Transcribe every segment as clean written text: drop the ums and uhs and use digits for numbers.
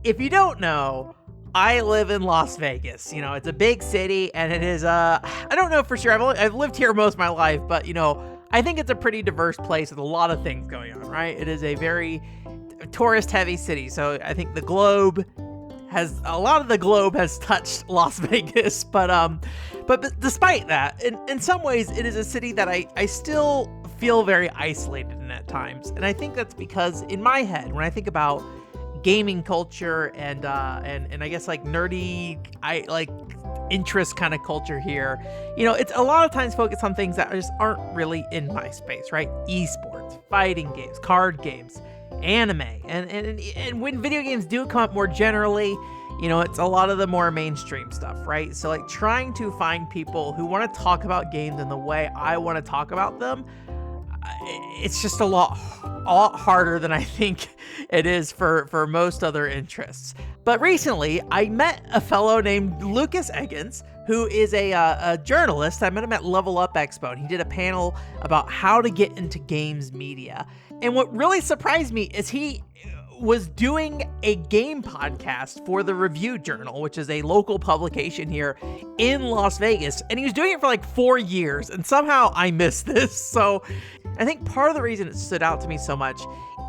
if you don't know, I live in Las Vegas. It's a big city, and it is. I don't know for sure. I've lived here most of my life, but I think it's a pretty diverse place with a lot of things going on. Right? It is a very tourist-heavy city, so I think the globe has touched Las Vegas, but despite that, in some ways, it is a city that I still feel very isolated in at times, and I think that's because in my head, when I think about gaming culture and I guess like nerdy, interest kind of culture here, it's a lot of times focused on things that just aren't really in my space, right? Esports, fighting games, card games, anime, and when video games do come up more generally, it's a lot of the more mainstream stuff, right? So like trying to find people who want to talk about games in the way I want to talk about them, it's just a lot harder than I think it is for most other interests. But recently, I met a fellow named Lukas Eggen, who is a journalist. I met him at Level Up Expo, and he did a panel about how to get into games media. And what really surprised me is he was doing a game podcast for the Review Journal, which is a local publication here in Las Vegas. And he was doing it for like 4 years, and somehow I missed this. So I think part of the reason it stood out to me so much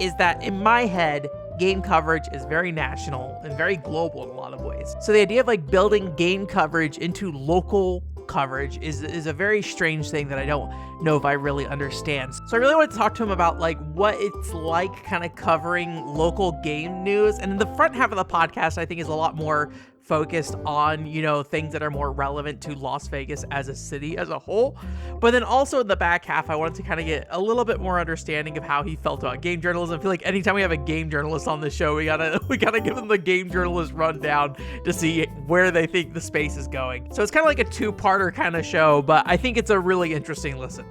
is that in my head, game coverage is very national and very global in a lot of ways. So the idea of like building game coverage into local coverage is a very strange thing that I don't know if I really understand. So I really wanted to talk to him about like what it's like kind of covering local game news. And in the front half of the podcast, I think is a lot more focused on, things that are more relevant to Las Vegas as a city as a whole. But then also in the back half, I wanted to kind of get a little bit more understanding of how he felt about game journalism. I feel like anytime we have a game journalist on the show, we gotta give them the game journalist rundown to see where they think the space is going. So it's kind of like a two-parter kind of show, but I think it's a really interesting listen.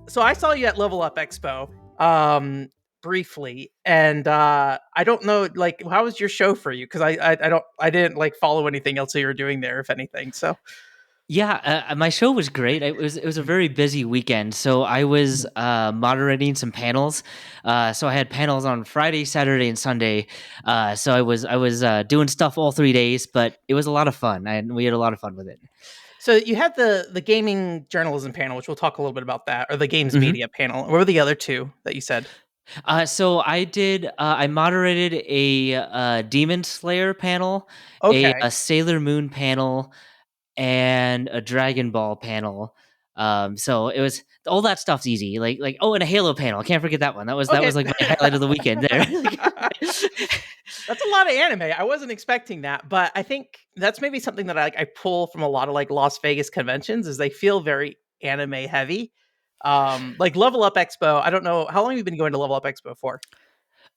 So I saw you at Level Up Expo, briefly, and I don't know, like, how was your show for you? Because I didn't like follow anything else that you were doing there, if anything. So Yeah, my show was great. It was a very busy weekend, so I was moderating some panels. So I had panels on Friday, Saturday, and Sunday. So I was doing stuff all 3 days, but it was a lot of fun, and we had a lot of fun with it. So you had the gaming journalism panel, which we'll talk a little bit about that, or the games media panel. What were the other two that you said? So I moderated a Demon Slayer panel, Okay. a Sailor Moon panel, and a Dragon Ball panel. So it was all that stuff's easy. And a Halo panel. I can't forget that one. That was Okay. like my highlight of the weekend there. That's a lot of anime. I wasn't expecting that, but I think that's maybe something that I pull from a lot of like Las Vegas conventions is they feel very anime heavy. Like Level Up Expo. I don't know how long have you been going to Level Up Expo for?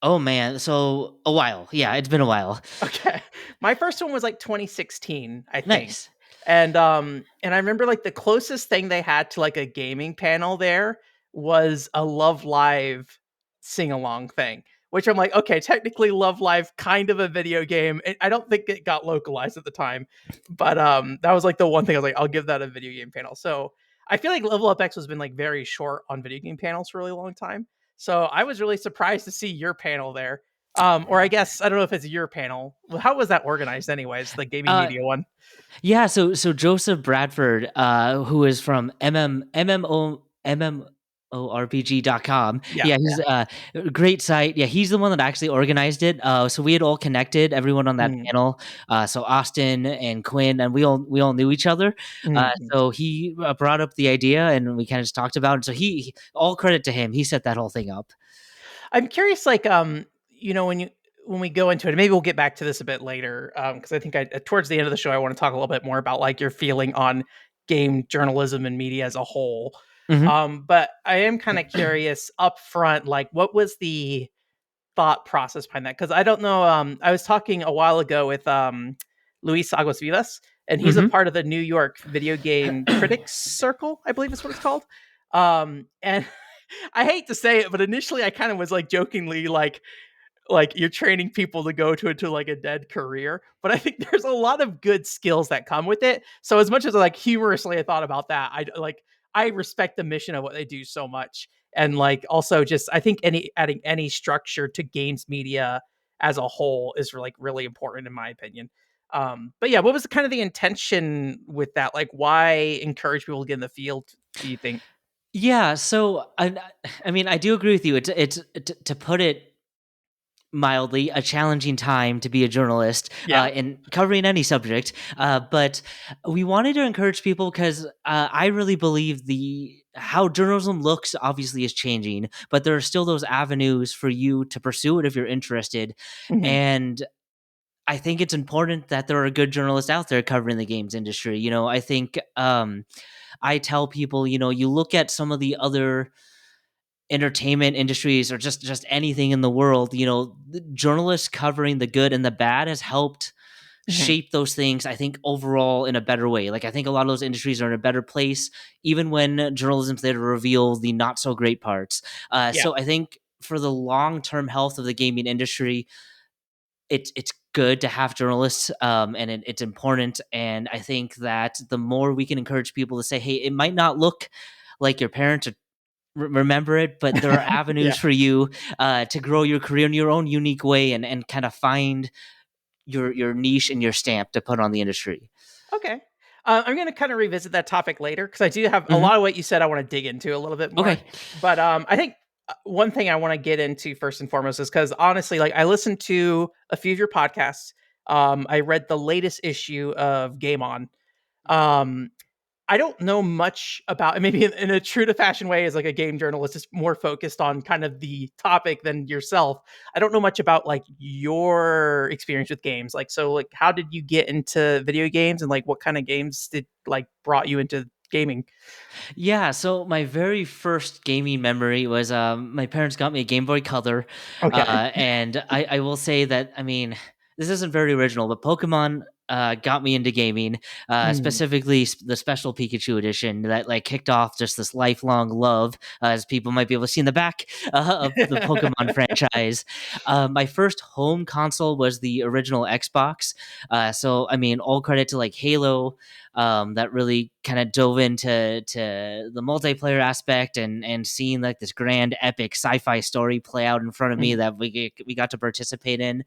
Oh man, so a while. Yeah, it's been a while. Okay. My first one was like 2016, I think. Nice. And I remember like the closest thing they had to like a gaming panel there was a Love Live sing along thing, which I'm like, okay, technically Love Live kind of a video game. I don't think it got localized at the time, but that was like the one thing I was like, I'll give that a video game panel. So I feel like Level Up X has been like very short on video game panels for a really long time. So I was really surprised to see your panel there. Or I guess I don't know if it's your panel. How was that organized, anyways? The gaming Uh, media one. yeah. So Joseph Bradford, who is from MMORPG.com. Yeah. Yeah, he's a great site. Yeah, he's the one that actually organized it. So we had all connected, everyone on that Mm, panel. So Austin and Quinn, and we all knew each other. mhm. So he brought up the idea, and we kind of just talked about it. So all credit to him. He set that whole thing up. I'm curious, like, when we go into it, maybe we'll get back to this a bit later, because I think towards the end of the show, I want to talk a little bit more about like your feeling on game journalism and media as a whole. Hmm. But I am kind of curious up front, like, what was the thought process behind that? Because I don't know. I was talking a while ago with Luis Aguas Vivas, and he's a Hmm. part of the New York Video Game Critics Circle, I believe is what it's called. And I hate to say it, but initially I kind of was like jokingly like you're training people to go to like a dead career, but I think there's a lot of good skills that come with it. So as much as like humorously I thought about that, I respect the mission of what they do so much. And like also just I think adding any structure to games media as a whole is like really important in my opinion. But yeah, what was kind of the intention with that? Like, why encourage people to get in the field? Do you think? Yeah, so I mean, I do agree with you. It's to put it mildly a challenging time to be a journalist Yeah. in covering any subject. But we wanted to encourage people because I really believe the how journalism looks obviously is changing, but there are still those avenues for you to pursue it if you're interested. Hmm. And I think it's important that there are good journalists out there covering the games industry. I think I tell people, you look at some of the other entertainment industries or just anything in the world, the journalists covering the good and the bad has helped Hmm. shape those things, I think, overall in a better way. Like, I think a lot of those industries are in a better place, even when journalism's there to reveal the not so great parts. Yeah. So I think for the long term health of the gaming industry, it's good to have journalists, and it's important. And I think that the more we can encourage people to say, hey, it might not look like your parents are remember it, but there are avenues Yeah. for you to grow your career in your own unique way and kind of find your niche and your stamp to put on the industry. Okay. I'm going to kind of revisit that topic later because I do have a Hmm. lot of what you said I want to dig into a little bit more. Okay. But I think one thing I want to get into first and foremost is because honestly, like I listened to a few of your podcasts. I read the latest issue of Game On. Um, I don't know much about, and maybe in a true to fashion way, as like a game journalist, is more focused on kind of the topic than yourself. I don't know much about like your experience with games. Like, so like, how did you get into video games, and like, what kind of games did like brought you into gaming? Yeah, so my very first gaming memory was my parents got me a Game Boy Color, Okay. and I will say that, I mean, this isn't very original, but Pokemon got me into gaming, Mm. specifically the Special Pikachu edition that like kicked off just this lifelong love, as people might be able to see in the back of the Pokemon franchise. My first home console was the original Xbox, so I mean, all credit to like Halo, that really kind of dove into the multiplayer aspect and seeing like this grand epic sci-fi story play out in front of me Mhm. that we got to participate in.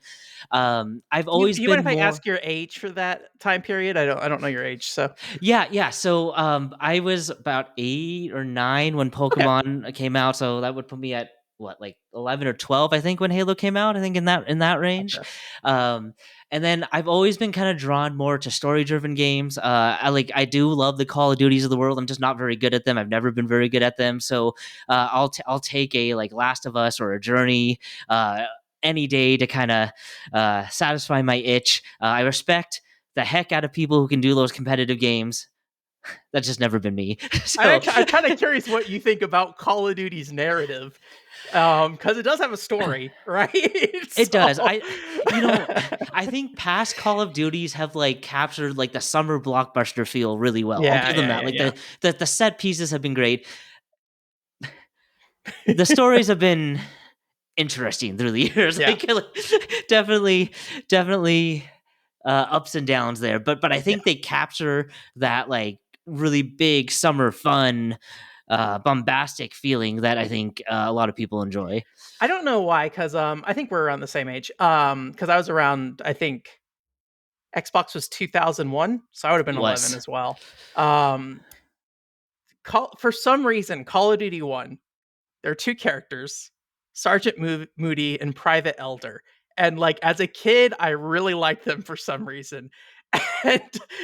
I've Do you always do you mind been if I more. ask your age for that time period? I don't know your age, so Yeah. So I was about 8 or 9 when okay. Pokemon came out, so that would put me at what, like 11 or 12, I think, when Halo came out. I think in that range. Gotcha. Um, and then I've always been kind of drawn more to story driven games. I do love the Call of Duties of the world. I'm just not very good at them. I've never been very good at them. So I'll take a like Last of Us or a Journey. Any day to kind of satisfy my itch. I respect the heck out of people who can do those competitive games. That's just never been me. So I'm kind of curious what you think about Call of Duty's narrative, because it does have a story, right? it does. So, You know, I think past Call of Duties have like captured like the summer blockbuster feel really well. I'll yeah, give them yeah, that. yeah, Like yeah, the set pieces have been great. The stories have been interesting through the years. yeah, Like definitely, definitely ups and downs there. But I yeah. think they capture that like really big summer fun, bombastic feeling that I think a lot of people enjoy. I don't know why, because I think we're around the same age. Because I was around, I think Xbox was 2001, so I would have been It 11 was. as well. Um, for some reason, Call of Duty One. There are two characters, Sergeant Moody and Private Elder. And like as a kid, I really liked them for some reason. And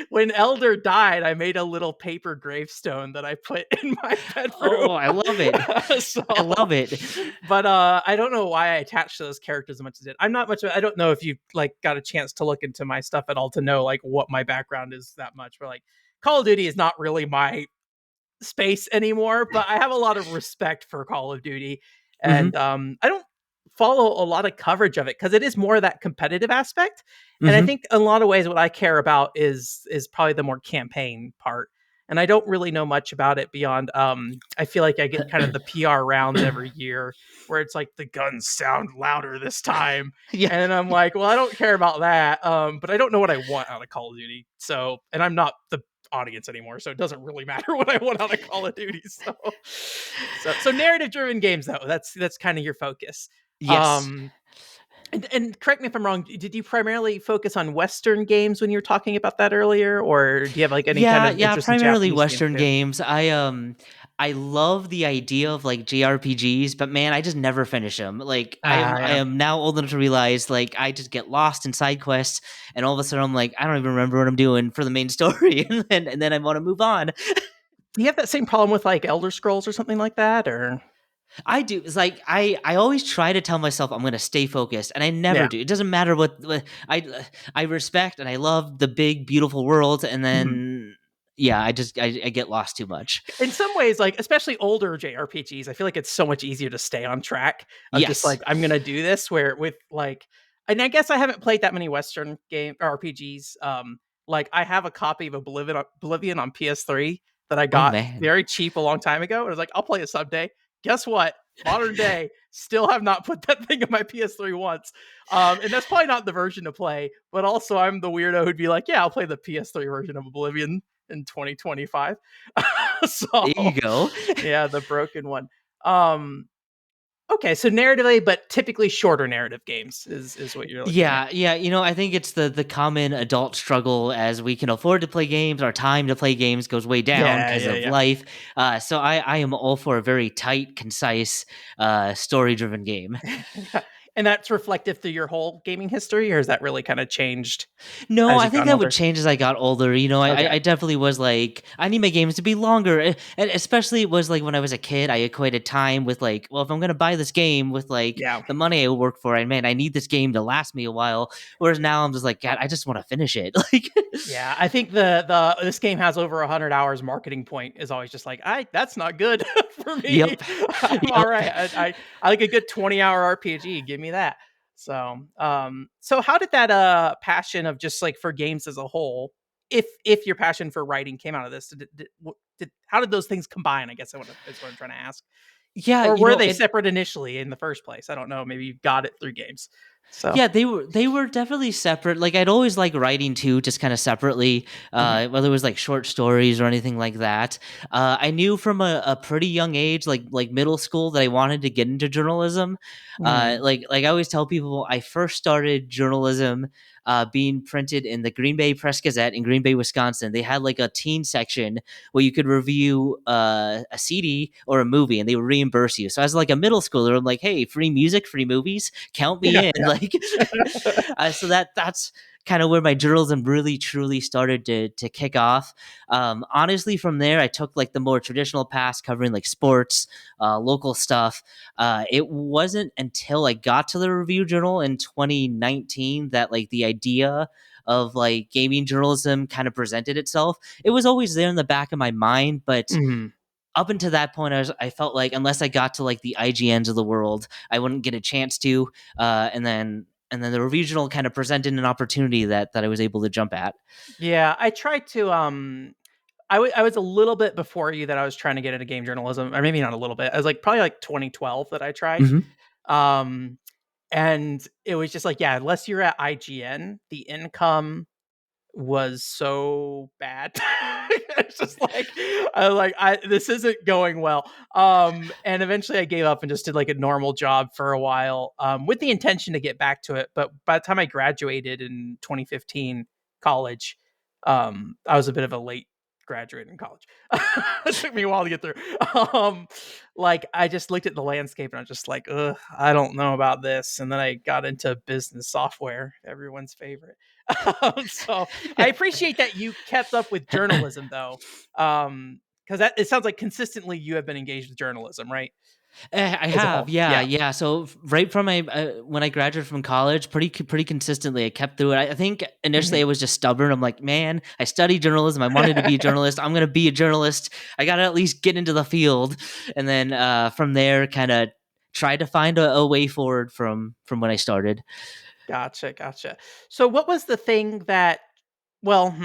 when Elder died, I made a little paper gravestone that I put in my bedroom. Oh, I love it. So, I love it. but I don't know why I attached to those characters as much as I did. I'm not much. I don't know if you like got a chance to look into my stuff at all to know like what my background is that much. But like Call of Duty is not really my space anymore, but I have a lot of respect for Call of Duty, Hmm. and I don't follow a lot of coverage of it because it is more of that competitive aspect. And I Hmm. think in a lot of ways, what I care about is probably the more campaign part. And I don't really know much about it beyond. I feel like I get kind of the PR rounds every year where it's like the guns sound louder this time, Yeah. and I'm like, well, I don't care about that. But I don't know what I want out of Call of Duty. So, and I'm not the audience anymore, so it doesn't really matter what I want out of Call of Duty. So narrative driven games though, that's kind of your focus. Yes. Um And correct me if I'm wrong. Did you primarily focus on Western games when you were talking about that earlier, or do you have like any kind Yeah, of yeah, interest in primarily Japanese games Western too? games. I love the idea of like JRPGs, but man, I just never finish them. Like I Yeah. am now old enough to realize like I just get lost in side quests, and all of a sudden I'm like I don't even remember what I'm doing for the main story, and then I want to move on. Do you have that same problem with like Elder Scrolls or something like that, or I do. It's like I always try to tell myself I'm going to stay focused, and I never yeah? do. It doesn't matter what I respect and I love the big beautiful world, and Mhm. then yeah, I get lost too much. In some ways, like especially older JRPGs, I feel like it's so much easier to stay on track of just Yes. like I'm gonna do this. Where with like, and I guess I haven't played that many Western game RPGs. Like I have a copy of Oblivion on PS3 that I Oh got man. very cheap a long time ago. And I was like, I'll play it someday. Guess what? Modern day, still have not put that thing in my PS3 once. And that's probably not the version to play, but also I'm the weirdo who'd be like, yeah, I'll play the PS3 version of Oblivion in 2025. There you So go. yeah, the broken one. Um, okay, so narratively, but typically shorter narrative games is what you're looking at. Yeah, yeah. I think it's the common adult struggle as we can afford to play games. Our time to play games goes way down Yeah, because yeah, of yeah. life. So I am all for a very tight, concise, story driven game. Yeah. And that's reflective through your whole gaming history, or has that really kind of changed No, as I you've think gotten that would older? change as I got older. Okay. I definitely was like, I need my games to be longer. And especially it was like when I was a kid, I equated time with like, well, if I'm going to buy this game with like Yeah. the money I work for, and man, I need this game to last me a while. Whereas now I'm just like, God, I just want to finish it. Like, Yeah, I think the this game has over 100 hours marketing point is always just like, I that's not good for me. yep. I'm all Yep. right. I like a good 20-hour RPG. Give me that. So how did that passion of just like for games as a whole, if your passion for writing came out of this, how did those things combine? I guess is what I'm trying to ask. Yeah, Or were they it separate initially in the first place? I don't know. Maybe you got it through games. So, Yeah, they were definitely separate. Like I'd always like writing too, just kind of separately, mhm. whether it was like short stories or anything like that. I knew from a pretty young age, like middle school, that I wanted to get into journalism. Mm. Like I always tell people, I first started journalism being printed in the Green Bay Press Gazette in Green Bay, Wisconsin. They had like a teen section where you could review a CD or a movie, and they would reimburse you. So as like a middle schooler, I'm like, hey, free music, free movies, count Yeah, me in. yeah. Like, so that's kind of where my journalism really truly started to kick off. Honestly, from there, I took like the more traditional path, covering like sports, local stuff. It wasn't until I got to the Review Journal in 2019 that like the idea of like gaming journalism kind of presented itself. It was always there in the back of my mind, but Mhm. up until that point, I felt like unless I got to like the IGNs of the world, I wouldn't get a chance to. And then the regional kind of presented an opportunity that I was able to jump at. Yeah, I tried to, I was a little bit before you that I was trying to get into game journalism, or maybe not a little bit. I was like probably like 2012 that I tried. Hmm. Um, and it was just like, yeah, unless you're at IGN, the income was so bad. It's just like I this isn't going well. And eventually I gave up and just did like a normal job for a while, with the intention to get back to it. But by the time I graduated in 2015 college, I was a bit of a late graduate in college. It took me a while to get through. Um, like I just looked at the landscape and I was just like, ugh, I don't know about this. And then I got into business software, everyone's favorite. So I appreciate that you kept up with journalism though. Because that it sounds like consistently you have been engaged with journalism, right? I As a have, whole. yeah, Yeah. yeah. So right from my when I graduated from college, pretty consistently, I kept through it. I think initially Mhm. I was just stubborn. I'm like, man, I studied journalism. I wanted to be a journalist. I'm gonna be a journalist. I gotta at least get into the field, and then from there, kind of try to find a way forward from when I started. Gotcha, gotcha. So what was the thing that well,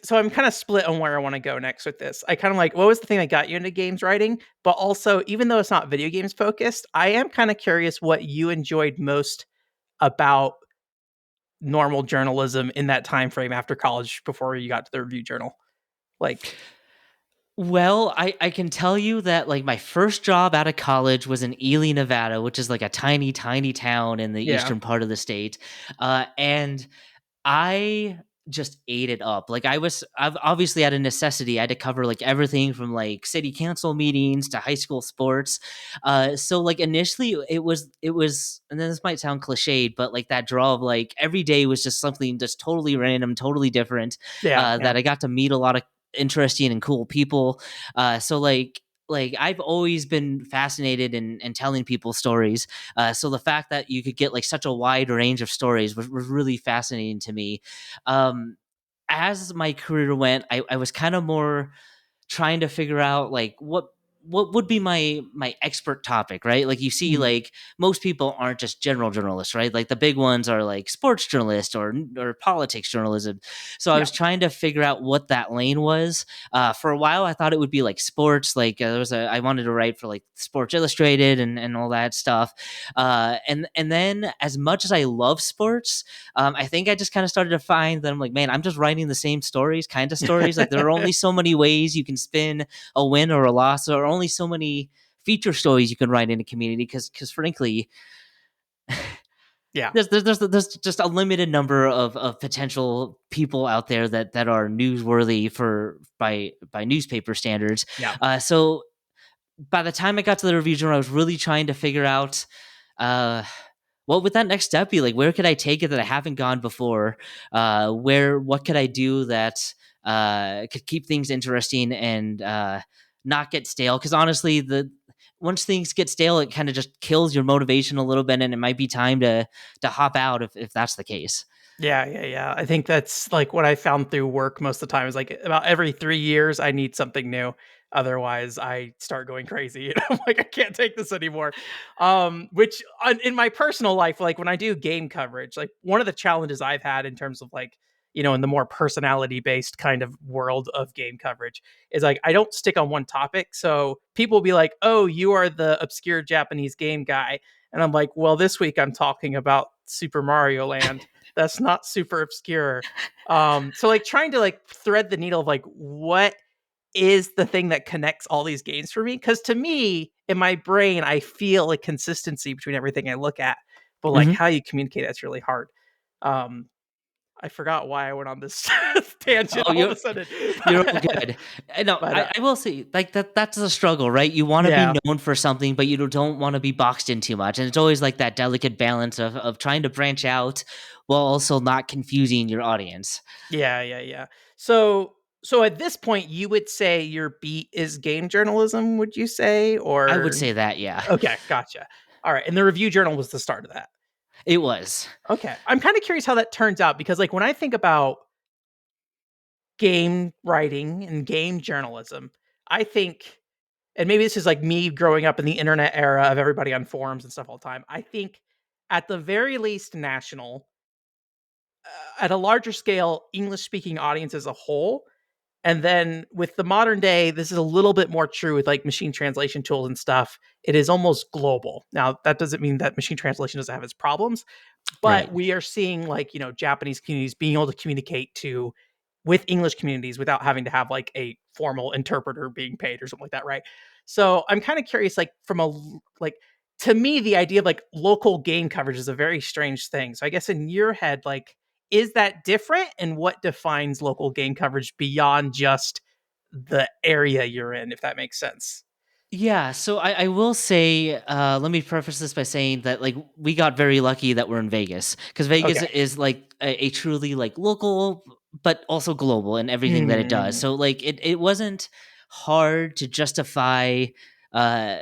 so I'm kind of split on where I want to go next with this. I kind of like what was the thing that got you into games writing, but also even though it's not video games focused, I am kind of curious what you enjoyed most about normal journalism in that time frame after college before you got to the review journal. Like Well, I can tell you that like my first job out of college was in Ely, Nevada, which is like a tiny, tiny town in the Yeah. eastern part of the state. And I just ate it up. Like I've obviously out of necessity. I had to cover like everything from like city council meetings to high school sports. So like initially it was, and then this might sound cliched, but like that draw of like every day was just something just totally random, totally different. Yeah. Yeah. That I got to meet a lot of interesting and cool people. So like I've always been fascinated in telling people stories. So the fact that you could get like such a wide range of stories was really fascinating to me. Um, as my career went, I was kind of more trying to figure out like what would be my expert topic, right? Like you see Mhm. like most people aren't just general journalists, right? Like the big ones are like sports journalists or politics journalism. So I Yeah. was trying to figure out what that lane was. For a while I thought it would be like sports, like there was a I wanted to write for like Sports Illustrated and all that stuff. And then as much as I love sports, I think I just kind of started to find that I'm like, man, I'm just writing the same stories, kind of stories. Like there are only so many ways you can spin a win or a loss. There are only so many feature stories you can write in a community because frankly, Yeah. there's just a limited number of potential people out there that are newsworthy for by newspaper standards. Yeah. So by the time I got to the review journal, I was really trying to figure out uh, what would that next step be? Like, where could I take it that I haven't gone before? What could I do that could keep things interesting and not get stale? Because honestly, the once things get stale, it kind of just kills your motivation a little bit, and it might be time to hop out if that's the case. Yeah, yeah, yeah. I think that's like what I found through work most of the time is like about every 3 years I need something new. Otherwise, I start going crazy. And I'm like, I can't take this anymore. Which in my personal life, like when I do game coverage, like one of the challenges I've had in terms of like, in the more personality based kind of world of game coverage is like I don't stick on one topic. So people will be like, "Oh, you are the obscure Japanese game guy." And I'm like, "Well, this week I'm talking about Super Mario Land." That's not super obscure. So like trying to like thread the needle of like what is the thing that connects all these games for me? Because to me, in my brain, I feel a consistency between everything I look at, but like Hmm. how you communicate that's really hard. Um, I forgot why I went on this tangent Oh, all of a sudden, you're all good. No, but I will say like that's a struggle, right? You want to be yeah, known for something, but you don't want to be boxed in too much. And it's always like that delicate balance of trying to branch out while also not confusing your audience. yeah, yeah, yeah. So at this point, you would say your beat is game journalism, would you say, I would or say that, yeah. okay, gotcha. All right, and the review journal was the start of that. It was. Okay, I'm kind of curious how that turns out because, like, when I think about game writing and game journalism, I think, and maybe this is like me growing up in the internet era of everybody on forums and stuff all the time. I think, at the very least, national, at a larger scale, English speaking audience as a whole. And then with the modern day, this is a little bit more true with like machine translation tools and stuff. It is almost global. Now, that doesn't mean that machine translation doesn't have its problems, but Right. we are seeing like, Japanese communities being able to communicate to with English communities without having to have like a formal interpreter being paid or something like that, right? So I'm kind of curious, like like to me, the idea of like local game coverage is a very strange thing. So I guess in your head, like, is that different? And what defines local game coverage beyond just the area you're in, if that makes sense? Yeah, so I will say, let me preface this by saying that like we got very lucky that we're in Vegas because Vegas Okay. is like a truly like local, but also global in everything that it does. Mm, So like it wasn't hard to justify uh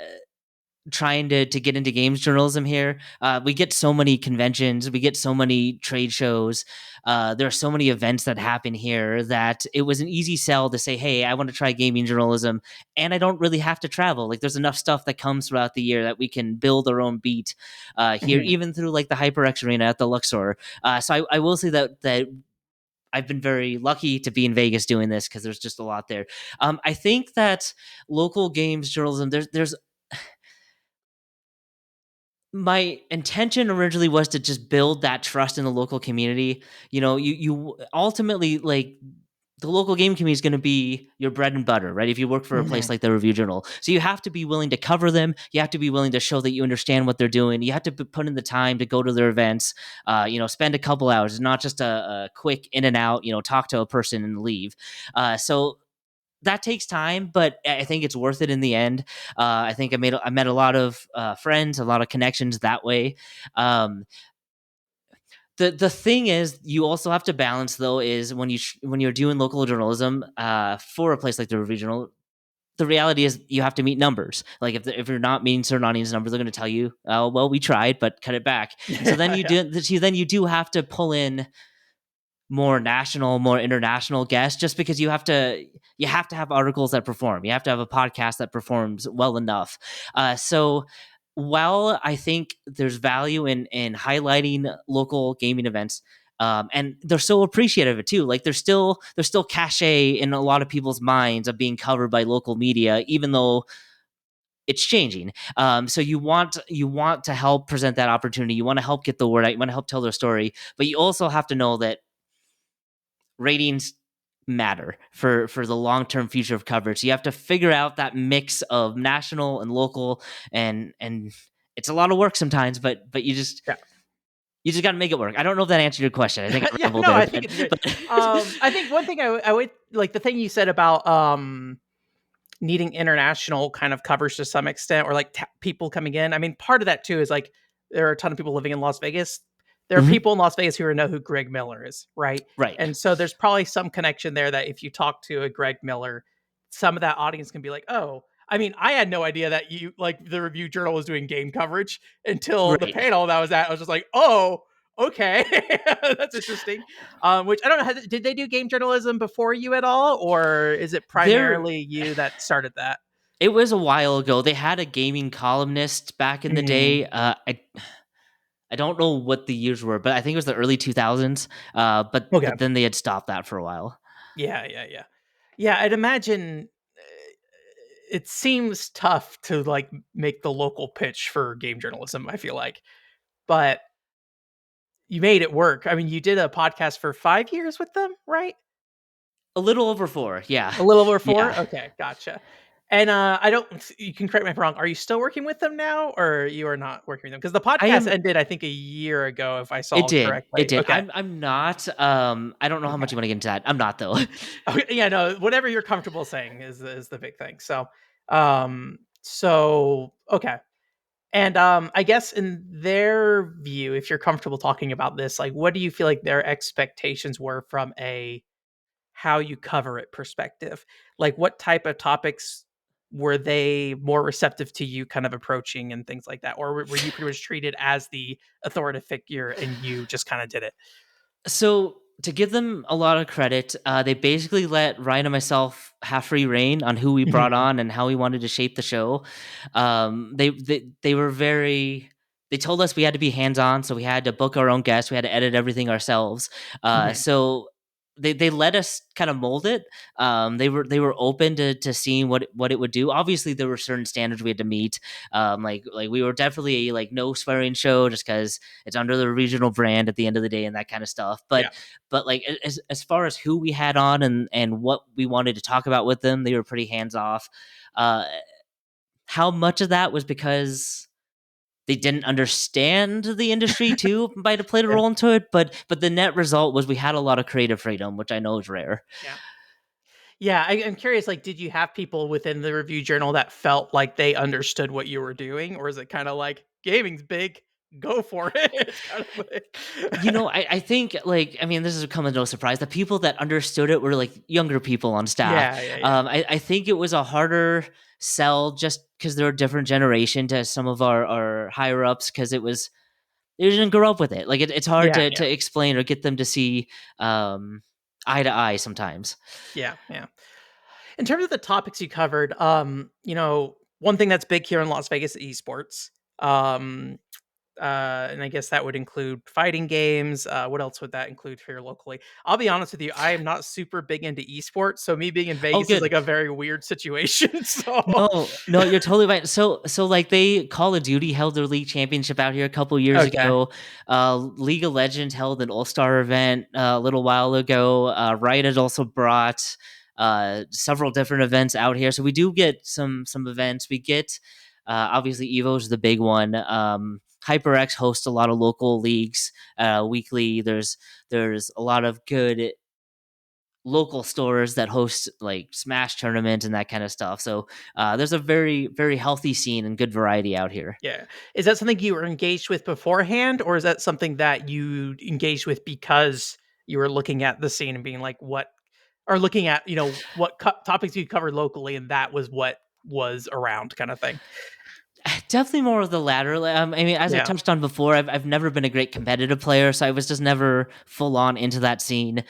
trying to get into games journalism here. We get so many conventions, we get so many trade shows. There are so many events that happen here that it was an easy sell to say, "Hey, I want to try gaming journalism, and I don't really have to travel." Like, there's enough stuff that comes throughout the year that we can build our own beat here, mhm. even through like the HyperX Arena at the Luxor. So I will say that. I've been very lucky to be in Vegas doing this because there's just a lot there. I think that local games journalism, there's my intention originally was to just build that trust in the local community. You know, you ultimately like the local game community is going to be your bread and butter, right? If you work for a place Mhm. like the Review Journal. So you have to be willing to cover them. You have to be willing to show that you understand what they're doing. You have to put in the time to go to their events, spend a couple hours, not just a quick in and out, talk to a person and leave. So that takes time, but I think it's worth it in the end. I think I met a lot of friends, a lot of connections that way. Um, the thing is, you also have to balance though is when you're doing local journalism for a place like the regional. The reality is you have to meet numbers. Like if you're not meeting certain audience numbers, they're going to tell you, "Oh, well, we tried, but cut it back." So then Yeah, yeah. you do have to pull in more national, more international guests, just because you have to have articles that perform. You have to have a podcast that performs well enough. So while I think there's value in highlighting local gaming events, and they're so appreciative of it too. Like there's still cachet in a lot of people's minds of being covered by local media, even though it's changing. So you want to help present that opportunity. You want to help get the word out. You want to help tell their story, but you also have to know that ratings matter for the long-term future of coverage. So you have to figure out that mix of national and local, and it's a lot of work sometimes, but you just got to make it work. I don't know if that answered your question. I think I Yeah, rambled no, there, I think it's good. but I think one thing I would like the thing you said about needing international kind of coverage to some extent, or like people coming in. I mean, part of that too is like there are a ton of people living in Las Vegas. There are Mhm. people in Las Vegas who know who Greg Miller is, right? Right. And so there's probably some connection there that if you talk to a Greg Miller, some of that audience can be like, oh, I mean, I had no idea that you like the Review Journal was doing game coverage until the Right. panel that was at. I was just like, oh, okay, that's interesting. Which I don't know. Did they do game journalism before you at all, or is it There primarily you that started that? It was a while ago. They had a gaming columnist back in the Mm, day. I don't know what the years were, but I think it was the early 2000s. okay. But then they had stopped that for a while. Yeah, yeah, yeah. Yeah, I'd imagine it seems tough to like make the local pitch for game journalism, I feel like. But you made it work. I mean, you did a podcast for 5 years with them, right? A little over 4, yeah. A little over 4? Yeah. Okay, gotcha. And, I don't you can correct me if I'm wrong, are you still working with them now, or you are not working with them? Because the I podcast am ended, I think, a year ago, if I It saw did, it correctly. did. Okay. I'm not, I don't know how Okay. much you wanna get into that. I'm not, though. Okay, yeah, no, whatever you're comfortable saying is the big thing. So, okay. And, I guess in their view, if you're comfortable talking about this, like, what do you feel like their expectations were from a how you cover it perspective? Like, what type of topics were they more receptive to you kind of approaching and things like that? Or were you pretty much treated as the authoritative figure and you just kinda did it? So to give them a lot of credit, they basically let Ryan and myself have free reign on who we brought Mhm. on and how we wanted to shape the show. They were very. They told us we had to be hands on, so we had to book our own guests. We had to edit everything ourselves. Mhm. So they let us kind of mold it. They were open to seeing what it would do. Obviously, there were certain standards we had to meet. Like we were definitely a like no swearing show, just because it's under the regional brand at the end of the day and that kind of stuff. Yeah. But like as far as who we had on and what we wanted to talk about with them, they were pretty hands off. Uh, how much of that was because they didn't understand the industry too might have played a Yeah. role into it, but the net result was we had a lot of creative freedom, which I know is rare. Yeah. Yeah, I'm curious, like, did you have people within the review journal that felt like they understood what you were doing? Or is it kinda like, "Gaming's big, go for it." It's kind of like I think like I mean this is come as no surprise. The people that understood it were like younger people on staff. Yeah, yeah, yeah. I think it was a harder sell just because they're a different generation to some of our higher ups because they didn't grow up with it. Like it's hard Yeah, to yeah. explain or get them to see eye to eye sometimes. Yeah, yeah. In terms of the topics you covered, one thing that's big here in Las Vegas is esports. Um, And I guess that would include fighting games. What else would that include here locally? I'll be honest with you, I am not super big into esports, so me being in Oh, Vegas is good. like a very weird situation. So No, no, you're totally right. So like they Call of Duty held their league championship out here a couple years okay, ago. League of Legends held an All Star event a little while ago. Riot has also brought several different events out here. So we do get some events. We get obviously Evo's the big one. HyperX hosts a lot of local leagues weekly. There's a lot of good local stores that host like Smash tournament and that kind of stuff. So there's a very healthy scene and good variety out here. yeah. Is that something you were engaged with beforehand, or is that something that you engaged with because you were looking at the scene and being like, what, or looking at what topics you covered locally, and that was what was around, kind of thing? Definitely more of the latter. I mean, as I Yeah. touched on before, I've never been a great competitive player, so I was just never full on into that scene.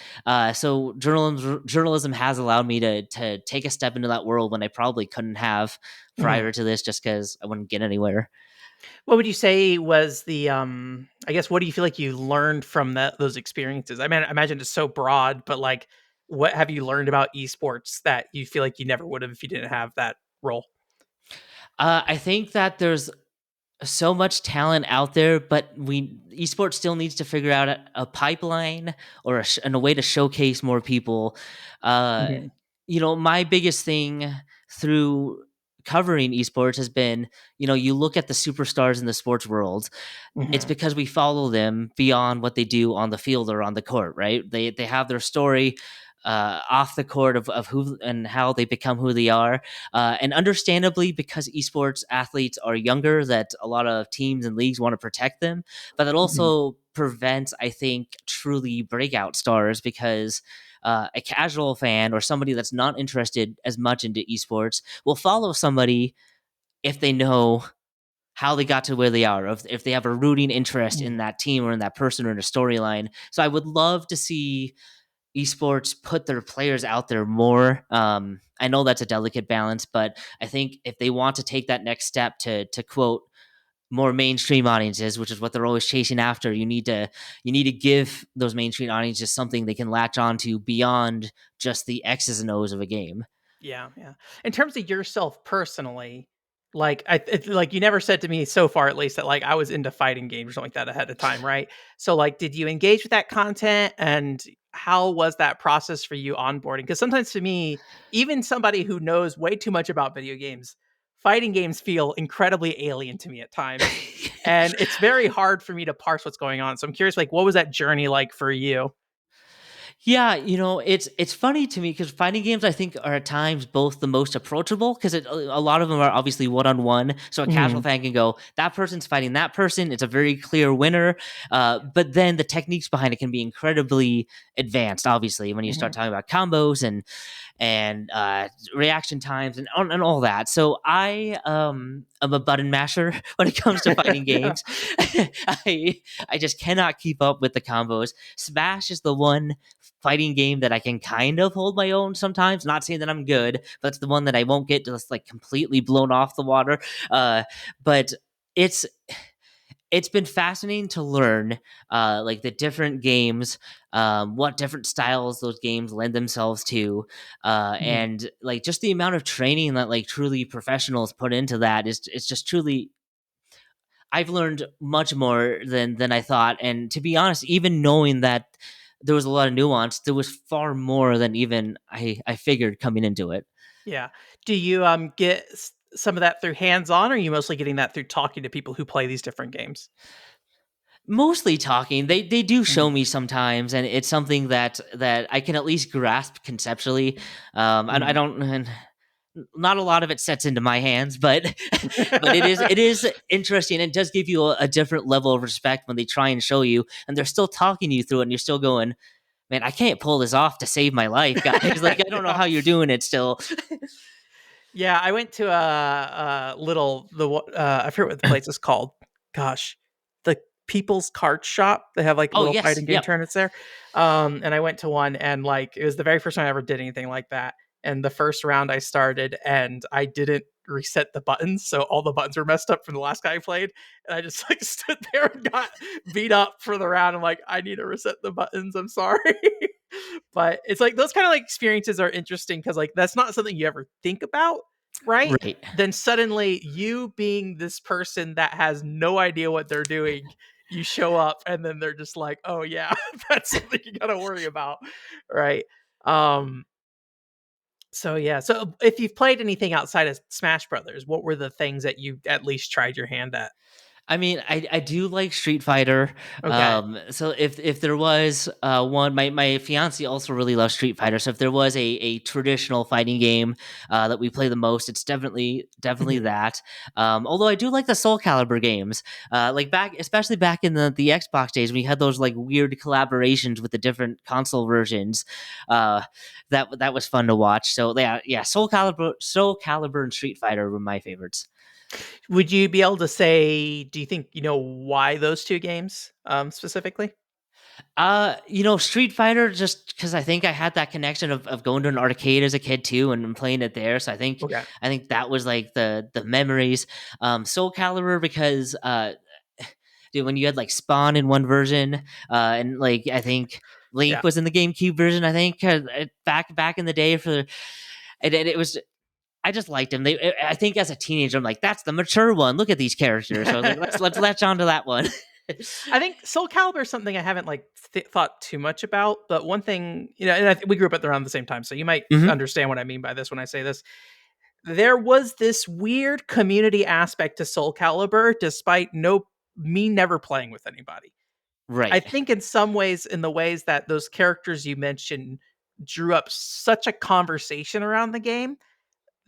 So journalism has allowed me to take a step into that world when I probably couldn't have Mhm. prior to this, just because I wouldn't get anywhere. What would you say was the I guess what do you feel like you learned from those experiences? I mean, I imagine it's so broad, but like what have you learned about esports that you feel like you never would have if you didn't have that role? I think that there's so much talent out there, but we esports still needs to figure out a pipeline or and a way to showcase more people. Uh, Mhm. my biggest thing through covering esports has been, you look at the superstars in the sports world. It's Mhm. because we follow them beyond what they do on the field or on the court, right? They have their story off the court of who and how they become who they are. And understandably, because esports athletes are younger, that a lot of teams and leagues want to protect them. But that Mhm. also prevents, I think, truly breakout stars because a casual fan or somebody that's not interested as much into esports will follow somebody if they know how they got to where they are, if they have a rooting interest Mhm. in that team or in that person or in a storyline. So I would love to see esports put their players out there more. I know that's a delicate balance, but I think if they want to take that next step to quote more mainstream audiences, which is what they're always chasing after, you need to give those mainstream audiences something they can latch onto beyond just the X's and O's of a game. Yeah, yeah. In terms of yourself personally, like like you never said to me so far, at least, that like I was into fighting games or something like that ahead of time, right? So like, did you engage with that content, and how was that process for you onboarding? Because sometimes to me, even somebody who knows way too much about video games, fighting games feel incredibly alien to me at times, and it's very hard for me to parse what's going on. So I'm curious, like, what was that journey like for you? Yeah, it's funny to me because fighting games I think are at times both the most approachable because a lot of them are obviously one on one, so a casual Mhm. fan can go that person's fighting that person. It's a very clear winner, but then the techniques behind it can be incredibly advanced. Obviously, when you start Mhm. talking about combos and reaction times and all that. So I am a button masher when it comes to fighting Yeah. games. I just cannot keep up with the combos. Smash is the one fighting game that I can kind of hold my own sometimes. Not saying that I'm good, but it's the one that I won't get just like completely blown off the water. But it's it's been fascinating to learn like the different games, what different styles those games lend themselves to, Mhm. and like just the amount of training that like truly professionals put into that is it's just truly. I've learned much more than I thought, and to be honest, even knowing that there was a lot of nuance, there was far more than even I figured coming into it. Yeah. Do you, get some of that through hands-on, or are you mostly getting that through talking to people who play these different games? Mostly talking. They do show Mhm, me sometimes, and it's something that I can at least grasp conceptually. I mhm. don't. And not a lot of it sets into my hands, but but it is interesting. It does give you a different level of respect when they try and show you, and they're still talking you through it, and you're still going, man, I can't pull this off to save my life, guys. Like I don't know Yeah. how you're doing it still. Yeah, I went to a little I forget what the place is called. Gosh, the People's Card Shop. They have, like, Oh little yes, fighting game yep. tournaments there, and I went to one, and, like, it was the very first time I ever did anything like that, and the first round I started, and I didn't reset the buttons, so all the buttons were messed up from the last guy I played, and I just like stood there and got beat up for the round. I'm like, I need to reset the buttons. I'm sorry. But it's like those kind of like experiences are interesting because like that's not something you ever think about, right? Right. Then suddenly you being this person that has no idea what they're doing, you show up and then they're just like, oh yeah, that's something you gotta worry about. Right. Um so yeah. So if you've played anything outside of Smash Brothers, what were the things that you at least tried your hand at? I mean, I do like Street Fighter. Okay. So if there was one, my fiance also really loves Street Fighter. So if there was a traditional fighting game that we play the most, it's definitely Mhm. that. Although I do like the Soul Calibur games, like back especially back in the Xbox days, when you had those like weird collaborations with the different console versions. Uh, that was fun to watch. So yeah, Soul Calibur, and Street Fighter were my favorites. Would you be able to say, do you think you know why those two games specifically? Street Fighter, just because I think I had that connection of going to an arcade as a kid too, and playing it there. So Okay. I think that was like the memories. Soul Calibur because dude, when you had like Spawn in one version, and like I think Yeah. Link was in the GameCube version. I think back in the day and it was. I just liked him. I think as a teenager, I'm like, that's the mature one. Look at these characters. So I was like, let's latch on to that one. I think Soul Calibur is something I haven't like thought too much about, but one thing, and we grew up at around the same time, so you might Hmm. understand what I mean by this when I say this. There was this weird community aspect to Soul Calibur, despite no me never playing with anybody. I Right. think in some ways, in the ways that those characters you mentioned drew up such a conversation around the game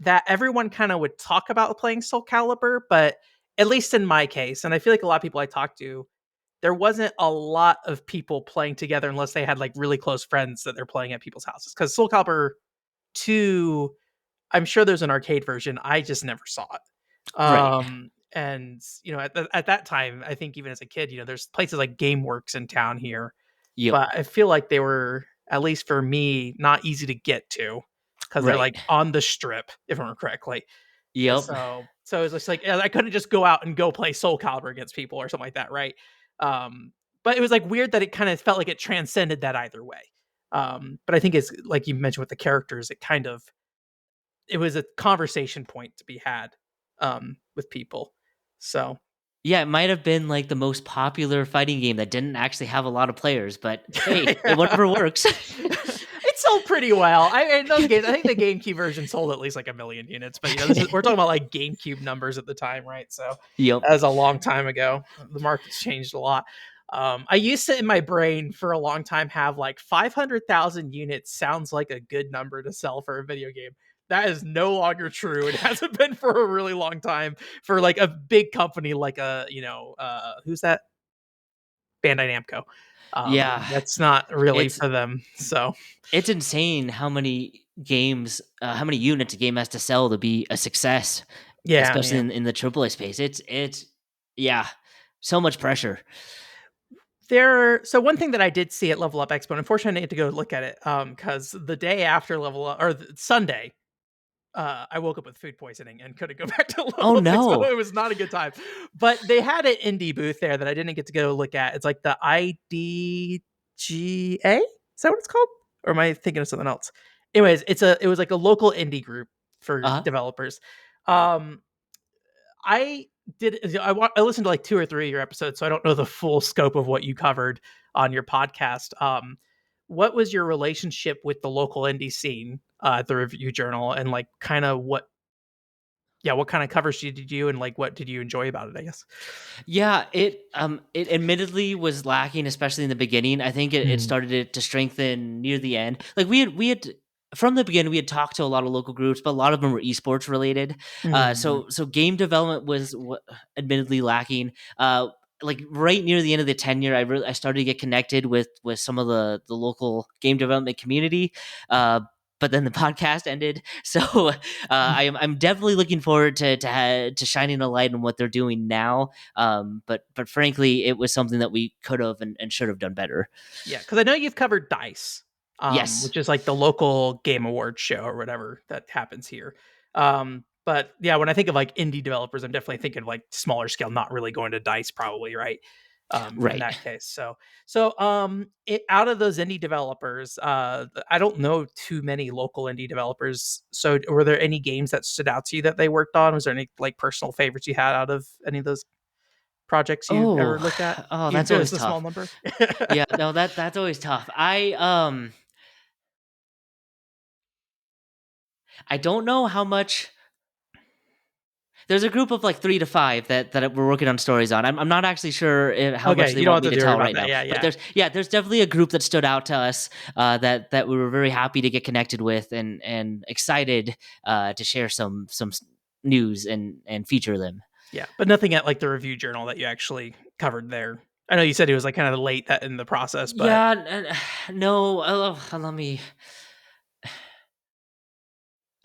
that everyone kind of would talk about playing Soul Calibur, but at least in my case, and I feel like a lot of people I talked to, there wasn't a lot of people playing together unless they had like really close friends that they're playing at people's houses. Because Soul Calibur 2, I'm sure there's an arcade version. I just never saw it. Right. And at that time, I think even as a kid, there's places like GameWorks in town here, Yep. but I feel like they were, at least for me, not easy to get to because they're Right. like on the strip, if I remember correctly. Yep. So it's just like I couldn't just go out and go play Soul Calibur against people or something like that, right? But it was like weird that it kind of felt like it transcended that either way. But I think it's like you mentioned with the characters, it was a conversation point to be had with people. So Yeah, it might have been like the most popular fighting game that didn't actually have a lot of players, but hey, it yeah. whatever works. It sold pretty well. In those games, I think the GameCube version sold at least like 1 million units. But we're talking about like GameCube numbers at the time, right? So Yep. that was a long time ago. The market's changed a lot. I used to in my brain for a long time have like 500,000 units sounds like a good number to sell for a video game. That is no longer true. It hasn't been for a really long time for like a big company like who's that? Bandai Namco. Yeah. That's not really It's for them. So it's insane how many units a game has to sell to be a success, yeah, especially yeah. in the AAA space. It's yeah, so much pressure. So one thing that I did see at Level Up Expo, and unfortunately I need to go look at it, because the day after Level Up or Sunday, I woke up with food poisoning and couldn't go back to Oh Level Up Expo. no. It was not a good time. But they had an indie booth there that I didn't get to go look at. It's like the IDGA? Is that what it's called? Or am I thinking of something else? Anyways, it was like a local indie group for Uh-huh. developers. Um, I I listened to like 2 or 3 of your episodes, so I don't know the full scope of what you covered on your podcast. What was your relationship with the local indie scene, at the Review Journal, and like kind of what kind of covers did you do, and like what did you enjoy about it? I guess. Yeah, it admittedly was lacking, especially in the beginning. I think it Mm, started to strengthen near the end. Like we had from the beginning we had talked to a lot of local groups, but a lot of them were esports related. mm, So game development was admittedly lacking. Like right near the end of the tenure, I started to get connected with some of the local game development community. But then the podcast ended, so I'm definitely looking forward to shining a light on what they're doing now. But frankly, it was something that we could have and should have done better. yeah, because I know you've covered Dice, Yes. which is like the local game awards show or whatever that happens here. But yeah, when I think of like indie developers, I'm definitely thinking like smaller scale, not really going to dice, probably, right? In Right. that case. Out of those indie developers, I don't know too many local indie developers. So were there any games that stood out to you that they worked on? Was there any like personal favorites you had out of any of those projects you ever Oh, looked at, oh, even that's if it was always a small tough. number? Yeah, no, that's always tough. I don't know how much. There's a group of like 3 to 5 that we're working on stories on. I'm not actually sure how much Okay, they you don't want have me to to worry tell about right that. now. Yeah, But yeah. there's definitely a group that stood out to us that we were very happy to get connected with and excited to share some news and feature them. Yeah, but nothing at like the review journal that you actually covered there. I know you said it was like kind of late that in the process, but Yeah, no. Let me.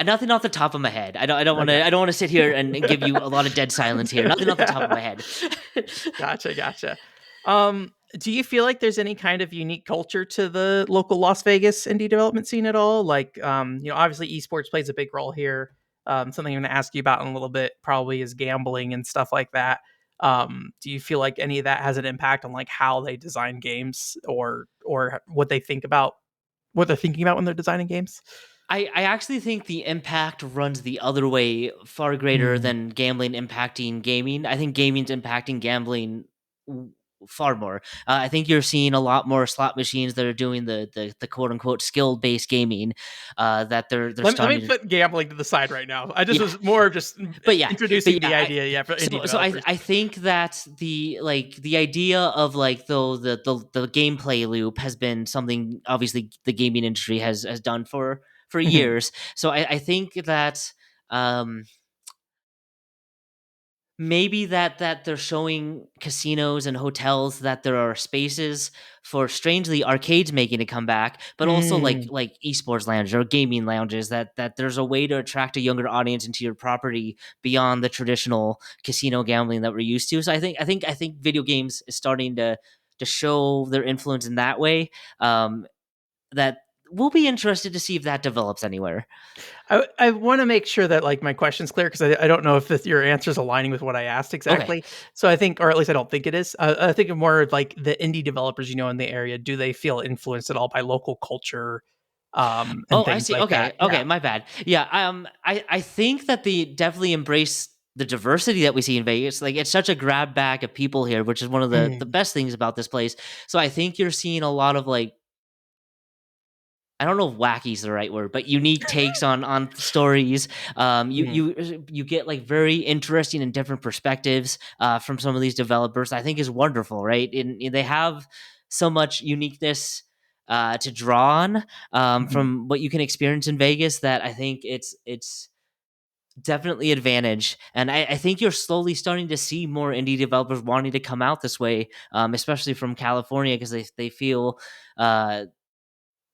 Nothing off the top of my head. I don't want okay. to. I don't want to sit here and give you a lot of dead silence here. Nothing off the top of Yeah. my head. Gotcha. Do you feel like there's any kind of unique culture to the local Las Vegas indie development scene at all? Like, obviously esports plays a big role here. Something I'm going to ask you about in a little bit probably is gambling and stuff like that. Do you feel like any of that has an impact on like how they design games or what they're thinking about when they're designing games? I actually think the impact runs the other way far greater Mm. than gambling impacting gaming. I think gaming's impacting gambling w- far more. I think you're seeing a lot more slot machines that are doing the quote unquote skill based gaming. That they're Let me starting to. put gambling to the side right now. I just Yeah, was more of just but yeah, but introducing yeah, the idea, yeah, for indie so I developers. I think that the idea of like though the gameplay loop has been something obviously the gaming industry has done for Mhm, years. So I think that um maybe that they're showing casinos and hotels that there are spaces for strangely arcades making a comeback, but also mm, like esports lounges or gaming lounges that there's a way to attract a younger audience into your property beyond the traditional casino gambling that we're used to. So I think video games is starting to show their influence in that way. That we'll be interested to see if that develops anywhere. I wanna make sure that, like, my question's clear 'cause I don't know if your answer's aligning with what I asked Okay. exactly. So I think or at least I don't think it is. I think of more of, like, the indie developers, in the area, do they feel influenced at all by local culture, and Oh, I things see. like that? Okay. Yeah. Okay. My bad. Yeah. I think that they definitely embrace the diversity that we see in Vegas. Like it's such a grab bag of people here, which is one of the Mm, best things about this place. So I think you're seeing a lot of like I don't know if wacky is the right word, but unique takes on stories. mm, You get like very interesting and different perspectives from some of these developers. I think is wonderful, right? And they have so much uniqueness to draw on mhm. from what you can experience in Vegas that I think it's definitely advantage. And I think you're slowly starting to see more indie developers wanting to come out this way, especially from California because they feel.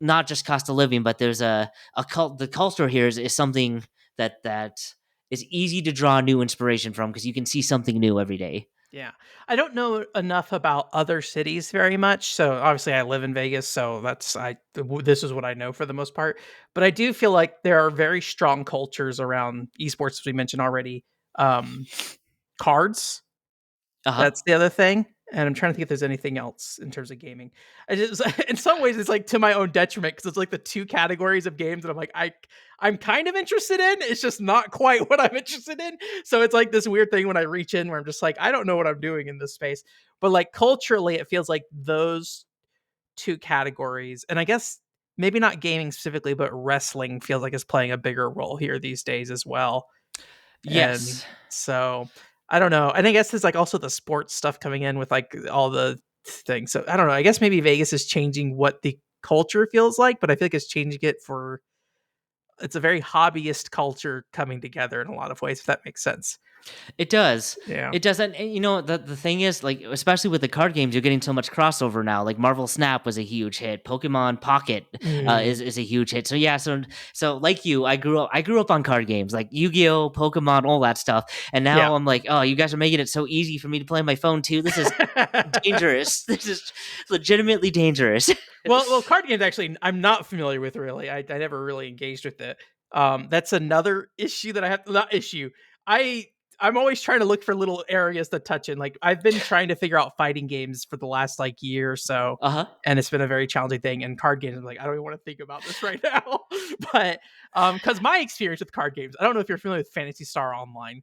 Not just cost of living, but there's a cult. The culture here is something that is easy to draw new inspiration from because you can see something new every day. Yeah. I don't know enough about other cities very much. So obviously I live in Vegas, so this is what I know for the most part. But I do feel like there are very strong cultures around esports as we mentioned already. Um Cards, Uh huh. that's the other thing. And I'm trying to think if there's anything else in terms of gaming. I just in some ways it's like to my own detriment because it's like the two categories of games that I'm kind of interested in. It's just not quite what I'm interested in. So it's like this weird thing when I reach in where I'm just like, I don't know what I'm doing in this space. But like culturally, it feels like those two categories, and I guess maybe not gaming specifically, but wrestling feels like it's playing a bigger role here these days as well. And Yes, so I don't know. And I guess there's like also the sports stuff coming in with like all the things. So I don't know. I guess maybe Vegas is changing what the culture feels like, but I feel like it's changing it for it's a very hobbyist culture coming together in a lot of ways, if that makes sense. it does. Yeah. It does, and you know the thing is, like especially with the card games, you're getting so much crossover now. Like Marvel Snap was a huge hit. Pokemon Pocket Mm, is a huge hit. So yeah, so like you, I grew up on card games like Yu Gi Oh, Pokemon, all that stuff, and yeah. now I'm like, oh, you guys are making it so easy for me to play on my phone too. This is dangerous. This is legitimately dangerous. Card games actually I'm not familiar with really. I never really engaged with it. That's another issue that I have. Not issue. I I'm always trying to look for little areas to touch in. Like I've been trying to figure out fighting games for the last like year or so, Uh-huh. and it's been a very challenging thing. And card games, I'm like, I don't even want to think about this right now. But because my experience with card games, I don't know if you're familiar with Fantasy Star Online,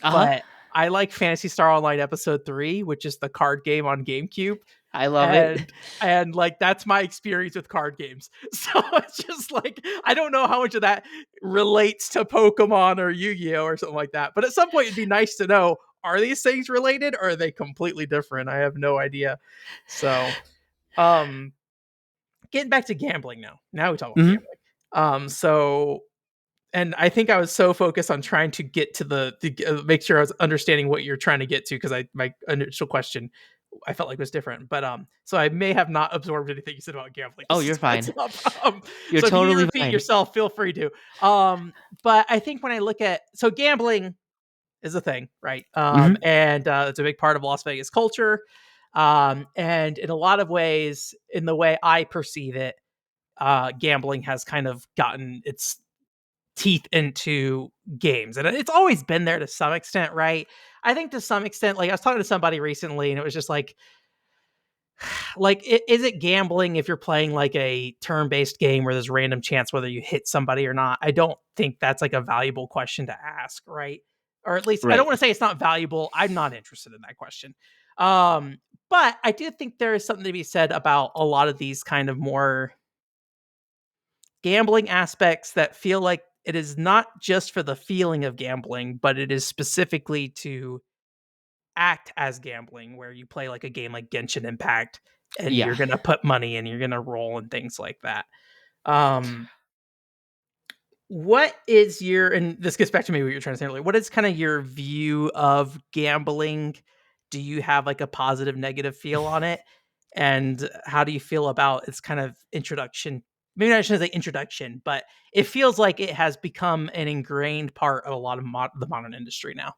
Uh-huh. but I like Fantasy Star Online Episode 3, which is the card game on GameCube. I love it. And like that's my experience with card games. So it's just like I don't know how much of that relates to Pokemon or Yu-Gi-Oh or something like that. But at some point it'd be nice to know, are these things related or are they completely different? I have no idea. So um getting back to gambling now. Now we talk about Mhm. gambling. So and I think I was so focused on trying to get to make sure I was understanding what you're trying to get to because I my initial question I felt like was different. But so I may have not absorbed anything you said about gambling. Oh, This is you're a heads fine. up. You're So if you need to totally repeat fine. yourself, feel free to. But I think when I look at so gambling is a thing, right? Mhm. And it's a big part of Las Vegas culture. And in a lot of ways, in the way I perceive it, gambling has kind of gotten its teeth into games. And it's always been there to some extent, right? I think to some extent, like I was talking to somebody recently and it was just like is it gambling if you're playing like a turn-based game where there's random chance whether you hit somebody or not? I don't think that's like a valuable question to ask, right? Or at least I don't Right. want to say it's not valuable. I'm not interested in that question. Um, but I do think there is something to be said about a lot of these kind of more gambling aspects that feel like it is not just for the feeling of gambling, but it is specifically to act as gambling, where you play like a game like Genshin Impact and Yeah. you're gonna put money and you're gonna roll and things like that. Um, what is your and this gets back to maybe what you're trying to say earlier. What is kind of your view of gambling? Do you have like a positive, negative feel on it? And how do you feel about its kind of introduction? Maybe I shouldn't say introduction, but it feels like it has become an ingrained part of a lot of the modern industry now.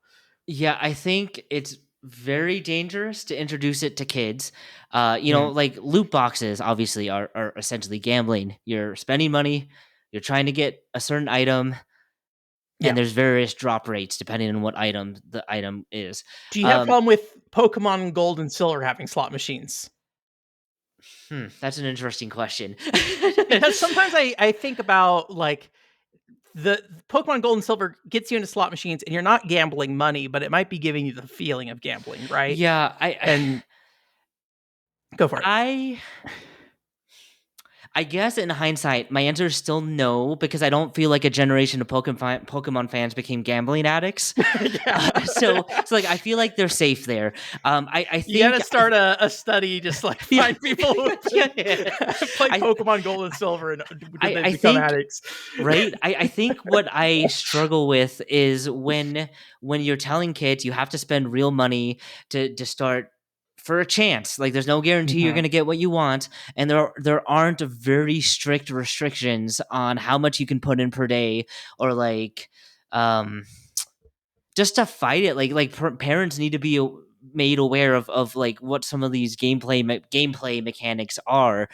Yeah, I think it's very dangerous to introduce it to kids. Mhm. Like loot boxes obviously are essentially gambling. You're spending money, you're trying to get a certain item, and Yeah. there's various drop rates depending on what item the item is. Do you have a Um, problem with Pokemon Gold and Silver having slot machines? that's an interesting question. Because sometimes I think about like the Pokemon Gold and Silver gets you into slot machines and you're not gambling money, but it might be giving you the feeling of gambling, right? Yeah, And go for it. I I guess in hindsight, my answer is still no because I don't feel like a generation of Pokemon fans became gambling addicts. Yeah. So like I feel like they're safe there. I You gotta think start a study, just like yeah, find people who have yeah, been yeah. played I Pokemon Gold and Silver and did they I become think addicts? right. I think what I struggle with is when you're telling kids you have to spend real money to start for a chance. Like there's no guarantee you're Mhm. going to get what you want, and there aren't very strict restrictions on how much you can put in per day, or like um just to fight it. Parents need to be made aware of like what some of these gameplay mechanics are.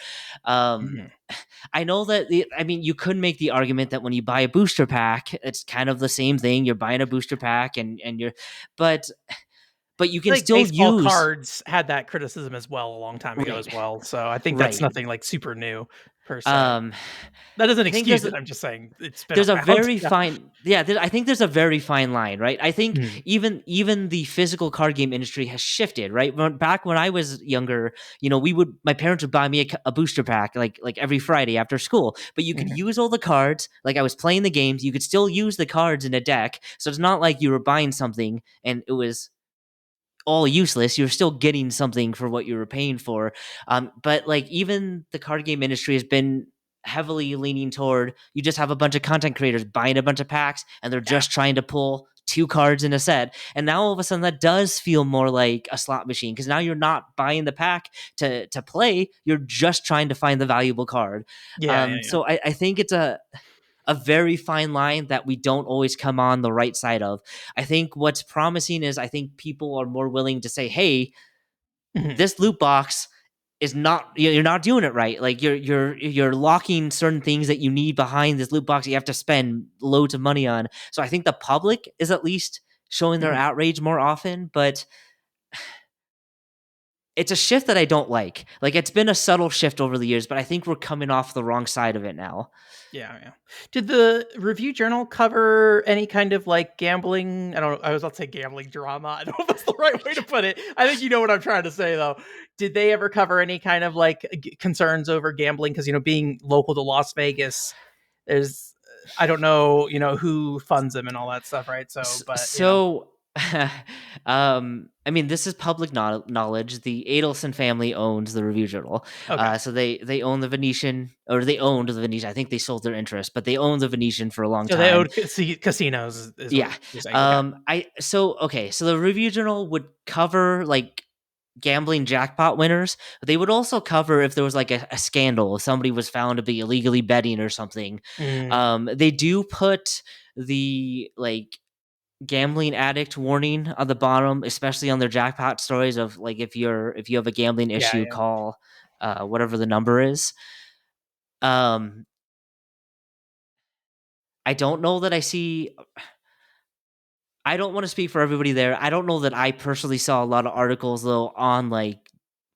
Um, Mhm. I know that I mean, you could make the argument that when you buy a booster pack, it's kind of the same thing. You're buying a booster pack, and you're, but you I can think still baseball use cards had that criticism as well a long time ago right, as well. So I think that's right. nothing like super new per se. Um, That doesn't I think excuse it. I'm just saying it's been there's a around. very Yeah. fine yeah I think there's a very fine line, right? I think Mhm. even the physical card game industry has shifted, right? Back when I was younger, my parents would buy me a booster pack like every Friday after school, but you could Mhm. use all the cards. Like I was playing the games, you could still use the cards in a deck, so it's not like you were buying something and it was all useless. You're still getting something for what you were paying for. But like even the card game industry has been heavily leaning toward you just have a bunch of content creators buying a bunch of packs and they're Yeah. just trying to pull two cards in a set. And now all of a sudden that does feel more like a slot machine because now you're not buying the pack to play. You're just trying to find the valuable card. Yeah. Yeah. Yeah. So I think it's a very fine line that we don't always come on the right side of. I think what's promising is I think people are more willing to say, "Hey, Mhm. this loot box is not, you're not doing it right. Like you're locking certain things that you need behind this loot box that you have to spend loads of money on. So I think the public is at least showing their Mhm. outrage more often, but it's a shift that I don't like. Like it's been a subtle shift over the years, but I think we're coming off the wrong side of it now. Yeah, yeah. Did the Review Journal cover any kind of like gambling? I don't know. I was about to say gambling drama. I don't know if that's the right way to put it. I think you know what I'm trying to say, though. Did they ever cover any kind of like concerns over gambling? Because, being local to Las Vegas, there's, I don't know, who funds them and all that stuff, right? So, but. So, I mean, this is public knowledge. The Adelson family owns the Review Journal. Okay. So they own the Venetian, or they owned the Venetian. I think they sold their interest, but they owned the Venetian for a long So they time. owed casinos, is what Yeah. you're saying. Okay. So the Review Journal would cover like gambling jackpot winners. They would also cover if there was like a scandal, if somebody was found to be illegally betting or something. Mm, They do put the like gambling addict warning on the bottom, especially on their jackpot stories of like if you have a gambling yeah, issue, yeah. call whatever the number is. Um, I don't know that I see. I don't want to speak for everybody there. I don't know that I personally saw a lot of articles though on like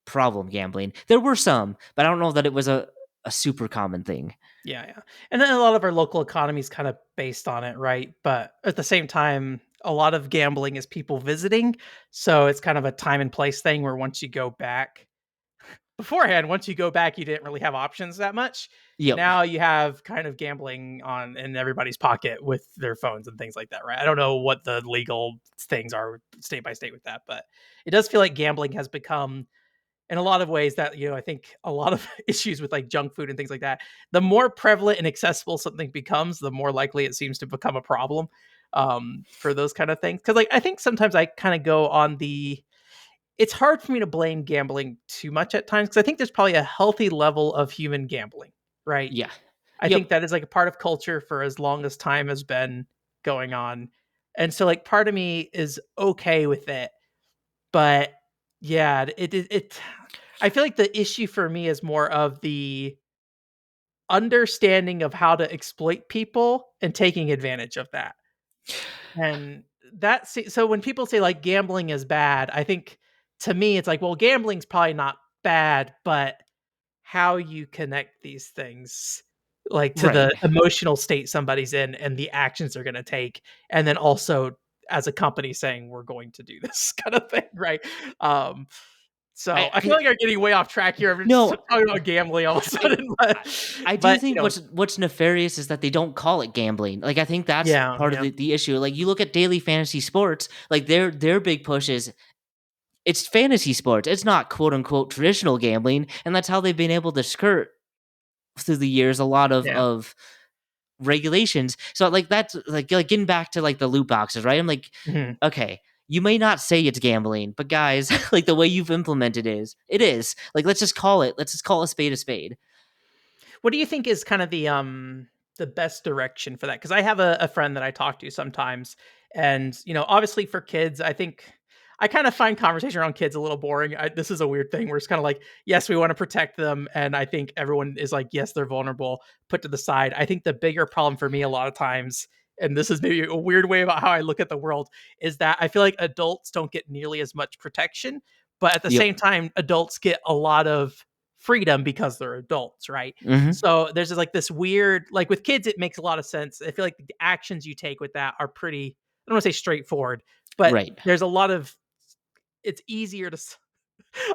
problem gambling. There were some, but I don't know that it was a super common thing. Yeah, yeah. And then a lot of our local economy is kind of based on it, right? But at the same time, a lot of gambling is people visiting. So it's kind of a time and place thing where once you go back beforehand, once you go back, you didn't really have options that much. Yep. Now you have kind of gambling on in everybody's pocket with their phones and things like that, right? I don't know what the legal things are state by state with that, but it does feel like gambling has become in a lot of ways that I think a lot of issues with like junk food and things like that, the more prevalent and accessible something becomes, the more likely it seems to become a problem for those kind of things. Because like I think sometimes I kind of go on the it's hard for me to blame gambling too much at times because I think there's probably a healthy level of human gambling, right? Yeah. I think Yep. that is like a part of culture for as long as time has been going on. And so like part of me is okay with it, but yeah, it I feel like the issue for me is more of the understanding of how to exploit people and taking advantage of that. And so when people say like gambling is bad, I think to me it's like, well, gambling's probably not bad, but how you connect these things like to Right. the emotional state somebody's in and the actions they're going to take, and then also as a company saying we're going to do this kind of thing, right? um so I feel I like I'm getting way off track here. I'm just no. talking about gambling all of a I sudden, I do but think what's nefarious is that they don't call it gambling. Like I think that's yeah, part of yeah, the issue. Like you look at daily fantasy sports, like their big push is it's fantasy sports. It's not quote unquote traditional gambling, and that's how they've been able to skirt through the years a lot yeah. of regulations. So like that's like getting back to like the loot boxes, right? I'm like, Mhm. okay, you may not say it's gambling, but guys, like the way you've implemented it is. Like let's just call it. Let's just call a spade a spade. What do you think is kind of the best direction for that? Because I have a friend that I talk to sometimes, and obviously for kids, I think I kind of find conversation around kids a little boring. This is a weird thing where it's kind of like, yes, we want to protect them, and I think everyone is like, yes, they're vulnerable, put to the side. I think the bigger problem for me a lot of times, and this is maybe a weird way about how I look at the world, is that I feel like adults don't get nearly as much protection, but at the Yep. same time, adults get a lot of freedom because they're adults, right? Hmm. So there's like this weird, like with kids, it makes a lot of sense. I feel like the actions you take with that are pretty, I don't want to say straightforward, but Right. there's a lot of, it's easier to,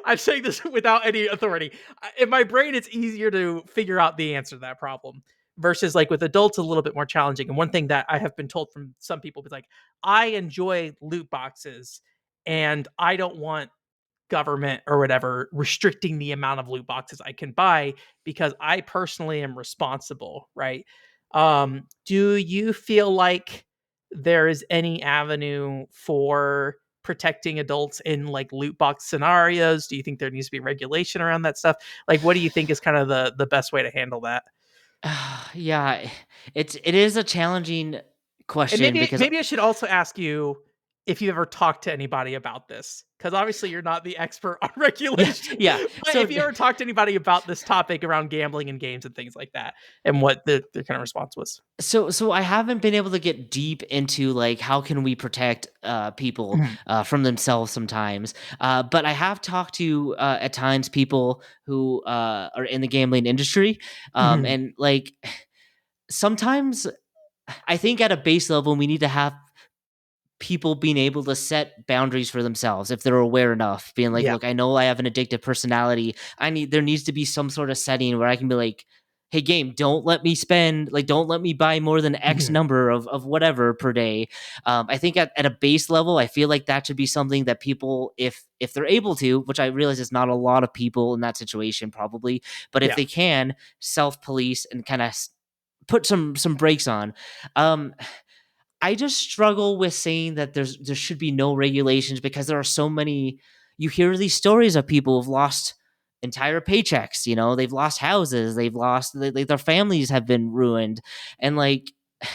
I'm saying this without any authority. In my brain, it's easier to figure out the answer to that problem versus like with adults, a little bit more challenging. And one thing that I have been told from some people is like, I enjoy loot boxes and I don't want government or whatever restricting the amount of loot boxes I can buy because I personally am responsible, right? Do you feel like there is any avenue for protecting adults in like loot box scenarios? Do you think there needs to be regulation around that stuff? Like, what do you think is kind of the best way to handle that? Yeah, it is a challenging And question maybe because maybe I should also ask you, if you ever talked to anybody about this, because obviously you're not the expert on regulation, Yeah. but if you ever talked to anybody about this topic around gambling and games and things like that, and what the kind of response was. So I haven't been able to get deep into like how can we protect people Mhm, from themselves sometimes. But I have talked to at times people who are in the gambling industry, mhm. and like sometimes I think at a base level we need to have people being able to set boundaries for themselves if they're aware enough, being like, Yeah. look, I know I have an addictive personality. There needs to be some sort of setting where I can be like, hey game, don't let me spend, like, don't let me buy more than X Mhm. number of whatever per day. I think at a base level, I feel like that should be something that people, if they're able to, which I realize is not a lot of people in that situation probably, but if Yeah. they can self-police and kind of put some brakes on. um I just struggle with saying that there should be no regulations because there are so many. You hear these stories of people who've lost entire paychecks. You know, they've lost houses, they've lost their families have been ruined, and like I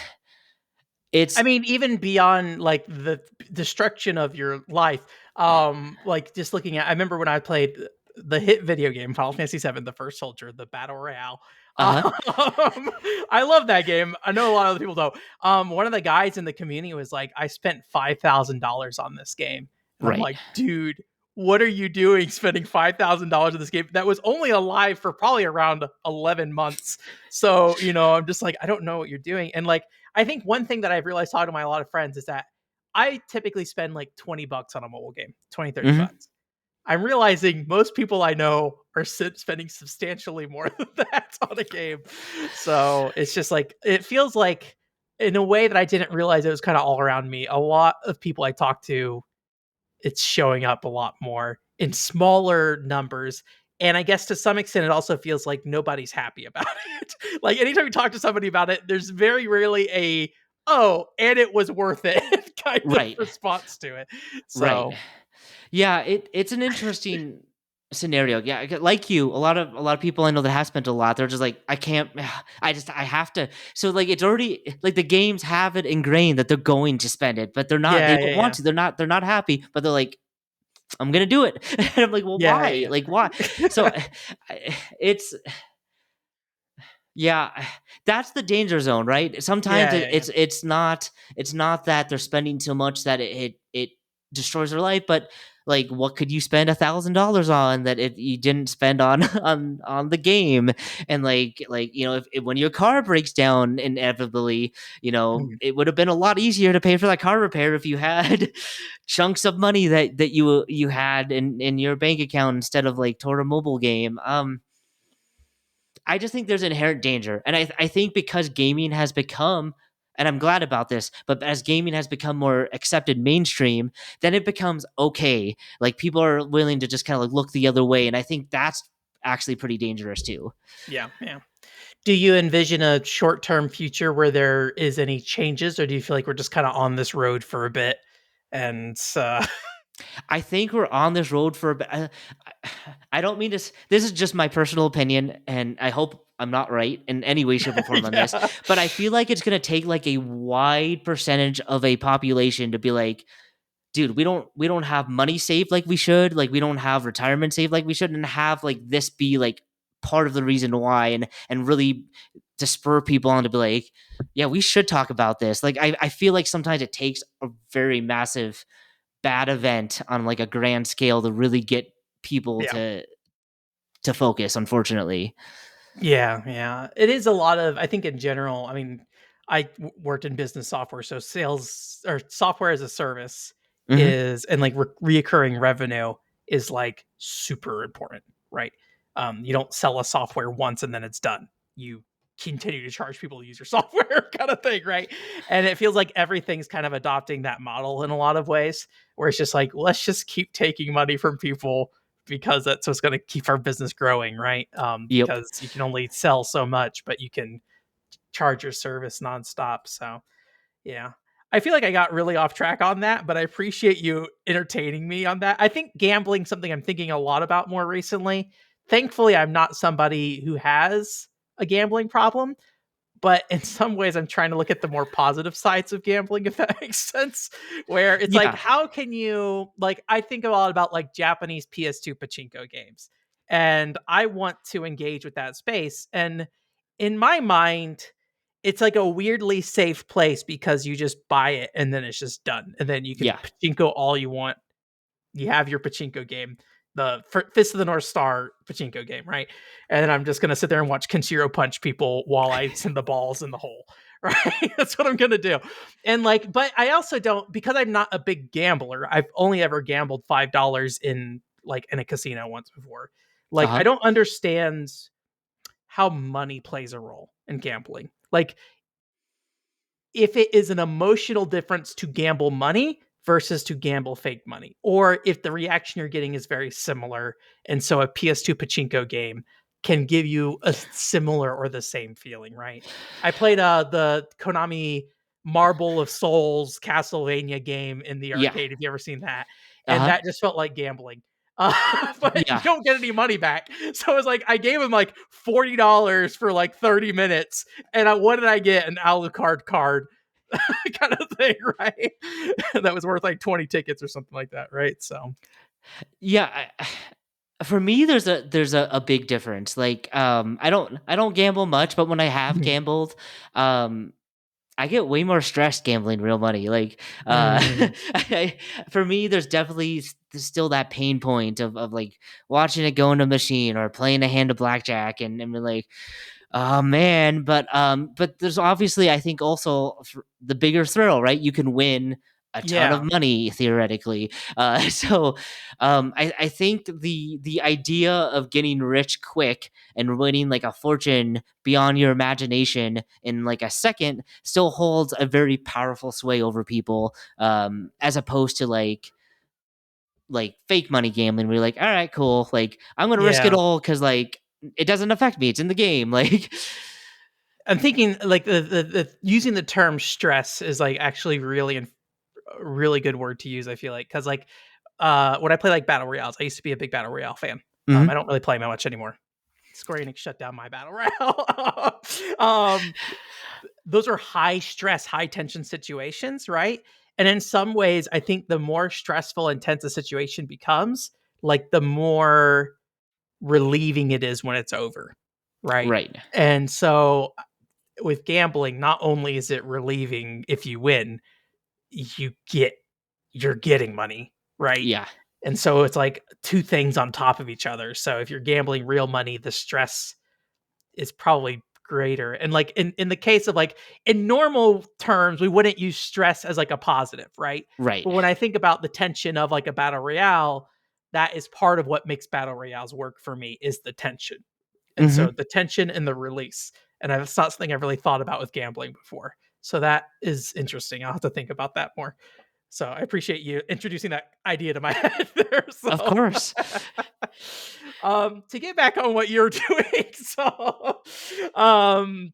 it's mean, even beyond like the destruction of your life, like just looking at, I remember when I played the hit video game Final Fantasy VII, The First Soldier, the battle royale. uh huh I love that game. I know a lot of other people don't. One of the guys in the community was like, "I spent $5,000 on this game," and I'm right like, "Dude, what are you doing spending $5,000 on this game that was only alive for probably around 11 months?" So, I'm just like, I don't know what you're doing, and like I think one thing that I've realized talking to my a lot of friends is that I typically spend like 20 bucks on a mobile game, 20, 30 hmm bucks. I'm realizing most people I know are spending substantially more than that on a game. So it's just like, it feels like in a way that I didn't realize it was kind of all around me. A lot of people I talk to, it's showing up a lot more in smaller numbers. And I guess to some extent, it also feels like nobody's happy about it. Like anytime you talk to somebody about it, there's very rarely oh, and it was worth it kind of right response to it. right. So, Yeah, it's an interesting scenario. Yeah, like you, a lot of people I know that have spent a lot. They're just like, I can't. I have to. So like, it's already like the games have it ingrained that they're going to spend it, but they're not. They yeah, don't yeah, want yeah. to. They're not happy, but they're like, I'm gonna do it. And I'm like, well, Yeah, why? yeah, Like, why? So it's yeah, that's the danger zone, right? Sometimes yeah, yeah, yeah. it's not that they're spending so much that it destroys their life, but like what could you spend $1,000 on that you didn't spend on on the game? And like if when your car breaks down inevitably, Mhm. it would have been a lot easier to pay for that car repair if you had chunks of money that you had in your bank account instead of like toward a mobile game. I just think there's inherent danger. And I think because gaming has become, and I'm glad about this, but as gaming has become more accepted mainstream, then it becomes okay. Like people are willing to just kind of like look the other way. And I think that's actually pretty dangerous too. Yeah, yeah. Do you envision a short-term future where there is any changes, or do you feel like we're just kind of on this road for a bit? And I think we're on this road for a bit. I don't mean this. This is just my personal opinion, and I hope I'm not right in any way, shape, or form on this. yeah, But I feel like it's going to take like a wide percentage of a population to be like, dude, we don't have money saved like we should, like we don't have retirement saved like we should, and have like this be like part of the reason why, and really to spur people on to be like, yeah, we should talk about this. Like I feel like sometimes it takes a very massive bad event on like a grand scale to really get people yeah. to focus, unfortunately. Yeah, yeah. It is a lot of, I think in general, I mean, worked in business software, so sales or software as a service hmm is, and like reoccurring revenue is like super important, right? You don't sell a software once and then it's done. You continue to charge people to use your software kind of thing, right? And it feels like everything's kind of adopting that model in a lot of ways, where it's just like, let's just keep taking money from people because that's what's going to keep our business growing, right? Yep. Because you can only sell so much, but you can charge your service nonstop. So, yeah. I feel like I got really off track on that, but I appreciate you entertaining me on that. I think gambling something I'm thinking a lot about more recently. Thankfully, I'm not somebody who has a gambling problem, but in some ways I'm trying to look at the more positive sides of gambling, if that makes sense. Where it's like, Yeah. how can you, like, I think a lot about like Japanese PS2 pachinko games, and I want to engage with that space. And in my mind, it's like a weirdly safe place because you just buy it and then it's just done. And then you can Yeah. pachinko all you want. You have your pachinko game, the Fist of the North Star pachinko game, right? And then I'm just gonna sit there and watch Kenshiro punch people while I send the balls in the hole, right? That's what I'm gonna do. And like, but I also don't, because I'm not a big gambler. I've only ever gambled $5 in like in a casino once before. Like, I Uh-huh. don't understand how money plays a role in gambling. Like, if it is an emotional difference to gamble money versus to gamble fake money, or if the reaction you're getting is very similar. And so a PS2 pachinko game can give you a similar or the same feeling, right? I played the Konami Marble of Souls Castlevania game in the Yeah. arcade. Have you ever seen that? And Uh-huh. that just felt like gambling. But you Yeah. don't get any money back. So it was like I gave him like $40 for like 30 minutes. And what did I get? An Alucard card kind of thing, right? That was worth like 20 tickets or something like that, right? So, Yeah. For me, there's a big difference. Like, I don't gamble much, but when I have mhm. gambled, um, I get way more stressed gambling real money. Like, Mm, for me, there's definitely still that pain point of like watching it go into a machine or playing a hand of blackjack and be like, oh man. But there's obviously, I think, also the bigger thrill, right? You can win a ton of yeah, money theoretically. I think the idea of getting rich quick and winning like a fortune beyond your imagination in like a second still holds a very powerful sway over people, as opposed to like fake money gambling where you're like, all right, cool, like I'm gonna risk it yeah. all because like it doesn't affect me, it's in the game. Like, I'm thinking like the using the term stress is like actually really a really good word to use. I feel like because like when I play like battle royales, I used to be a big battle royale fan. I mhm, don't really play much anymore. Square Enix shut down my battle royale. um, those are high stress, high tension situations, right? And in some ways, I think the more stressful, intense a situation becomes, like the more relieving it is when it's over, right? right, And so with gambling, not only is it relieving if you win, you get you're getting money, right? yeah, And so it's like two things on top of each other. So if you're gambling real money, the stress is probably greater. And like in the case of like in normal terms, we wouldn't use stress as like a positive, right? right, But when I think about the tension of like a battle royale, that is part of what makes battle royales work for me is the tension. And mhm, so the tension and the release. And that's not something I've really thought about with gambling before. So that is interesting. I'll have to think about that more. So I appreciate you introducing that idea to my head there. of So course, to get back on what you're doing. Um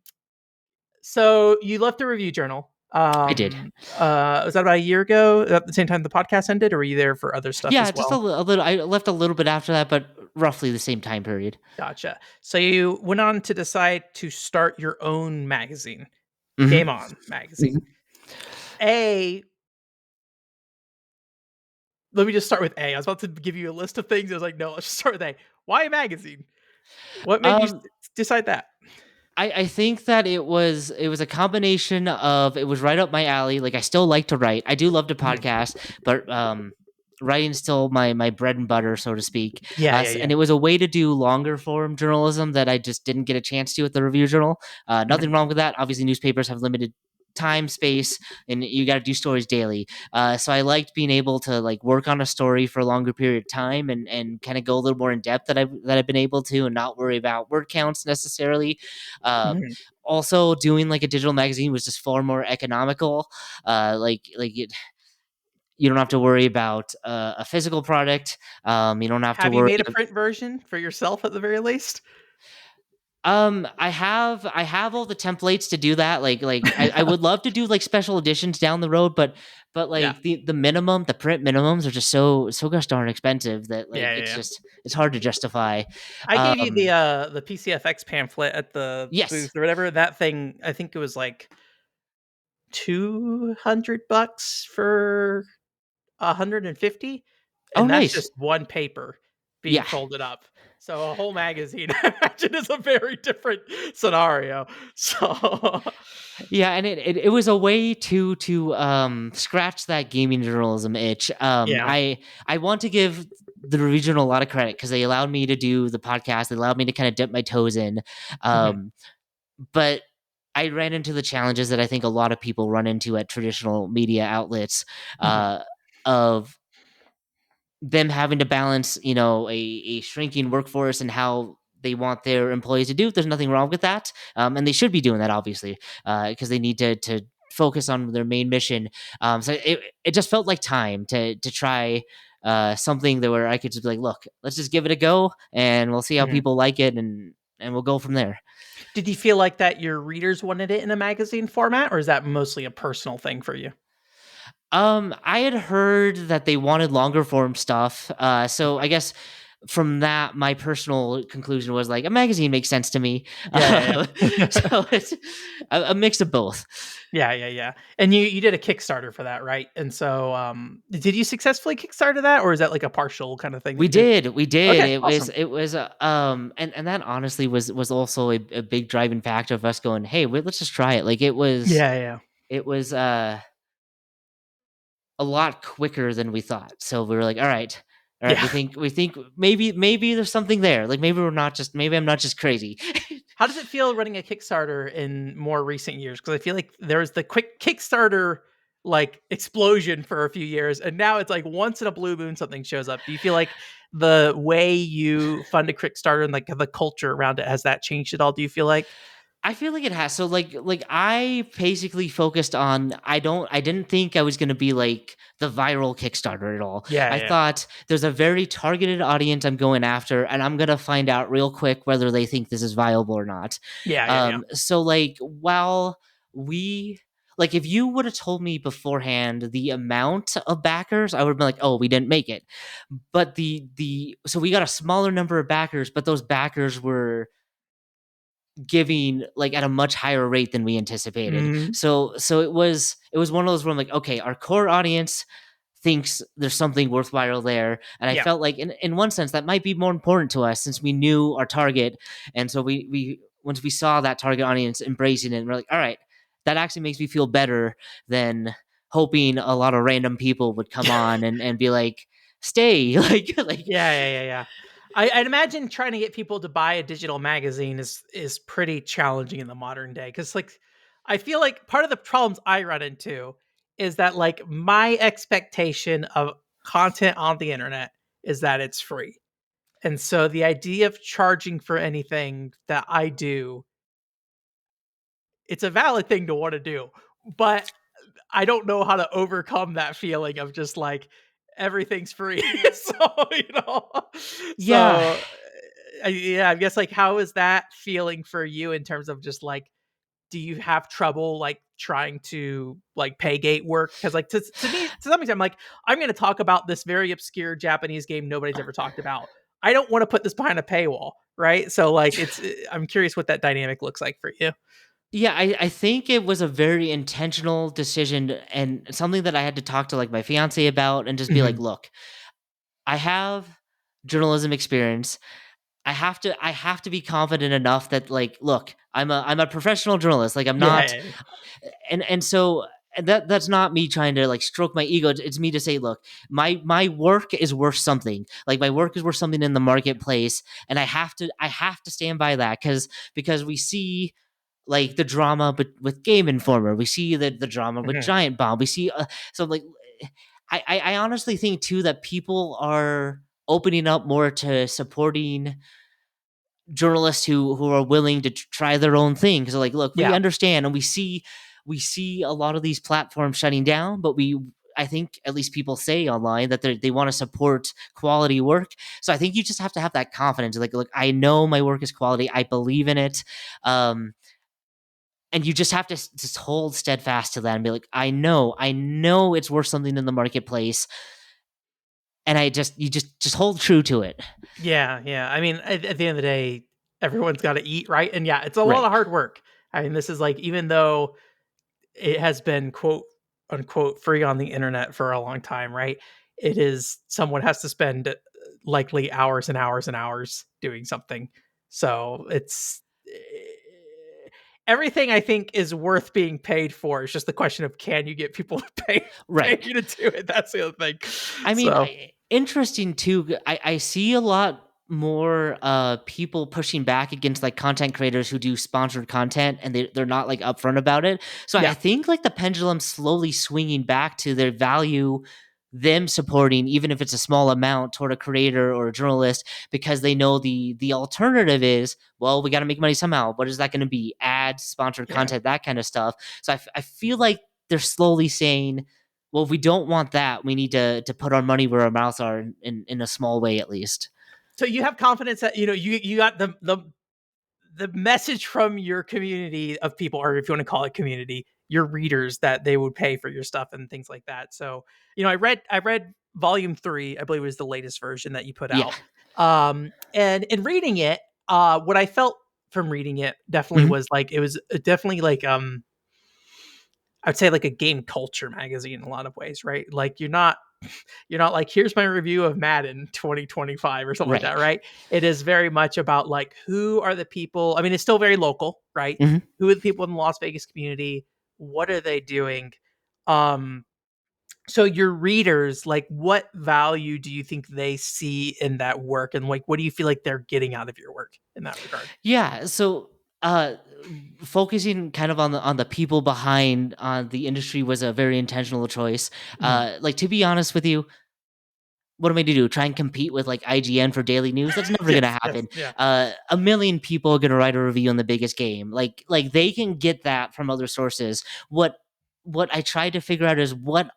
so you left the review journal. I did. Was that about a year ago at the same time the podcast ended, or were you there for other stuff Yeah, as just well? a little. I left a little bit after that, but roughly the same time period. Gotcha. So you went on to decide to start your own magazine, Mhm. Game On magazine. A, let me just start with A. I was about to give you a list of things. I was like, no, let's just start with A. Why a magazine? What made you Um, decide that? I think that it was a combination of it was right up my alley. Like I still like to write. I do love to Mhm. podcast, but writing's still my bread and butter, so to speak. Yeah, yeah, And yeah. it was a way to do longer form journalism that I just didn't get a chance to at the Review Journal. Nothing Mhm. wrong with that. Obviously, newspapers have limited time, space, and you got to do stories daily. So I liked being able to like work on a story for a longer period of time and kind of go a little more in depth that I've been able to and not worry about word counts necessarily. Um, Mhm. Also, doing like a digital magazine was just far more economical. You don't have to worry about a physical product. You don't have to Have you worry. made a print version for yourself at the very least? I have all the templates to do that. I would love to do like special editions down the road, but Yeah. like the print minimums are just so gosh darn expensive that like Yeah, yeah, yeah. it's hard to justify. I gave you Um, the PCFX pamphlet at the booth yes. or whatever. That thing, I think it was like $200 for 150, Oh, and that's nice. just one paper being Yeah. folded up. So a whole magazine, I imagine, is a very different scenario. So Yeah, and it was a way to scratch that gaming journalism itch. yeah. I want to give the regional a lot of credit because they allowed me to do the podcast. They allowed me to kind of dip my toes in. Mhm, Um, but I ran into the challenges that I think a lot of people run into at traditional media outlets, mhm, uh, of them having to balance, a shrinking workforce and how they want their employees to do. There's nothing wrong with that, and they should be doing that, obviously, because they need to focus on their main mission. So it just felt like time to try something that where I could just be like, look, let's just give it a go, and we'll see how mhm. people like it, and we'll go from there. Did you feel like that your readers wanted it in a magazine format, or is that mostly a personal thing for you? I had heard that they wanted longer form stuff. So Okay. I guess from that, my personal conclusion was like a magazine makes sense to me. Yeah, yeah, yeah. So it's a mix of both. Yeah, yeah, yeah. And you did a Kickstarter for that, right? And so, did you successfully Kickstarter that, or is that like a partial kind of thing that We you did? did, we did. Okay, It was and that honestly was also a big driving factor of us going, hey, wait, let's just try it. Like Yeah, yeah. it was a lot quicker than we thought. So we were like, all right, Yeah. we think maybe there's something there. Like maybe I'm not just crazy. How does it feel running a Kickstarter in more recent years? Because I feel like there was the quick Kickstarter like explosion for a few years, and now it's like once in a blue moon something shows up. Do you feel like the way you fund a Kickstarter and like the culture around it has that changed at all? Do you feel like? I feel like it has. So like I basically focused on I didn't think I was gonna be like the viral Kickstarter at all. Yeah, I yeah, thought there's a very targeted audience I'm going after, and I'm gonna find out real quick whether they think this is viable or not. yeah, yeah, yeah. So like while we like if you would have told me beforehand the amount of backers, I would have been like, oh, we didn't make it. But the so we got a smaller number of backers, but those backers were giving like at a much higher rate than we anticipated. Mhm. So it was one of those where I'm like, okay, our core audience thinks there's something worthwhile there. And I Yeah. felt like in one sense that might be more important to us since we knew our target. And so we once we saw that target audience embracing it, we're like, all right, that actually makes me feel better than hoping a lot of random people would come on and be like, stay. Like Yeah, yeah, yeah, yeah. I'd imagine trying to get people to buy a digital magazine is pretty challenging in the modern day because, like, I feel like part of the problems I run into is that like my expectation of content on the internet is that it's free, and so the idea of charging for anything that I do, it's a valid thing to want to do, but I don't know how to overcome that feeling of just like everything's free. So, you know, yeah. so yeah, I guess like how is that feeling for you in terms of just like, do you have trouble like trying to like pay gate work? Cause like to me, to some extent, I'm like, I'm going to talk about this very obscure Japanese game nobody's ever talked about. I don't want to put this behind a paywall. Right. So like I'm curious what that dynamic looks like for you. Yeah, I think it was a very intentional decision and something that I had to talk to like my fiance about and just be like, Mhm. look, I have journalism experience. I have to be confident enough that like, look, I'm a professional journalist. Like I'm Yeah, not yeah, yeah. and so and that's not me trying to like stroke my ego. It's me to say, look, my work is worth something. Like my work is worth something in the marketplace, and I have to stand by that because we see like the drama but with Game Informer. We see the drama with Mhm. Giant Bomb. We see so like I honestly think too that people are opening up more to supporting journalists who are willing to try their own thing because like look, we Yeah. understand and we see a lot of these platforms shutting down, but I think at least people say online that they want to support quality work. So I think you just have to have that confidence. Like, look, I know my work is quality. I believe in it. And you just have to just hold steadfast to that and be like, I know it's worth something in the marketplace, and you just hold true to it. Yeah, yeah. I mean, at the end of the day, everyone's got to eat, right? And yeah, it's a lot Right. of hard work. I mean, this is like, even though it has been quote unquote free on the internet for a long time, right? It is, someone has to spend likely hours and hours and hours doing something. So it's everything I think is worth being paid for. It's just the question of, can you get people to pay Right. you to do it? That's the other thing. I mean, So interesting too. I see a lot more people pushing back against like content creators who do sponsored content, and they're not like upfront about it. So I yeah, think like the pendulum's slowly swinging back to their value, them supporting even if it's a small amount toward a creator or a journalist, because they know the alternative is, well, we got to make money somehow. What is that going to be? Ads, sponsored yeah. content, that kind of stuff. So I feel like they're slowly saying, well, if we don't want that, we need to put our money where our mouths are, in a small way at least. So you have confidence that, you got the message from your community of people, or if you want to call it community, your readers, that they would pay for your stuff and things like that. So, I read volume 3, I believe it was the latest version that you put Yeah. out. And in reading it, what I felt from reading it definitely Mhm. was like, it was definitely like, I'd say like a game culture magazine in a lot of ways, right? Like, you're not like, here's my review of Madden 2025 or something like Right. that, right? It is very much about like, who are the people. I mean, it's still very local, right? Mhm. Who are the people in the Las Vegas community? What are they doing? Um, so your readers, like, what value do you think they see in that work? And like, what do you feel like they're getting out of your work in that regard? Yeah. So, uh, focusing kind of on the people behind the industry was a very intentional choice. Mhm. Like, to be honest with you, what am I to do? Try and compete with like IGN for daily news? That's never gonna Yes, yes, happen. yeah, A million people are gonna write a review on the biggest game. Like they can get that from other sources. What I tried to figure out is what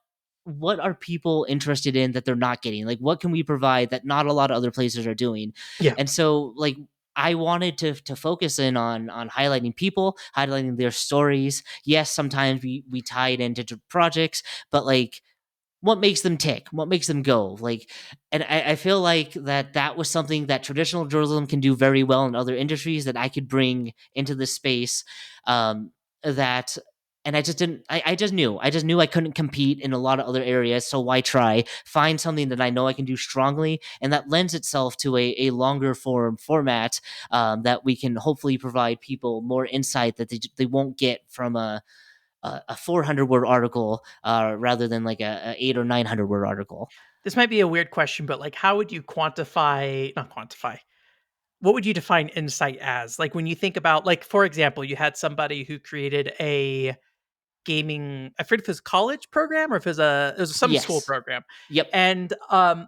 are people interested in that they're not getting? Like, what can we provide that not a lot of other places are doing? yeah, And so, like, I wanted to focus in on highlighting people, highlighting their stories. Yes, sometimes we tie it into projects, but like, what makes them tick, what makes them go, like, and I feel like that was something that traditional journalism can do very well in other industries that I could bring into this space. That And I just didn't, I just knew I couldn't compete in a lot of other areas, so why try find something that I know I can do strongly and that lends itself to a longer format, that we can hopefully provide people more insight that they won't get from a 400 word article, rather than like a 8 or 900 word article. this might be a weird question, but like, how would you quantify, not quantify, what would you define insight as? Like, when you think about, like, for example, you had somebody who created a gaming, I forget if it was a college program or if it was some school Yes. program. Yep. And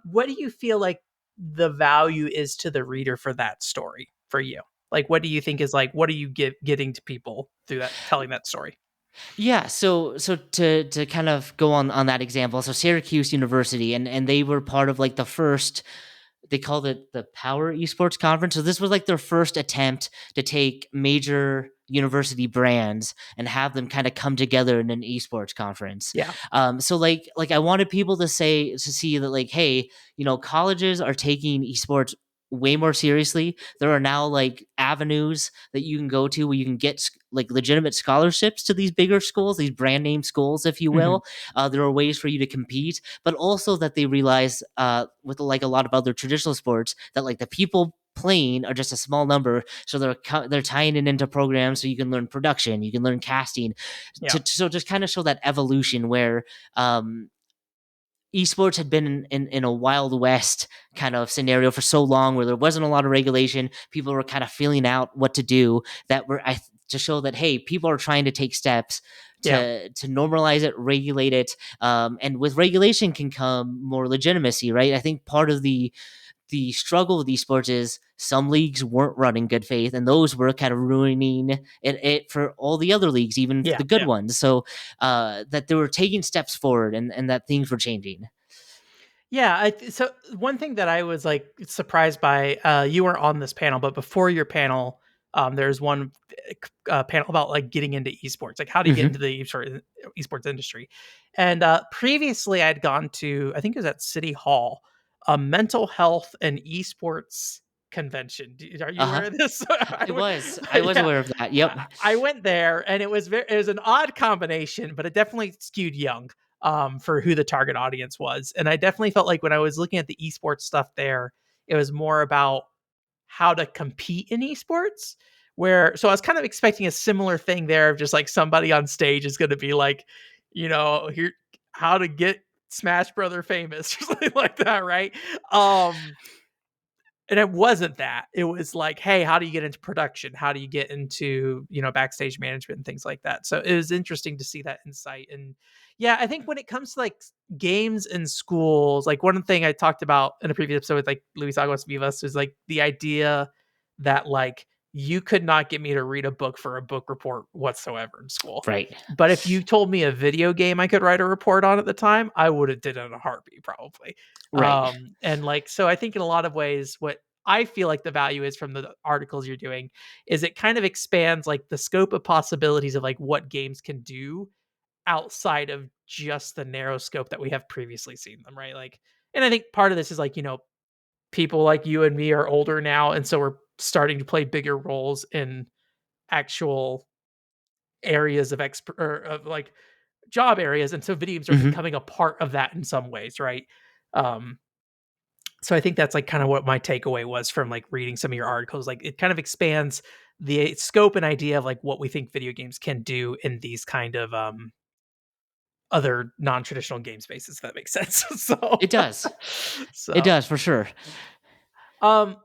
what do you feel like the value is to the reader for that story for you? Like, what do you think is like, what are you getting to people through that, telling that story? Yeah, so to kind of go on that example, so Syracuse University, and they were part of like the first, they called it the Power Esports Conference. So this was like their first attempt to take major university brands and have them kind of come together in an esports conference. Yeah. So like I wanted people to see that, like, hey, colleges are taking esports way more seriously. There are now like avenues that you can go to where you can get like legitimate scholarships to these bigger schools, these brand name schools, if you Hmm. will. There are ways for you to compete, but also that they realize, with like a lot of other traditional sports, that like the people playing are just a small number, so they're tying it into programs so you can learn production, you can learn casting, Yeah. so just kind of show that evolution where, esports had been in a wild west kind of scenario for so long, where there wasn't a lot of regulation, people were kind of feeling out what to do, to show that, hey, people are trying to take steps Yeah. to normalize it, regulate it, and with regulation can come more legitimacy, right? I think part of the struggle with esports is some leagues weren't running good faith, and those were kind of ruining it for all the other leagues, even Yeah, the good yeah. ones. So that they were taking steps forward, and that things were changing. Yeah, so one thing that I was like surprised by, you were on this panel, but before your panel, there's one panel about like getting into esports, like how do you get Hmm. into the esports industry? And previously, I'd gone to, I think it was at City Hall, a mental health and esports convention. Are you Uh huh. aware of this? I was Yeah, aware of that. Yep. I went there, and it was an odd combination, but it definitely skewed young for who the target audience was. And I definitely felt like when I was looking at the esports stuff there, it was more about how to compete in esports. So I was kind of expecting a similar thing there of just like somebody on stage is going to be like, here, how to get Smash Brother famous or something like that, right? Um, and it wasn't that. It was like, hey, how do you get into production? How do you get into, backstage management and things like that? So it was interesting to see that insight. And yeah, I think when it comes to like games in schools, like one thing I talked about in a previous episode with like Luis Aguas Vivas is like the idea that like you could not get me to read a book for a book report whatsoever in school. Right. But if you told me a video game I could write a report on at the time, I would have did it in a heartbeat probably. Right. And like, so I think in a lot of ways, what I feel like the value is from the articles you're doing is it kind of expands like the scope of possibilities of like what games can do outside of just the narrow scope that we have previously seen them, right? Like, and I think part of this is like, people like you and me are older now, and so we're starting to play bigger roles in actual areas of or of like job areas, and so video games are Hmm. becoming a part of that in some ways, right? Um, so I think that's like kind of what my takeaway was from like reading some of your articles. Like it kind of expands the scope and idea of like what we think video games can do in these kind of other non-traditional game spaces, if that makes sense. so It does. It so does for sure. um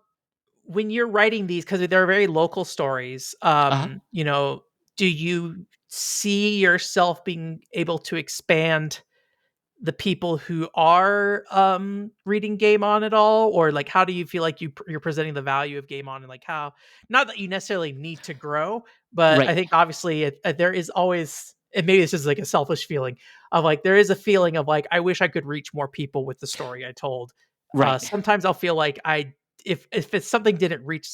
when you're writing these, because they're very local stories, Uh huh. do you see yourself being able to expand the people who are reading Game On at all, or like how do you feel like you're presenting the value of Game On, and like how, not that you necessarily need to grow, but I Right. think obviously there is always, and maybe this is like a selfish feeling of like there is a feeling of like I wish I could reach more people with the story I told. Right. Sometimes I'll feel like if it's something didn't reach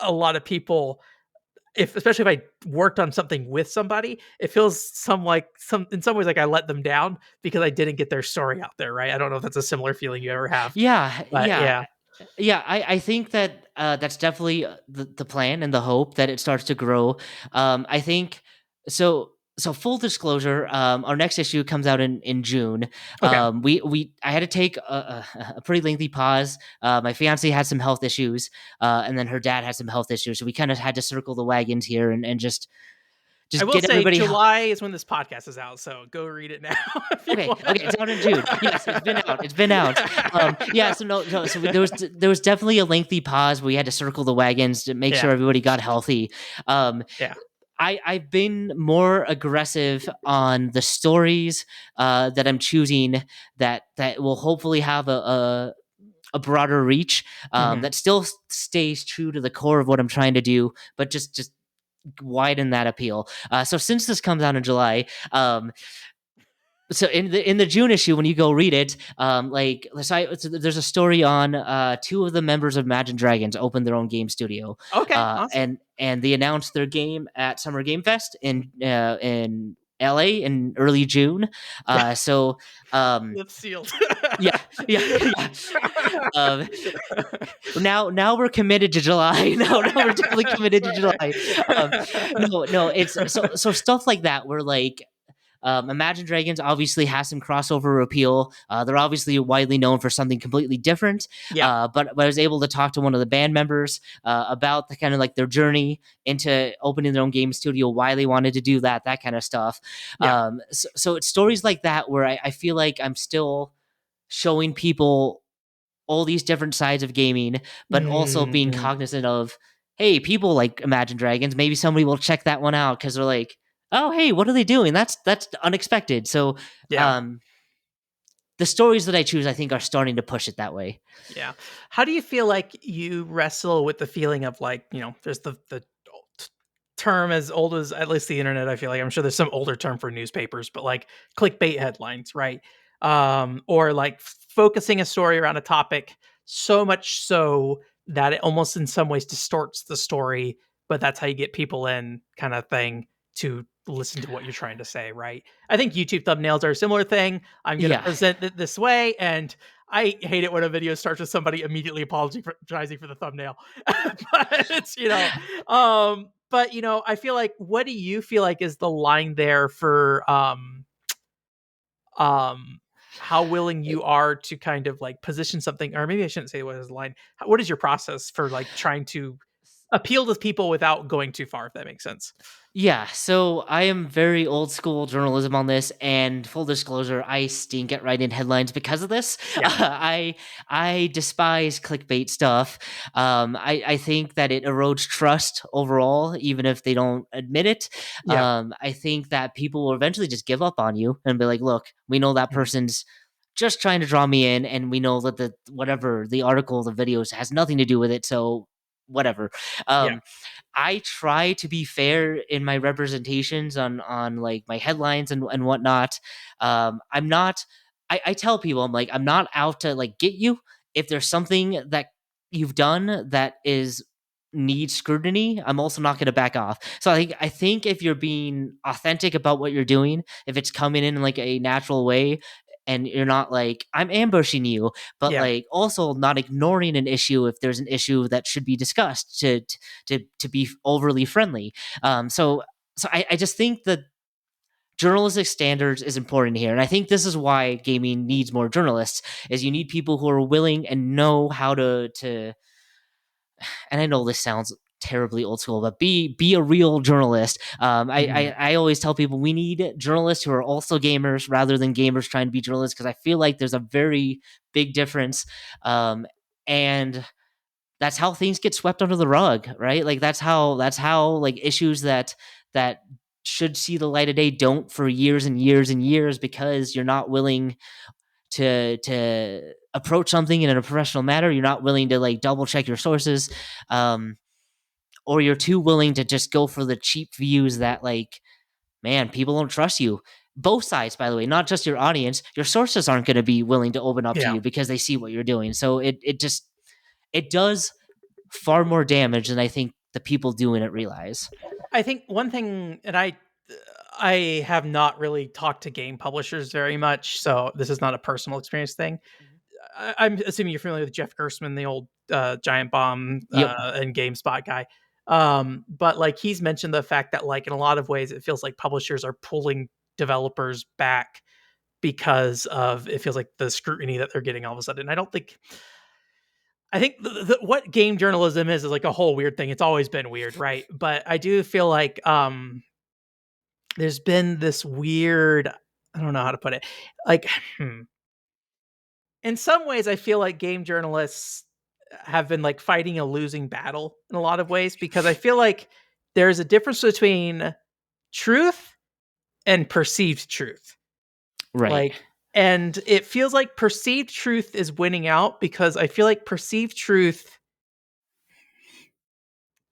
a lot of people, if especially if I worked on something with somebody, it feels some in some ways like I let them down because I didn't get their story out there, right? I don't know if that's a similar feeling you ever have, Yeah. but Yeah. yeah. Yeah, I think that that's definitely the plan and the hope that it starts to grow. I think so. So full disclosure, our next issue comes out in June. Okay. We I had to take a pretty lengthy pause. My fiance had some health issues, and then her dad had some health issues, so we kind of had to circle the wagons here and I just will get say everybody. July is when this podcast is out, so go read it now if you Okay, want. okay, it's out in June. Yes, it's been out. It's been out. Yeah. So no, no. So there was definitely a lengthy pause. We had to circle the wagons to make sure Yeah. everybody got healthy. Um, Yeah. I've been more aggressive on the stories that I'm choosing that will hopefully have a broader reach. Mhm. That still stays true to the core of what I'm trying to do, but just widen that appeal. So since this comes out in July, so in the June issue, when you go read it, there's a story on two of the members of Imagine Dragons opened their own game studio, Okay, awesome. and they announced their game at Summer Game Fest in LA in early June. Yeah, So lips sealed. yeah, yeah, yeah. Um, now we're committed to July. Now we're definitely committed to July. Um, no, it's so stuff like that. Where like Imagine Dragons obviously has some crossover appeal. They're obviously widely known for something completely different. Yeah. But I was able to talk to one of the band members about the kind of like their journey into opening their own game studio, why they wanted to do that kind of stuff. Yeah. So it's stories like that where I feel like I'm still showing people all these different sides of gaming, but also being Mhm. cognizant of, hey, people like Imagine Dragons. Maybe somebody will check that one out because they're like, oh, hey, what are they doing? That's unexpected. So Yeah. um, the stories that I choose, I think, are starting to push it that way. Yeah. How do you feel like you wrestle with the feeling of like, there's the t- term as old as at least the internet, I feel like I'm sure there's some older term for newspapers, but like clickbait headlines, right? Or like focusing a story around a topic so much so that it almost in some ways distorts the story, but that's how you get people in kind of thing to listen to what you're trying to say, right? I think YouTube thumbnails are a similar thing. I'm going to Yeah. present it this way, and I hate it when a video starts with somebody immediately apologizing for the thumbnail. But it's, but I feel like, what do you feel like is the line there for um how willing you are to kind of like position something, or maybe I shouldn't say what is the line. What is your process for like trying to appeal to people without going too far, if that makes sense? Yeah, so I am very old school journalism on this, and full disclosure, I stink at writing headlines because of this. Yeah. I despise clickbait stuff. I think that it erodes trust overall, even if they don't admit it. Yeah. I think that people will eventually just give up on you and be like, "Look, we know that Mhm. person's just trying to draw me in, and we know that the whatever the article, the videos has nothing to do with it." So whatever. Yeah. Um, I try to be fair in my representations on like my headlines and whatnot. I'm not. I tell people I'm like I'm not out to like get you. If there's something that you've done that is needs scrutiny, I'm also not going to back off. So I think if you're being authentic about what you're doing, if it's coming in like a natural way, and you're not like I'm ambushing you, but Yeah. like also not ignoring an issue if there's an issue that should be discussed to be overly friendly. So I just think that journalistic standards is important here, and I think this is why gaming needs more journalists. Is you need people who are willing and know how to. And I know this sounds terribly old school, but be a real journalist. Mhm. I always tell people we need journalists who are also gamers rather than gamers trying to be journalists, because I feel like there's a very big difference. And that's how things get swept under the rug, right? Like that's how like issues that should see the light of day don't for years and years and years, because you're not willing to approach something in a professional manner. You're not willing to like double check your sources, um, or you're too willing to just go for the cheap views that like, man, people don't trust you. Both sides, by the way, not just your audience. Your sources aren't going to be willing to open up to Yeah. you because they see what you're doing. So it does far more damage than I think the people doing it realize. I think one thing, and I have not really talked to game publishers very much, so this is not a personal experience thing. I'm assuming you're familiar with Jeff Gerstmann, the old Giant Bomb Yep. and GameSpot guy. But like he's mentioned the fact that like in a lot of ways it feels like publishers are pulling developers back because of it feels like the scrutiny that they're getting all of a sudden. I think what game journalism is like a whole weird thing. It's always been weird, right? But I do feel like there's been this weird, I don't know how to put it. Like, in some ways, I feel like game journalists have been like fighting a losing battle in a lot of ways, because I feel like there's a difference between truth and perceived truth. Right. Like, and it feels like perceived truth is winning out because I feel like perceived truth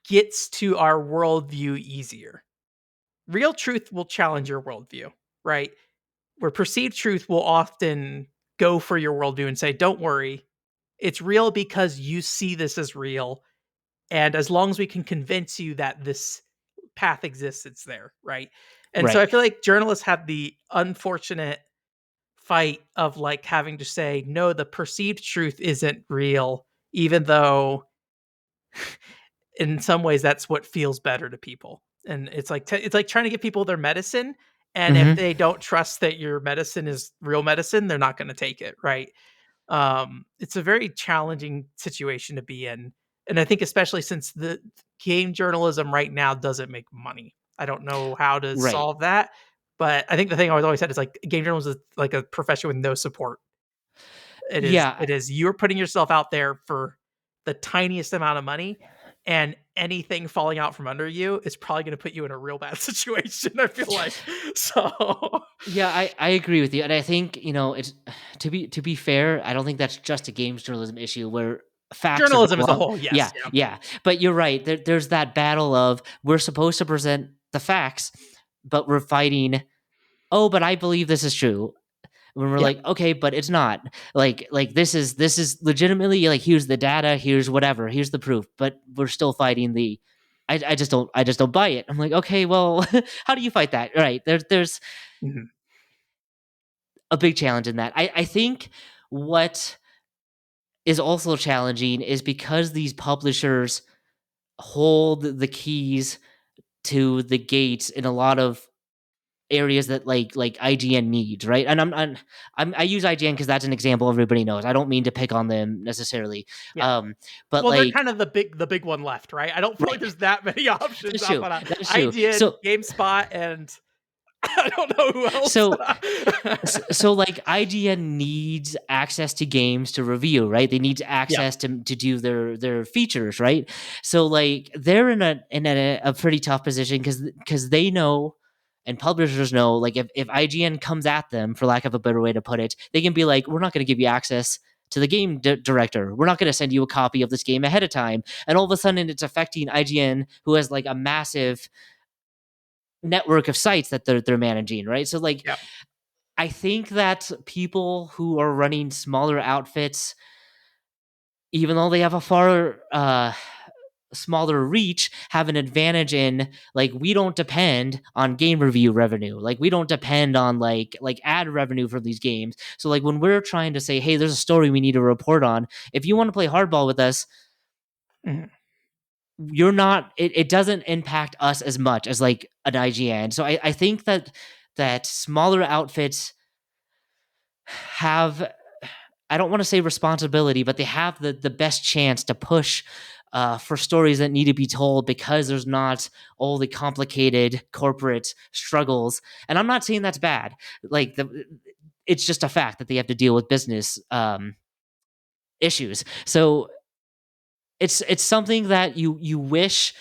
gets to our worldview easier. Real truth will challenge your worldview, right? Where perceived truth will often go for your worldview and say, don't worry, it's real because you see this as real. And as long as we can convince you that this path exists, it's there, right? And so I Right. feel like journalists have the unfortunate fight of like having to say, no, the perceived truth isn't real, even though in some ways that's what feels better to people. And it's like it's like trying to give people their medicine, and if Hmm. they don't trust that your medicine is real medicine, they're not going to take it, right? It's a very challenging situation to be in, and I think especially since the game journalism right now doesn't make money. I don't know how to Right. solve that, but I think the thing I always said is like game journalism is like a profession with no support. Yeah. It is you're putting yourself out there for the tiniest amount of money, and anything falling out from under you is probably going to put you in a real bad situation. I feel like so. Yeah, I agree with you, and I think it's to be fair. I don't think that's just a games journalism issue where facts are no Journalism as a longer. whole, yes, Yeah, yeah. yeah, but you're right. There's that battle of we're supposed to present the facts, but we're fighting. Oh, but I believe this is true. When we're Yeah. like, okay, but it's not. Like this is legitimately like here's the data, here's whatever, here's the proof, but we're still fighting the. I just don't buy it. I'm like, okay, well, how do you fight that? Right? There's Mhm. a big challenge in that. I think what is also challenging is because these publishers hold the keys to the gates in a lot of areas that like IGN needs, right? And I use IGN because that's an example everybody knows. I don't mean to pick on them necessarily, Yeah. um, but Well, they're like kind of the big one left, right? I don't feel like right, there's that many options that's up true. on That's true. IGN, GameSpot, and I don't know who else. So so like IGN needs access to games to review, right? They need Yeah. access to do their features, right? So like they're in a pretty tough position because they know and publishers know like if IGN comes at them for lack of a better way to put it, they can be like, we're not going to give you access to the game director. We're not going to send you a copy of this game ahead of time. And all of a sudden it's affecting IGN who has like a massive network of sites that they're managing, right? So like Yeah. I think that people who are running smaller outfits, even though they have a far smaller reach, have an advantage in like we don't depend on game review revenue. Like we don't depend on like ad revenue for these games. So like when we're trying to say, hey, there's a story we need to report on, if you want to play hardball with us, Mhm. you're not it doesn't impact us as much as like an IGN. So I think that smaller outfits have I don't want to say responsibility, but they have the best chance to push for stories that need to be told because there's not all the complicated corporate struggles. And I'm not saying that's bad. Like it's just a fact that they have to deal with business issues. So it's something that you wish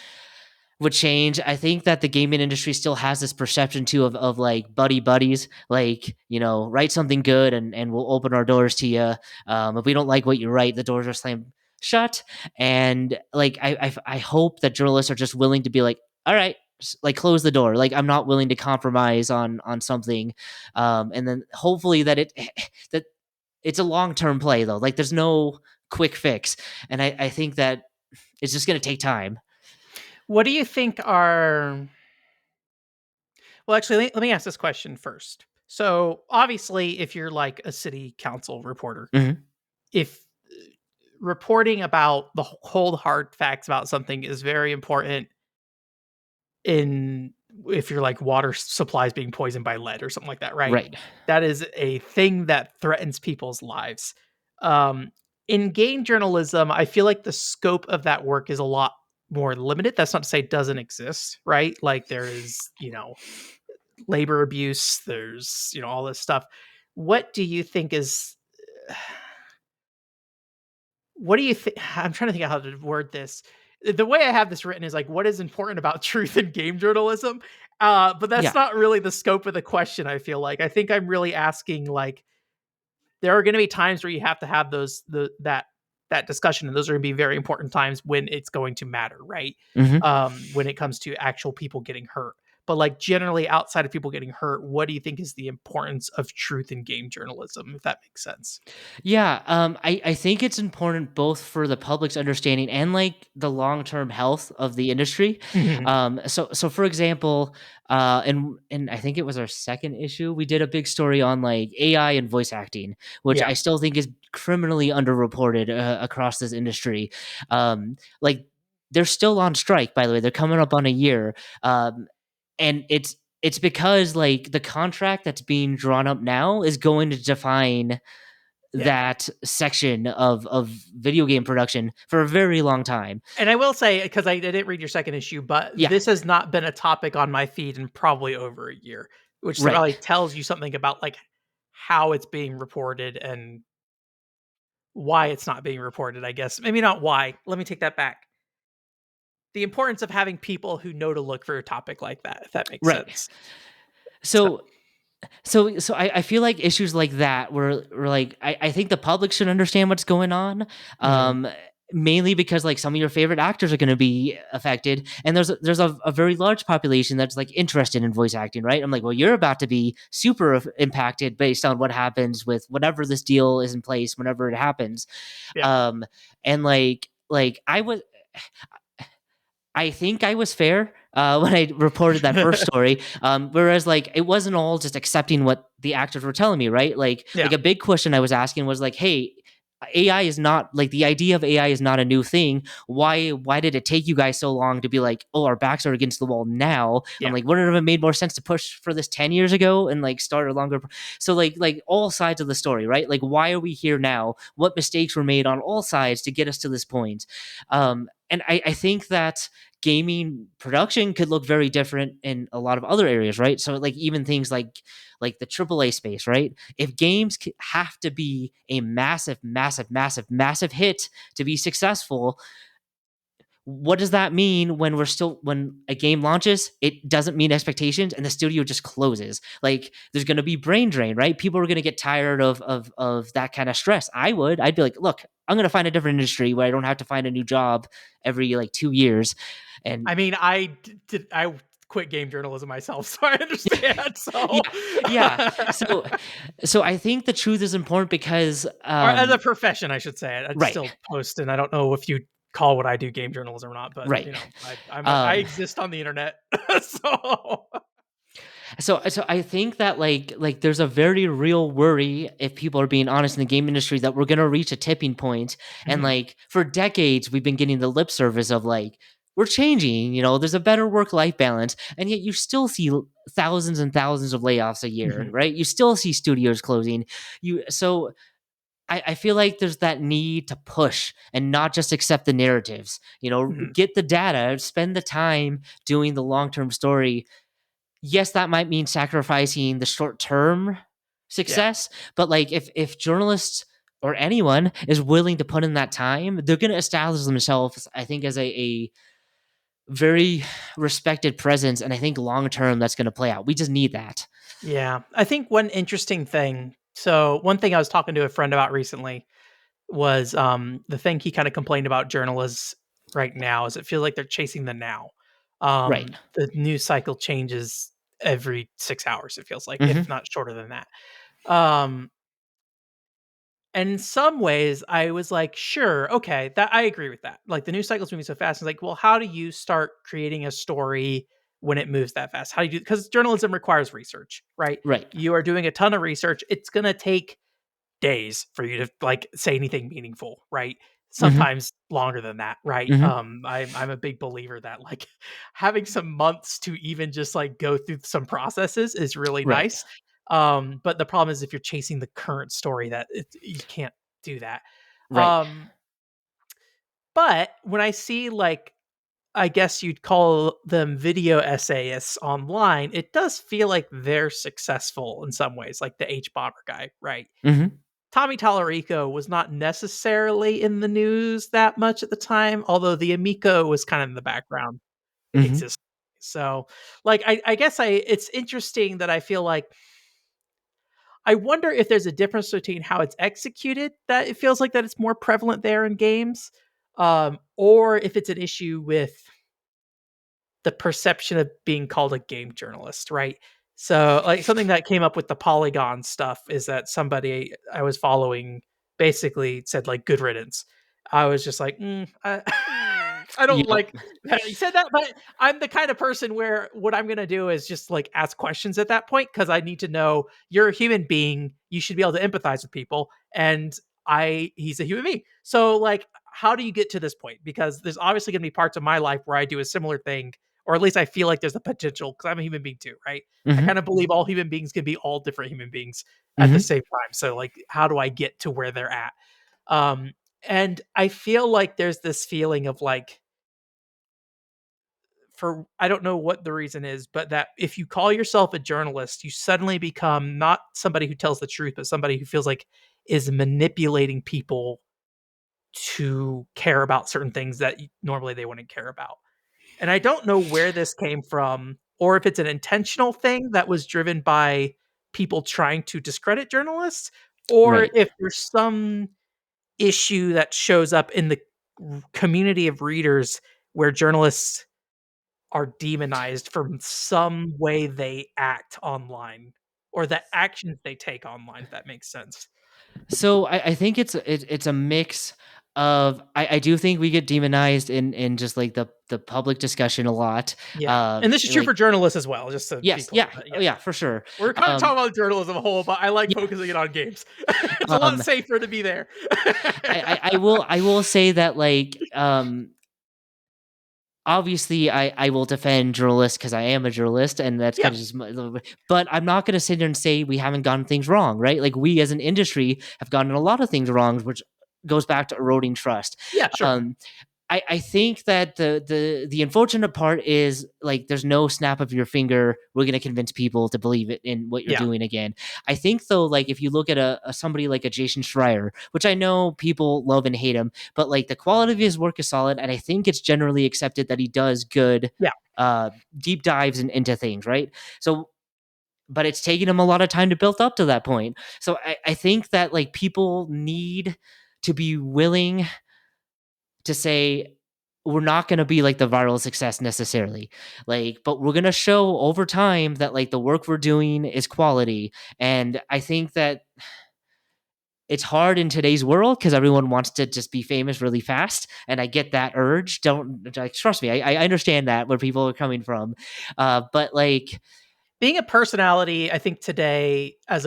would change. I think that the gaming industry still has this perception too of like buddy buddies, like, write something good and we'll open our doors to you. If we don't like what you write, the doors are slammed shut. And like, I hope that journalists are just willing to be like, all right, like close the door. Like I'm not willing to compromise on something. And then hopefully that that it's a long-term play though. Like there's no quick fix. And I think that it's just going to take time. What do you think are Well, actually, let me ask this question first. So, obviously, if you're like a city council reporter, Mhm. if reporting about the cold hard facts about something is very important in if you're like water supplies being poisoned by lead or something like that, right? Right. That is a thing that threatens people's lives. Um, in game journalism, I feel like the scope of that work is a lot more limited. That's not to say it doesn't exist, right? Like there is, labor abuse, there's, all this stuff. What do you think is what do you think I'm trying to think of how to word this. The way I have this written is like what is important about truth in game journalism? But that's Yeah. not really the scope of the question, I feel like. I think I'm really asking like there are going to be times where you have to have that discussion, and those are going to be very important times when it's going to matter, right? Mhm. When it comes to actual people getting hurt. But like generally outside of people getting hurt, what do you think is the importance of truth in game journalism, if that makes sense? Yeah, I think it's important both for the public's understanding and like the long term health of the industry. Mhm. So for example, and I think it was our second issue, we did a big story on like AI and voice acting, which Yeah. I still think is criminally underreported across this industry. Like they're still on strike, by the way. They're coming up on a year, and it's because like the contract that's being drawn up now is going to define Yeah. that section of video game production for a very long time. And I will say, because I didn't read your second issue, but Yeah, this has not been a topic on my feed in probably over a year, which right. probably tells you something about like how it's being reported and why it's not being reported, I guess. Maybe not why. Let me take that back. the importance of having people who know to look for a topic like that, if that makes Right. sense. So, So I feel like issues like that where like I think the public should understand what's going on. mhm, Um Mainly because like some of your favorite actors are going to be affected, and there's a very large population that's like interested in voice acting, right? I'm like, well, you're about to be super impacted based on what happens with whatever this deal is in place whenever it happens. yeah. um and like I think I was fair when I reported that first story. Whereas, like, it wasn't all just accepting what the actors were telling me, right? Yeah. Like a big question I was asking was like, "Hey, AI is not like the idea of AI is not a new thing. Why did it take you guys so long to be like, oh, our backs are against the wall now? I'm Yeah. like, wouldn't it have made more sense to push for this 10 years ago and like start a longer? So like all sides of the story, right? Like, why are we here now? What mistakes were made on all sides to get us to this point? And I think that gaming production could look very different in a lot of other areas, right? So like even things like the AAA space, right? If games have to be a massive, massive, massive, massive hit to be successful, what does that mean when a game launches? It doesn't meet expectations and the studio just closes. Like there's going to be brain drain, right? People are going to get tired of that kind of stress. I'd be like, look, I'm going to find a different industry where I don't have to find a new job every like 2 years. And I mean, I quit game journalism myself, so I understand. yeah, So, yeah. So I think the truth is important because or as a profession, I should say, I'd right, still post, and I don't know if you call what I do game journalism or not, but right. you know, I Um exist on the internet, so so I think that like there's a very real worry, if people are being honest, in the game industry, that we're going to reach a tipping point. And mhm, like for decades we've been getting the lip service of like we're changing, there's a better work life balance, and yet you still see thousands and thousands of layoffs a year, mhm, right? You still see studios closing. You so I feel like there's that need to push and not just accept the narratives. mhm, Get the data, spend the time doing the long term story. Yes, that might mean sacrificing the short term yeah. success, but like if journalists or anyone is willing to put in that time, they're going to establish themselves, I think, as a very respected presence. And I think long term that's going to play out. We just need that. Yeah. I think one interesting thing, so one thing I was talking to a friend about recently was, the thing he kinda complained about journalists right now is it feels like they're chasing the now. Right. The news cycle changes every 6 hours, it feels like, if Hmm. not shorter than that. Um, and in some ways, I was like, "Sure, okay, that I agree with that." Like, the news cycle's moving so fast, it's like, well, how do you start creating a story when it moves that fast? How do you do? Because journalism requires research, right? Right. You are doing a ton of research, it's gonna take days for you to like say anything meaningful, right? Hmm. Sometimes longer than that, right? Hmm. I'm a big believer that like having some months to even just like go through some processes is really Right. nice. But the problem is if you're chasing the current story, that you can't do that. Right. Um, but when I see like I guess you'd call them video essayists online, it does feel like they're successful in some ways, like the H bomber guy, right? Hmm. Tommy Tallarico was not necessarily in the news that much at the time, although the Amico was kind of in the background Hmm. existing. So, like, I guess it's interesting that I feel like I wonder if there's a difference between how it's executed that it feels like that it's more prevalent there in games, or if it's an issue with the perception of being called a game journalist, right? So, like something that came up with the Polygon stuff is that somebody I was following basically said like "good riddance." I was just like, I don't Yep. like that he said that, but I'm the kind of person where what I'm gonna do is just like ask questions at that point because I need to know you're a human being. You should be able to empathize with people, and he's a human being. So, like, how do you get to this point? Because there's obviously gonna be parts of my life where I do a similar thing or at least I feel like there's a potential because I'm a human being too, right? I Hmm. kind of believe all human beings can be all different human beings at the Hmm. same time. So like, how do I get to where they're at? Um, and I feel like there's this feeling of like, for I don't know what the reason is, but that if you call yourself a journalist, you suddenly become not somebody who tells the truth, but somebody who feels like is manipulating people to care about certain things that normally they wouldn't care about. And I don't know where this came from or if it's an intentional thing that was driven by people trying to discredit journalists or Right. if there's some issue that shows up in the community of readers where journalists are demonized from some way they act online or the actions they take online, if that makes sense. So I think it's a mix of I do think we get demonized in just like the public discussion a lot. Yeah. And this is true for Like journalists as well, just to be yes, clear. yeah, But oh yeah, yeah, for sure. we're kind of Um, talking about journalism as a whole, but I like yeah, focusing it on games. It's a lot um, safer to be there. I will say that like obviously I will defend journalists because I am a journalist and that's Yeah. kind of just but I'm not going to sit there and say we haven't gotten things wrong, right? Like we as an industry have gotten a lot of things wrong, which goes back to eroding trust. Yeah, sure. um I think that the unfortunate part is like there's no snap of your finger. We're gonna convince people to believe it in what you're Yeah. doing again. I think though, like if you look at a somebody like a Jason Schreier, which I know people love and hate him, but like the quality of his work is solid, and I think it's generally accepted that he does good Yeah. uh deep dives into things, right? So but it's taken him a lot of time to build up to that point. So I think that like people need to be willing to say we're not going to be like the viral success necessarily, like, but we're going to show over time that like the work we're doing is quality. And I think that it's hard in today's world because everyone wants to just be famous really fast, and I get that urge. Don't like, trust me, I understand that where people are coming from. But like Being a personality, I think today as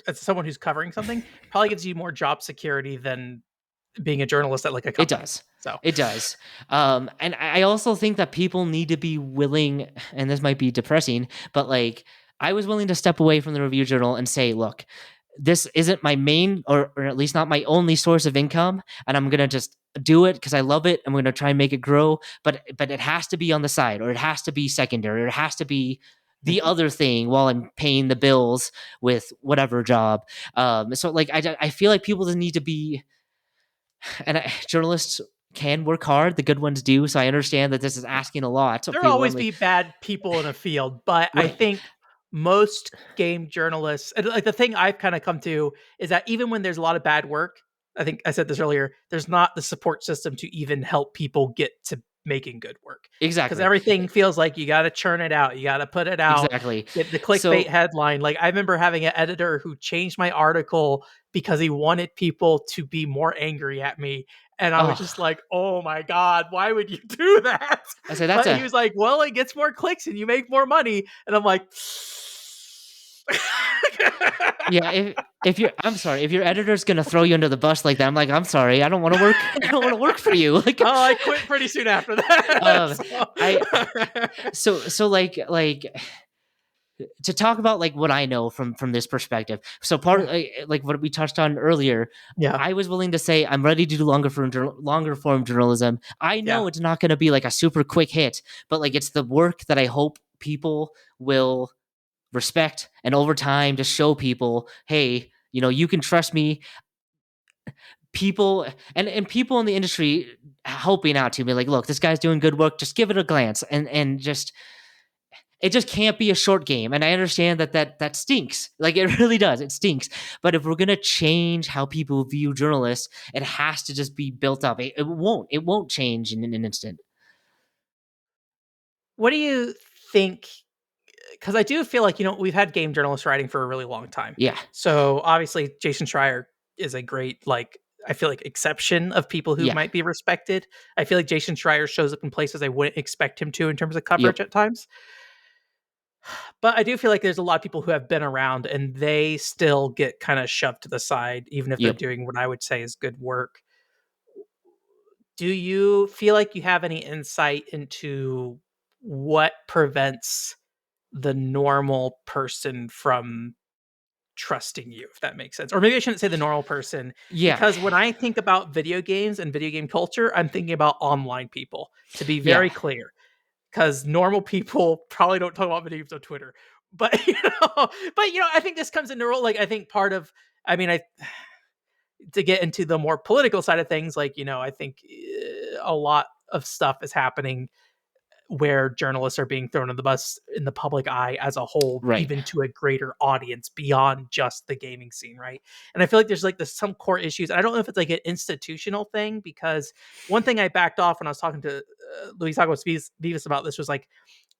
as someone who's covering something probably gives you more job security than being a journalist at like a it company. does. So, It does. And I also think that people need to be willing, and this might be depressing, but like I was willing to step away from the review journal and say, look, this isn't my main or at least not my only source of income. And I'm gonna just do it because I love it. I'm gonna try and make it grow. But it has to be on the side, or it has to be secondary, or it has to be the mhm. other thing while I'm paying the bills with whatever job. So like I feel like people just need to be and journalists can work hard. The good ones do. So I understand that this is asking a lot of There'll people. I'm always like, be bad people in a field, but I right, think most game journalists and, like, the thing I've kinda come to is that even when there's a lot of bad work, I think I said this earlier, there's not the support system to even help people get to making good work because exactly, everything feels like you gotta churn it out, you gotta put it out, exactly. get the clickbait So, headline. Like, I remember having an editor who changed my article because he wanted people to be more angry at me, and I was oh, just like, "Oh my god, why would you do that?" I say that's But he a was like, "Well, it gets more clicks and you make more money." And I'm like, yeah. If you're, I'm sorry, if your editor's gonna throw you under the bus like that, I'm like, I'm sorry, I don't want to work. I don't want to work for you. Like, "Oh, I quit pretty soon after that." um, I so like to talk about like what I know from this perspective. So part Yeah, like what we touched on earlier, yeah, I was willing to say I'm ready to do longer form journalism. I yeah. know it's not going to be like a super quick hit, but like it's the work that I hope people will respect and over time just show people, hey, you can trust me. People and people in the industry helping out to me like, look, this guy's doing good work. Just give it a glance and just it just can't be a short game. And I understand that stinks. Like it really does. It stinks. But if we're gonna change how people view journalists, it has to just be built up. It won't. It won't change in an instant. What do you think? Because I do feel like, we've had game journalists writing for a really long time. Yeah. So, obviously, Jason Schreier is a great, like, I feel like exception of people who Yeah. might be respected. I feel like Jason Schreier shows up in places I wouldn't expect him to in terms of Yep. coverage at times. But I do feel like there's a lot of people who have been around and they still get kind of shoved to the side, even if they're Yep. doing what I would say is good work. Do you feel like you have any insight into what prevents the normal person from trusting you, if that makes sense? Or maybe I shouldn't say the normal person, Yeah. because when I think about video games and video game culture, I'm thinking about online people, to be Yeah. very clear. Because normal people probably don't talk about video games on Twitter. But I think this comes into role. Like, I think part of, I mean, I to get into the more political side of things, like, I think a lot of stuff is happening where journalists are being thrown in the bus in the public eye as a whole, Right. even to a greater audience beyond just the gaming scene, right? And I feel like there's like this some core issues. I don't know if it's like an institutional thing, because one thing I backed off when I was talking to Luis Agos Vivas about this was like,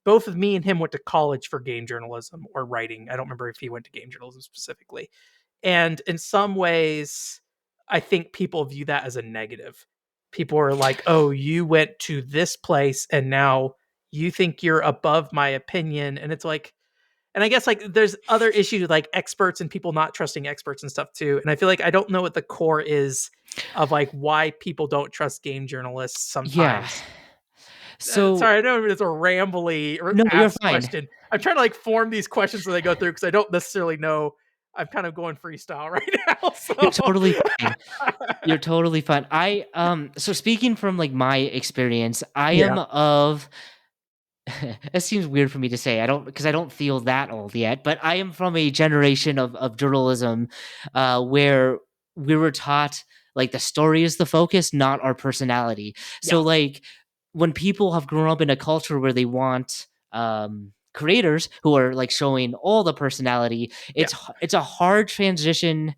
both of me and him went to college for game journalism or writing. I don't remember if he went to game journalism specifically. And in some ways, I think people view that as a negative. People are like, oh, you went to this place and now you think you're above my opinion. And it's like, and I guess like there's other issues with like experts and people not trusting experts and stuff too. And I feel like I don't know what the core is of like why people don't trust game journalists Yeah. sometimes. So Sorry, I know it's a rambly no, you're ass fine. question. I'm trying to like form these questions as I go through because I don't necessarily know. I'm kind of going freestyle right now. You're So totally fine. You're totally fine. So speaking from like my experience, I yeah, am of it seems weird for me to say. I don't because I don't feel that old yet, but I am from a generation of journalism where we were taught like the story is the focus, not our personality. So yeah, like when people have grown up in a culture where they want creators who are like showing all the personality, yeah, it's a hard transition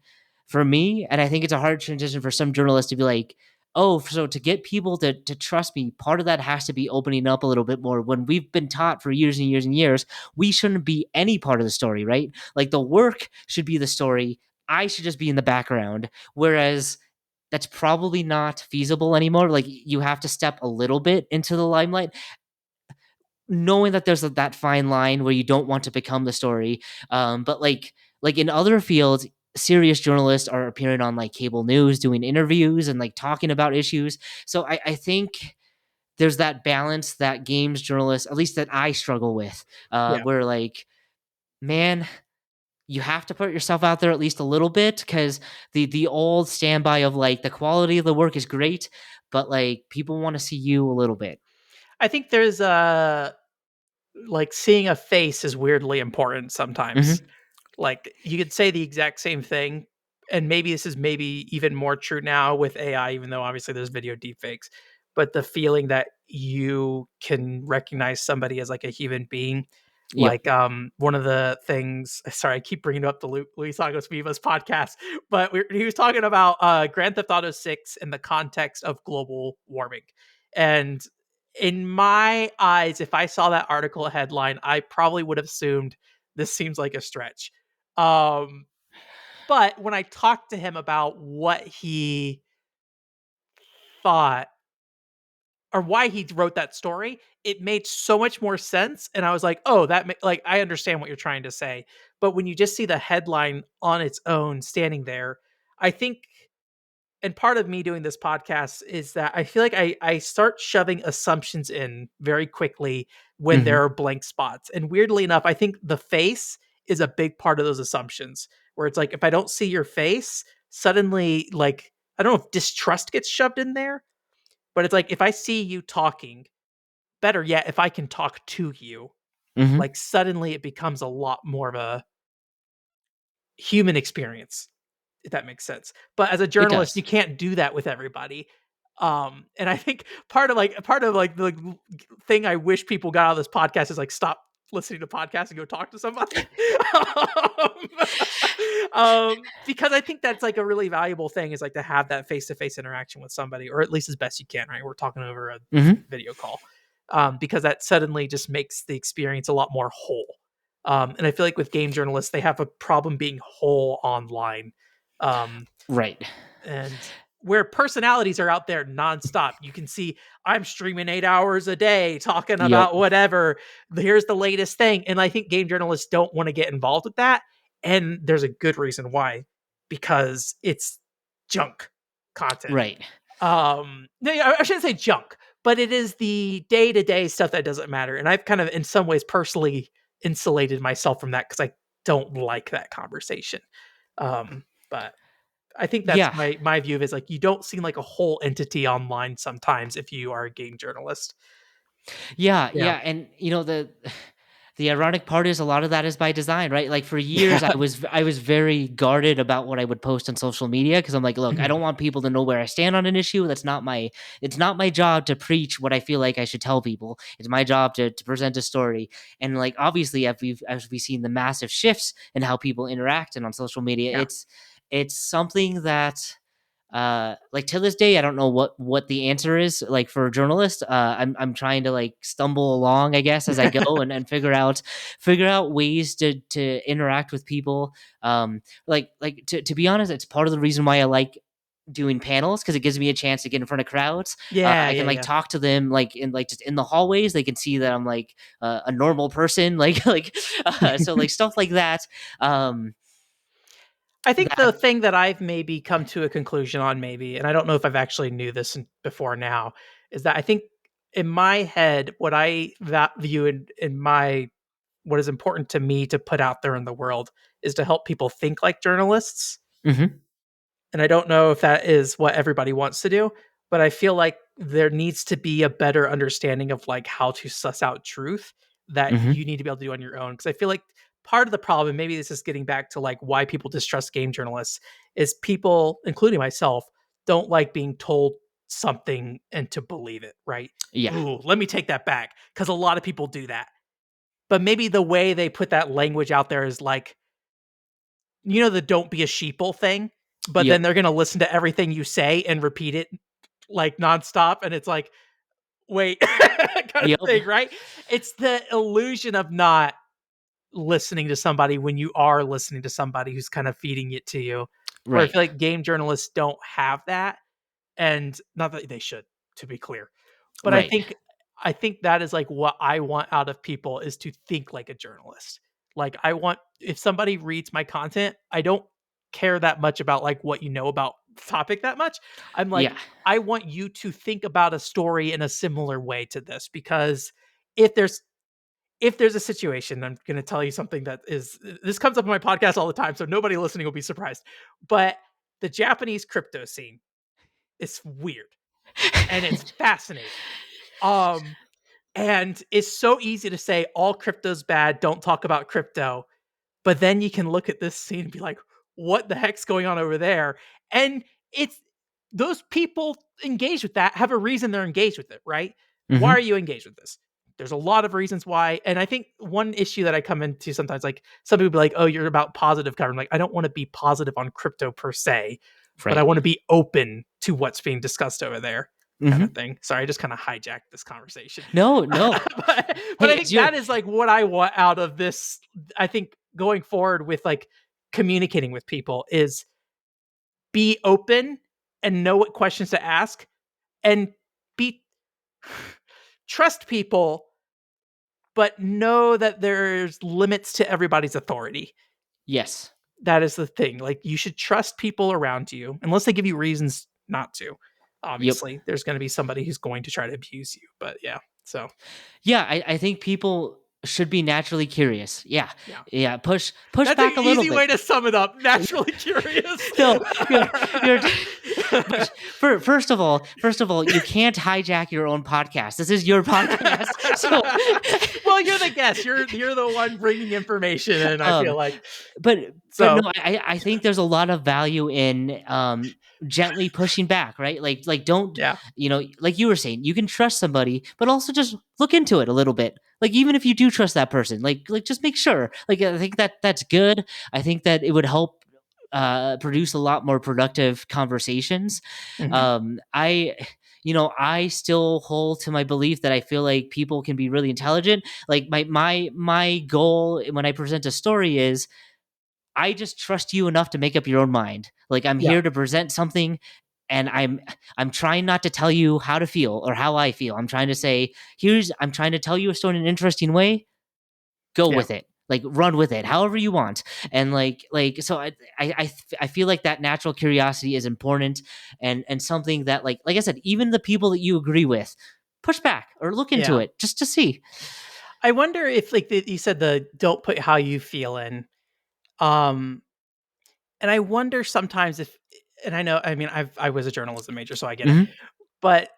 for me, and I think it's a hard transition for some journalists to be like, oh, so to get people to trust me, part of that has to be opening up a little bit more. When we've been taught for years and years and years, we shouldn't be any part of the story, right? Like the work should be the story. I should just be in the background. Whereas that's probably not feasible anymore. Like you have to step a little bit into the limelight, knowing that there's that fine line where you don't want to become the story. But like in other fields, serious journalists are appearing on like cable news, doing interviews and like talking about issues. So I think there's that balance that games journalists, at least that I struggle with, yeah. where like, man, you have to put yourself out there at least a little bit because the old standby of like the quality of the work is great, but like people want to see you a little bit. I think there's a like seeing a face is weirdly important sometimes. Hmm. Like you could say the exact same thing, and maybe this is maybe even more true now with AI, even though obviously there's video deepfakes. But the feeling that you can recognize somebody as like a human being, Yep. like one of the things. Sorry, I keep bringing up the Luis Agos Vivas podcast, but he was talking about Grand Theft Auto 6 in the context of global warming, and in my eyes, if I saw that article headline, I probably would have assumed this seems like a stretch. Um, but when I talked to him about what he thought or why he wrote that story, it made so much more sense. And I was like, oh, like I understand what you're trying to say. But when you just see the headline on its own standing there, I think, and part of me doing this podcast is that I feel like I start shoving assumptions in very quickly when Hmm. there are blank spots. And weirdly enough, I think the face is a big part of those assumptions, where it's like if I don't see your face, suddenly like I don't know if distrust gets shoved in there, but it's like if I see you talking, better yet, if I can talk to you, Hmm. like suddenly it becomes a lot more of a human experience, if that makes sense. But as a It journalist, you does. can't do that with everybody. And I think part of like the thing I wish people got out of this podcast is like stop listening to podcasts and go talk to somebody. Because I think that's like a really valuable thing is like to have that face to face interaction with somebody, or at least as best you can, right? We're talking over a Hmm. video call, because that suddenly just makes the experience a lot more whole. And I feel like with game journalists, they have a problem being whole online. Um, Right. and where personalities are out there nonstop, you can see I'm streaming 8 hours a day talking Yep. about whatever. Here's the latest thing. And I think game journalists don't want to get involved with that. And there's a good reason why, because it's junk content. Right. No, yeah, I shouldn't say junk, but it is the day to day stuff that doesn't matter. And I've kind of, in some ways, personally insulated myself from that because I don't like that conversation. But I think that's Yeah. my view of it is like you don't seem like a whole entity online sometimes if you are a game journalist. Yeah. Yeah, Yeah. And you know the ironic part is a lot of that is by design, right? Like for years, Yeah. I was very guarded about what I would post on social media because I'm like, look, I don't Mhm. want people to know where I stand on an issue. It's not my job to preach what I feel like I should tell people. It's my job to present a story. And like obviously, as we've seen the massive shifts in how people interact and on social media, Yeah. it's something that like to this day I don't know what the answer is like for a journalist. I'm trying to like stumble along I guess as I go and figure out ways to interact with people. Like to be honest, it's part of the reason why I like doing panels because it gives me a chance to get in front of crowds. Yeah, I can yeah, like yeah. talk to them like in like just in the hallways. They can see that I'm like a normal person like so like stuff like that. um I think the that thing that I've maybe come to a conclusion on maybe, and I don't know if I've actually knew this before now, is that I think in my head, what I view in my what is important to me to put out there in the world is to help people think like journalists. Mhm, And I don't know if that is what everybody wants to do, but I feel like there needs to be a better understanding of like how to suss out truth that mhm, you need to be able to do on your own. Cause I feel like part of the problem, maybe this is getting back to like why people distrust game journalists, is people, including myself, don't like being told something and to believe it, right? yeah, Ooh, let me take that back. Cause a lot of people do that. But maybe the way they put that language out there is like, the don't be a sheeple thing, but then yep, they're gonna listen to everything you say and repeat it like nonstop, and it's like, wait, kind of yep. thing, right? It's the illusion of not listening to somebody when you are listening to somebody who's kind of feeding it to you. Where I Right. feel like game journalists don't have that, and not that they should, to be clear. But I Right. think that is like what I want out of people is to think like a journalist. Like I want if somebody reads my content, I don't care that much about like what you know about the topic that much. I'm like Yeah. I want you to think about a story in a similar way to this because if there's a situation, I'm going to tell you something that is this comes up on my podcast all the time, so nobody listening will be surprised. But the Japanese crypto scene is weird and it's fascinating. Um and it's so easy to say all crypto's bad, don't talk about crypto. But then you can look at this scene and be like, what the heck's going on over there? And it's those people engaged with that have a reason they're engaged with it, right? Why are Mhm. you engaged with this? There's a lot of reasons why. And I think one issue that I come into sometimes, like some people be like, oh, you're about positive cover. I'm like, I don't want to be positive on crypto per se, but I Right. want to be open to what's being discussed over there, kind of Mhm. thing. Sorry, I just kind of hijacked this conversation. No, no. But Hey, I it's think your that is like what I want out of this. I think going forward with like communicating with people is be open and know what questions to ask and be trust people, but know that there's limits to everybody's authority. yes. That is the thing. Like you should trust people around you unless they give you reasons not to. Yep. Obviously, there's going to be somebody who's going to try to abuse you, but yeah. So, Yeah, I think people should be naturally curious. Yeah. yeah. Yeah, push That's an back a little easy bit. way to sum it up. Naturally curious. No, you're but first of all, you can't hijack your own podcast. This is your podcast. So, Well, you're the guest. You're the one bringing information, and I um feel like but no, so. I think there's a lot of value in gently pushing back, right? Like don't, Yeah, like you were saying, you can trust somebody, but also just look into it a little bit. Like even if you do trust that person, like just make sure. Like I think that's good. I think that it would help produce a lot more productive conversations. mhm, I I still hold to my belief that I feel like people can be really intelligent. Like my goal when I present a story is I just trust you enough to make up your own mind. Like I'm yeah, here to present something and I'm trying not to tell you how to feel or how I feel. I'm trying to say, I'm trying to tell you a story in an interesting way. Go yeah, with it. Like run with it however you want. And so I feel like that natural curiosity is important and something that like I said, even the people that you agree with, push back or look into yeah. it just to see. I wonder if like you said the don't put how you feel in. Um, and I wonder sometimes if, and I know, I mean, I was a journalism major, so I get it. Mhm. But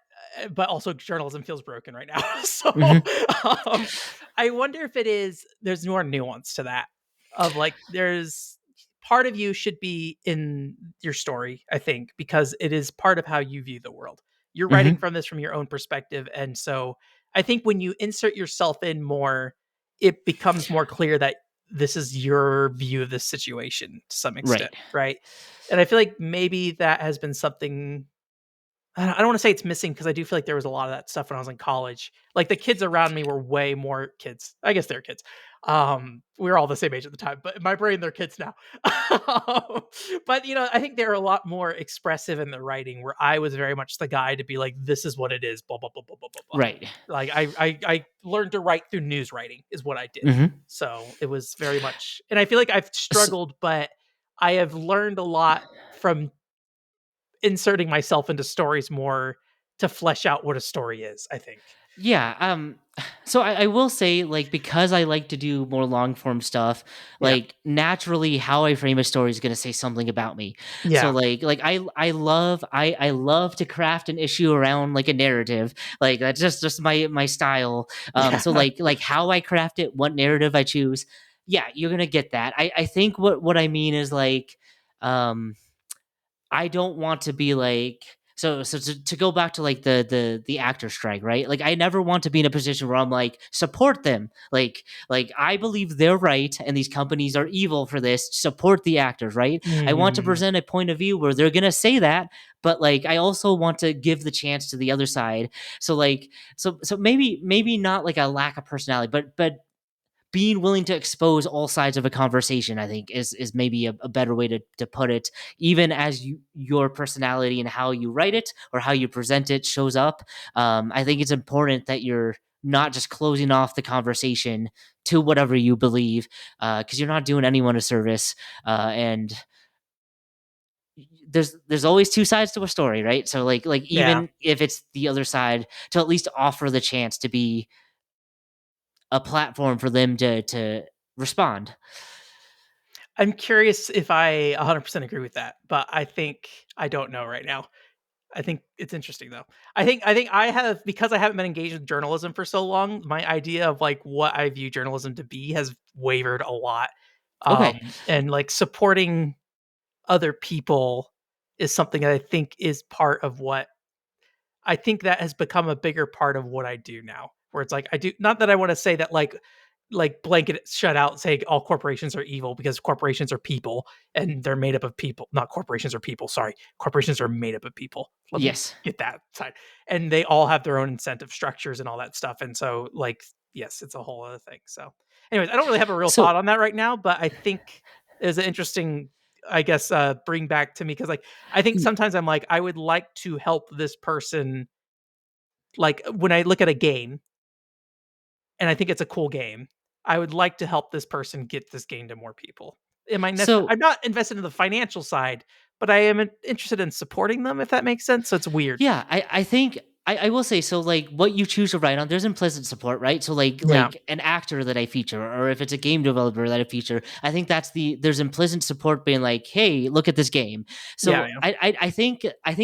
but also journalism feels broken right now. So Hmm. um, I wonder if there's more nuance to that. Of like, there's part of you should be in your story, I think, because it is part of how you view the world. You're writing Hmm. from this from your own perspective, and so I think when you insert yourself in more, it becomes more clear that this is your view of the situation to some extent, Right. right? And I feel like maybe that has been something. I don't want to say it's missing because I do feel like there was a lot of that stuff when I was in college. Like the kids around me were way more kids. I guess they're kids. We were all the same age at the time, but in my brain, they're kids now. But I think they're a lot more expressive in the writing. Where I was very much the guy to be like, "This is what it is." Blah blah blah blah blah blah blah. Right. Like I learned to write through news writing is what I did. Hmm. So it was very much, and I feel like I've struggled, but I have learned a lot from inserting myself into stories more to flesh out what a story is, I think. Yeah, so I will say, like, because I like to do more long form stuff, Yeah. like naturally how I frame a story is gonna say something about me. So Yeah. like I love to craft an issue around like a narrative. Like that's just my style. So Yeah. like how I craft it, what narrative I choose, yeah, you're gonna get that. I think what I mean is like um I don't want to be like to go back to like the actor strike, right? Like I never want to be in a position where I'm like support them. Like I believe they're right and these companies are evil for this. Support the actors, right? I want to Mhm. present a point of view where they're going to say that, but like I also want to give the chance to the other side. So like so maybe not like a lack of personality, but being willing to expose all sides of a conversation, I think, is maybe a better way to put it. Even as your personality and how you write it or how you present it shows up, I think it's important that you're not just closing off the conversation to whatever you believe, because you're not doing anyone a service. And there's always two sides to a story, right? So like Yeah. even if it's the other side, to at least offer the chance to be a platform for them to respond. I'm curious if I 100% agree with that, but I think I don't know right now. I think it's interesting though. I think I have, because I haven't been engaged with journalism for so long, my idea of like what I view journalism to be has wavered a lot. Okay. And like supporting other people is something that I think is part of what I think that has become a bigger part of what I do now, where it's like I do, not that I want to say that like blanket shut out say all corporations are evil, because corporations are people and they're made up of people. Not corporations are people, sorry. Corporations are made up of people. Let me Yes. get that side. And they all have their own incentive structures and all that stuff. And so like yes, it's a whole other thing. So anyways, I don't really have a real thought So on that right now, but I think is an interesting, I guess, bring back to me, because like I think y- sometimes I'm like, I would like to help this person. Like when I look at a game and I think it's a cool game, I would like to help this person get this game to more people. so I'm not invested in the financial side, but I am interested in supporting them, if that makes sense. So it's weird. yeah, I think I will say so like what you choose to write on, there's implicit support, right? So Yeah. like an actor that I feature, or if it's a game developer that I feature, I think there's implicit support being like, hey, look at this game. Yeah. So Yeah. I think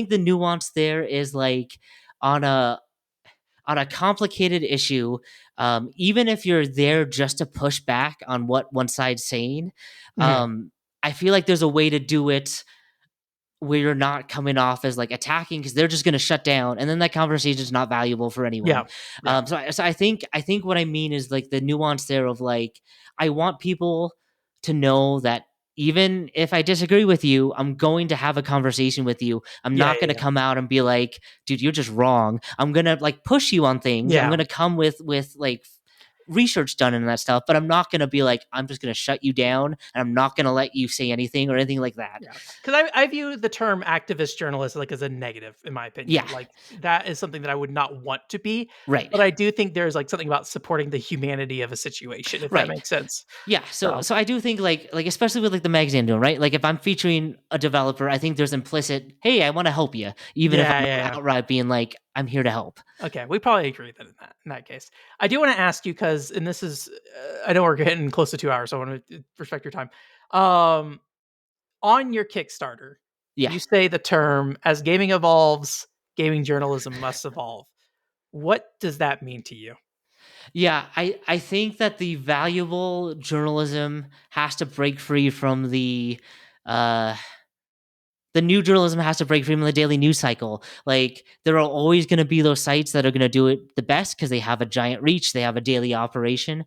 the nuance there is like on a complicated issue, even if you're there just to push back on what one side's saying, Mhm. I feel like there's a way to do it where you're not coming off as like attacking because they're just going to shut down, and then that conversation is not valuable for anyone. Yeah. Yeah. So I think what I mean is like the nuance there of like I want people to know that even if I disagree with you, I'm going to have a conversation with you. I'm Yeah. not Yeah. going to Yeah. come out and be like, dude, you're just wrong. I'm going to like push you on things. I'm Yeah. going to come with like research done and that stuff, but I'm not going to be like, I'm just going to shut you down and I'm not going to let you say anything or anything like that. Yeah, because I view the term activist journalist like as a negative, in my opinion. Yeah, Like that is something that I would not want to be, right. but I do think there's like something about supporting the humanity of a situation, if that Right. makes sense. Yeah. So So so I do think like especially with like the magazine doing, right? Like if I'm featuring a developer, I think there's implicit, hey, I want to help you, even if yeah, I'm yeah, not yeah. outright being like, I'm here to help. Okay, we probably agree then in that case. I do want to ask you because, and this is, I know we're getting close to 2 hours, so I want to respect your time. Um, on your Kickstarter, Yeah. you say the term as gaming evolves. gaming journalism must evolve. What does that mean to you? Yeah, I think that the valuable journalism has to break free from uh the new journalism has to break free from the daily news cycle. Like there are always going to be those sites that are going to do it the best because they have a giant reach, they have a daily operation.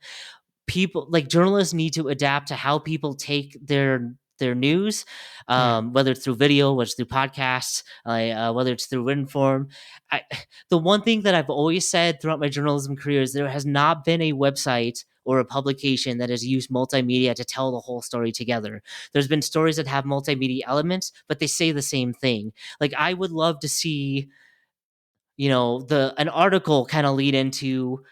People like journalists need to adapt to how people take their news, Hmm. whether it's through video, whether it's through podcasts, whether it's through written form. I, the one thing that I've always said throughout my journalism career is there has not been a website or a publication that has used multimedia to tell the whole story together. There's been stories that have multimedia elements, but they say the same thing. Like I would love to see, the an article kind of lead into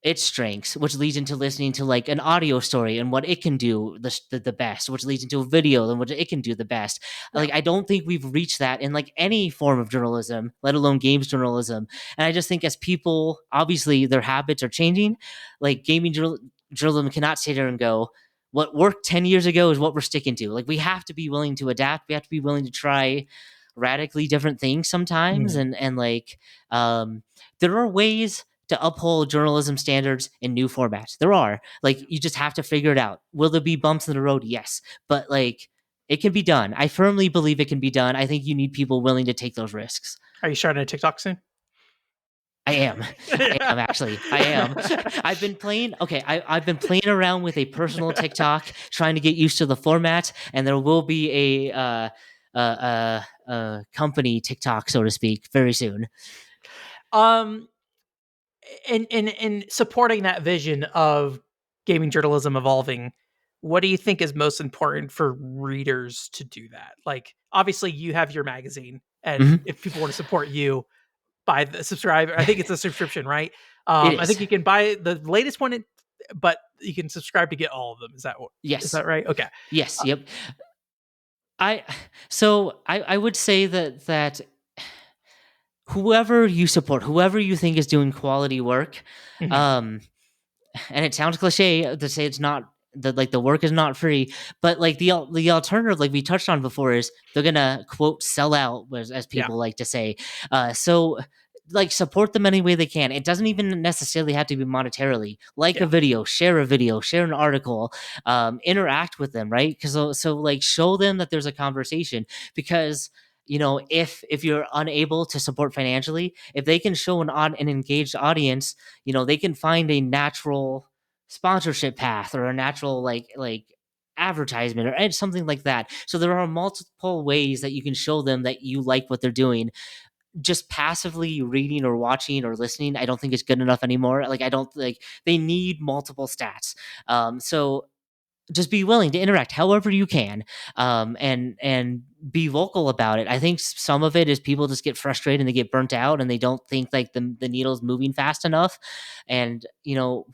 its strengths, which leads into listening to like an audio story and what it can do the best, which leads into a video and what it can do the best. Yeah. Like I don't think we've reached that in like any form of journalism, let alone games journalism. And I just think as people, obviously their habits are changing. Like journalism cannot sit there and go, what worked 10 years ago is what we're sticking to. Like we have to be willing to adapt. We have to be willing to try radically different things sometimes. Hmm. And like there are ways to uphold journalism standards in new formats. There are. Like you just have to figure it out. Will there be bumps in the road? Yes. But like it can be done. I firmly believe it can be done. I think you need people willing to take those risks. Are you starting a TikTok soon? I am. I am actually. I am. I've been playing. Okay, I've been playing around with a personal TikTok, trying to get used to the format, and there will be a company TikTok, so to speak, very soon. um, in supporting that vision of gaming journalism evolving, what do you think is most important for readers to do that? Like, obviously, you have your magazine, and Mhm. if people want to support you, buy the subscribe. I think it's a subscription, right? It I think is. you can buy the latest one, but you can subscribe to get all of them. Is Yes. that right? Okay. Yes. Uh, Yep. I so I would say that whoever you support, whoever you think is doing quality work, mhm. um, and it sounds cliche to say it's not that like the work is not free, but like the alternative, like we touched on before, is they're gonna quote sell out, as Yeah. people like to say. So like support them any way they can. It doesn't even necessarily have to be monetarily. Like Yeah. a video, share an article, interact with them, right? Because so like show them that there's a conversation because if you're unable to support financially, if they can show an engaged audience, they can find a natural sponsorship path or a natural like advertisement or something like that. So there are multiple ways that you can show them that you like what they're doing. Just passively reading or watching or listening, I don't think is good enough anymore. Like I don't like they need multiple stats. So just be willing to interact however you can, and be vocal about it. I think some of it is people just get frustrated and they get burnt out and they don't think like the needle's moving fast enough. And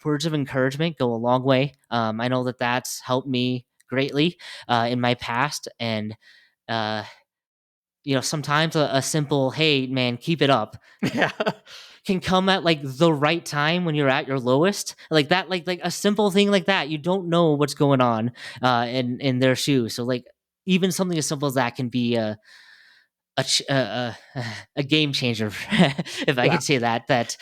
words of encouragement go a long way. I know that that's helped me greatly in my past. And uh, sometimes a simple "Hey, man, keep it up" Yeah. can come at like the right time when you're at your lowest, like that, like a simple thing like that. You don't know what's going on in their shoes, so like even something as simple as that can be a game changer, if I Yeah. could say that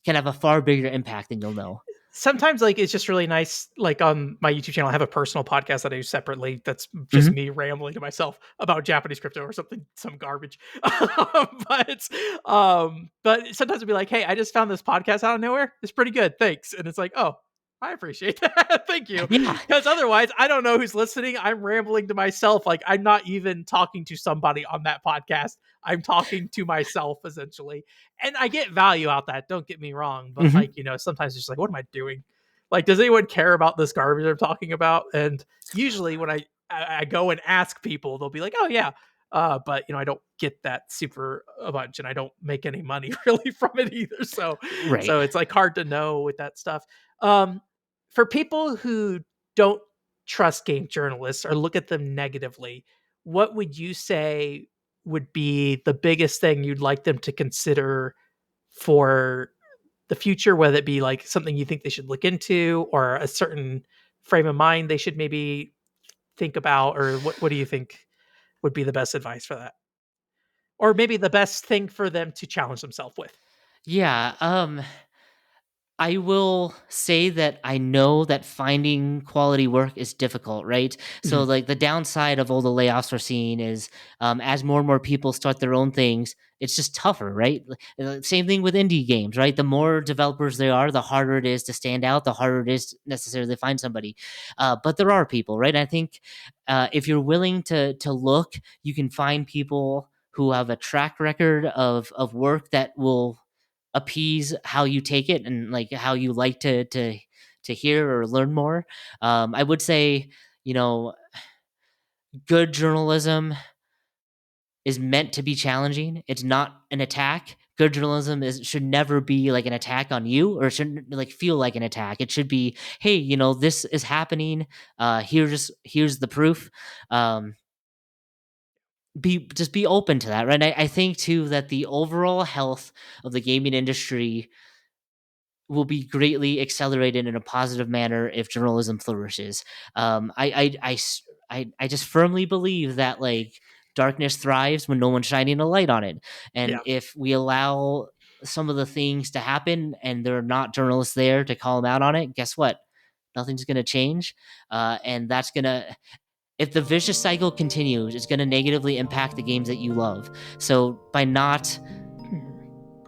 can have a far bigger impact than you'll know. Sometimes like it's just really nice, like on my YouTube channel I have a personal podcast that I do separately that's just Hmm. me rambling to myself about Japanese crypto or something, some garbage. But sometimes it'd be like, hey, I just found this podcast out of nowhere, it's pretty good, thanks. And it's like, oh, I appreciate that. Thank you. Yeah. Because otherwise I don't know who's listening, I'm rambling to myself, like I'm not even talking to somebody on that podcast, I'm talking to myself essentially. And I get value out that, don't get me wrong, but Hmm. like, sometimes it's just like, what am I doing? Like, does anyone care about this garbage I'm talking about? And usually when I go and ask people, they'll be like, oh yeah. But I don't get that super a bunch and I don't make any money really from it either. Right. So it's like hard to know with that stuff. Um, for people who don't trust game journalists or look at them negatively, what would you say would be the biggest thing you'd like them to consider for the future, whether it be like something you think they should look into or a certain frame of mind they should maybe think about, or what do you think would be the best advice for that? or maybe the best thing for them to challenge themselves with. Yeah, I will say that I know that finding quality work is difficult, right? So, Mhm. like, the downside of all the layoffs we're seeing is, as more and more people start their own things, it's just tougher, right? Same thing with indie games, right? The more developers there are, the harder it is to stand out, the harder it is to necessarily find somebody. But there are people, right? I think if you're willing to look, you can find people who have a track record of work that will appease how you take it and like how you like to hear or learn more. I would say, you know, good journalism is meant to be challenging. It's not an attack. Good journalism is should never be like an attack on you, or it shouldn't like feel like an attack. It should be, hey, this is happening. Here's the proof. Um, be open to that, right? I think too that the overall health of the gaming industry will be greatly accelerated in a positive manner if journalism flourishes. I just firmly believe that like darkness thrives when no one's shining a light on it, and Yeah. if we allow some of the things to happen and there are not journalists there to call them out on it, guess what? Nothing's going to change, and that's going to. If the vicious cycle continues, it's going to negatively impact the games that you love. So by not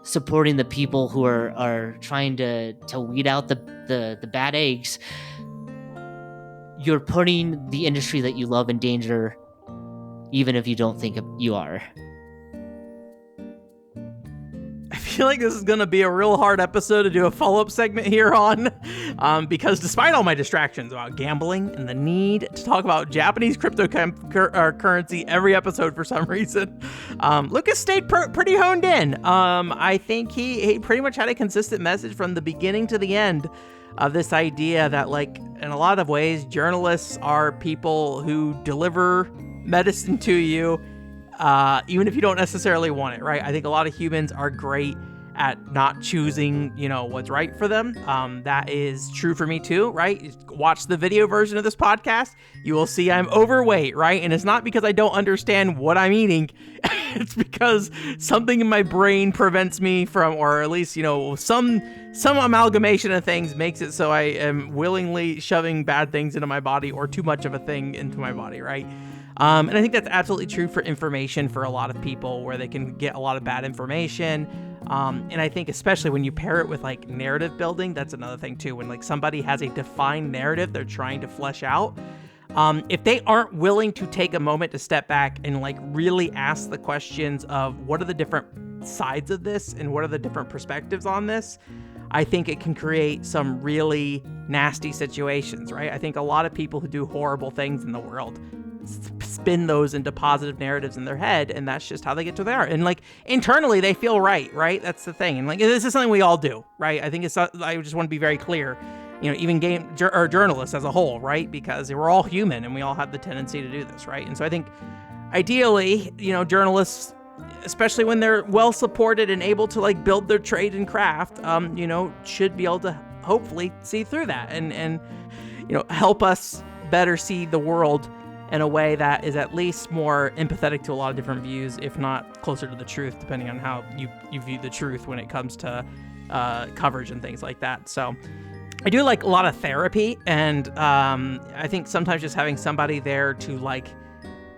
supporting the people who are trying to weed out the bad eggs, you're putting the industry that you love in danger, even if you don't think you are. I feel like this is going to be a real hard episode to do a follow-up segment here on, because despite all my distractions about gambling and the need to talk about Japanese cryptocurrency every episode for some reason, Lukas stayed pretty honed in. I think he pretty much had a consistent message from the beginning to the end of this idea that, like, in a lot of ways, journalists are people who deliver medicine to you, even if you don't necessarily want it, right? I think a lot of humans are great at not choosing, what's right for them. That is true for me too, right? Watch the video version of this podcast. You will see I'm overweight, right? And it's not because I don't understand what I'm eating. It's because something in my brain prevents me from, or at least, some amalgamation of things makes it so I am willingly shoving bad things into my body, or too much of a thing into my body, right? And I think that's absolutely true for information for a lot of people, where they can get a lot of bad information. And I think especially when you pair it with like narrative building, that's another thing too. When like somebody has a defined narrative they're trying to flesh out, if they aren't willing to take a moment to step back and like really ask the questions of what are the different sides of this and what are the different perspectives on this, I think it can create some really nasty situations, right? I think a lot of people who do horrible things in the world spin those into positive narratives in their head, and that's just how they get to there. And like internally they feel right? That's the thing. And like this is something we all do, right? I think I just want to be very clear, even journalists as a whole, right? Because we're all human and we all have the tendency to do this, right? And so I think ideally, journalists, especially when they're well supported and able to like build their trade and craft, should be able to hopefully see through that and help us better see the world in a way that is at least more empathetic to a lot of different views, if not closer to the truth, depending on how you view the truth when it comes to coverage and things like that. So I do like a lot of therapy, and I think sometimes just having somebody there to like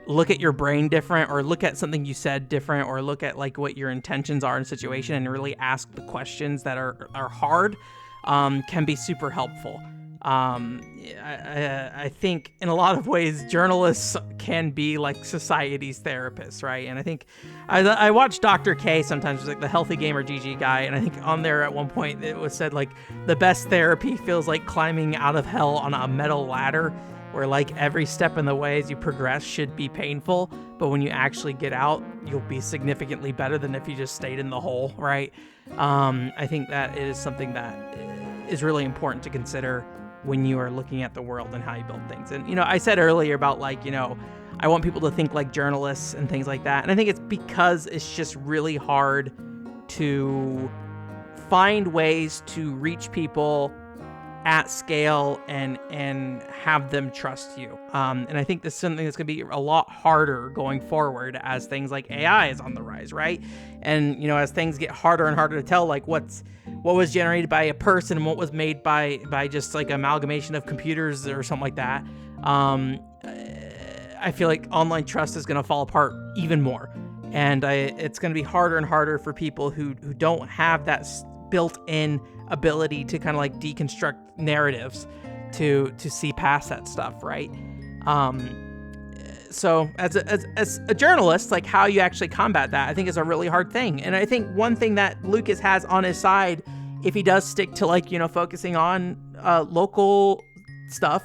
look at your brain different, or look at something you said different, or look at like what your intentions are in a situation and really ask the questions that are hard, can be super helpful. I think in a lot of ways journalists can be like society's therapists, right? And I think I watch Dr. K sometimes, like the Healthy Gamer GG guy, and I think on there at one point it was said like the best therapy feels like climbing out of hell on a metal ladder, where like every step in the way as you progress should be painful, but when you actually get out, you'll be significantly better than if you just stayed in the hole, right? I think that is something that is really important to consider when you are looking at the world and how you build things. And, I said earlier about like, I want people to think like journalists and things like that. And I think it's because it's just really hard to find ways to reach people at scale and have them trust you. And I think this is something that's going to be a lot harder going forward as things like AI is on the rise, right? And as things get harder and harder to tell, like what was generated by a person and what was made by just like amalgamation of computers or something like that. I feel like online trust is going to fall apart even more, and it's going to be harder and harder for people who don't have that built-in ability to kind of like deconstruct narratives to see past that stuff, right? So as a journalist, like how you actually combat that, I think is a really hard thing. And I think one thing that Lukas has on his side, if he does stick to like, focusing on local stuff,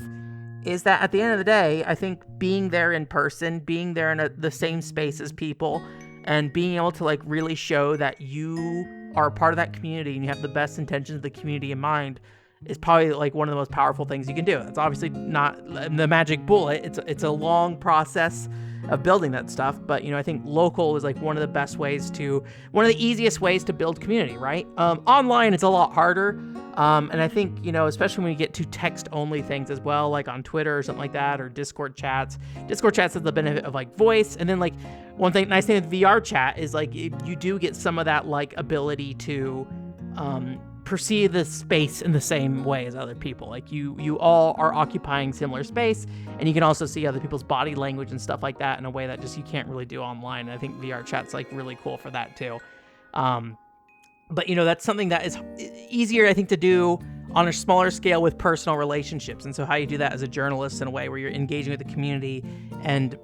is that at the end of the day, I think being there in person, being there in the same space as people, and being able to like really show that you are a part of that community and you have the best intentions of the community in mind is probably like one of the most powerful things you can do. It's obviously not the magic bullet. It's a long process of building that stuff, but I think local is like one of the easiest ways to build community, right? Online it's a lot harder. And I think, especially when you get to text-only things as well, like on Twitter or something like that, or Discord chats. Discord chats has the benefit of like voice, and then like nice thing with VR chat is like you do get some of that like ability to perceive the space in the same way as other people. Like you all are occupying similar space, and you can also see other people's body language and stuff like that in a way that just you can't really do online. And I think VR chat's like really cool for that too. But that's something that is easier, I think, to do on a smaller scale with personal relationships. And so how you do that as a journalist in a way where you're engaging with the community and,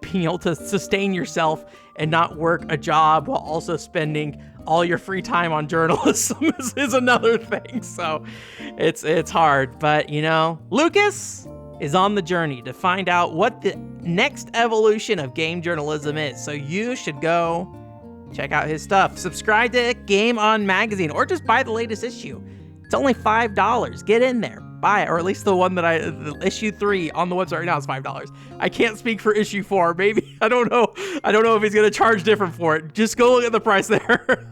being able to sustain yourself and not work a job while also spending all your free time on journalism is another thing. So it's hard. But, Lukas is on the journey to find out what the next evolution of game journalism is. So you should go check out his stuff. Subscribe to Game On Magazine, or just buy the latest issue. It's only $5. Get in there, buy it, or at least the one that issue 3 on the website right now is $5. I can't speak for issue 4. Maybe I don't know if he's gonna charge different for it. Just go look at the price there.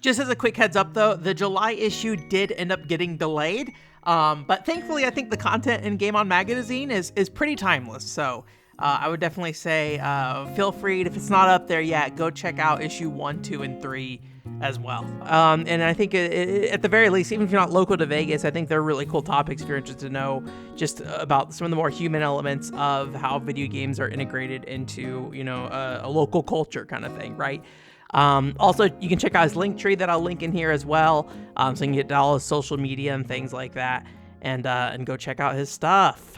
Just as a quick heads up, though, the July issue did end up getting delayed. But thankfully, I think the content in Game On Magazine is pretty timeless. So I would definitely say feel free, if it's not up there yet, go check out issue 1, 2, and 3 as well. And I think at the very least, even if you're not local to Vegas, I think they're really cool topics if you're interested to know just about some of the more human elements of how video games are integrated into, a local culture kind of thing, right? Also, you can check out his link tree that I'll link in here as well, so you can get all his social media and things like that, and go check out his stuff.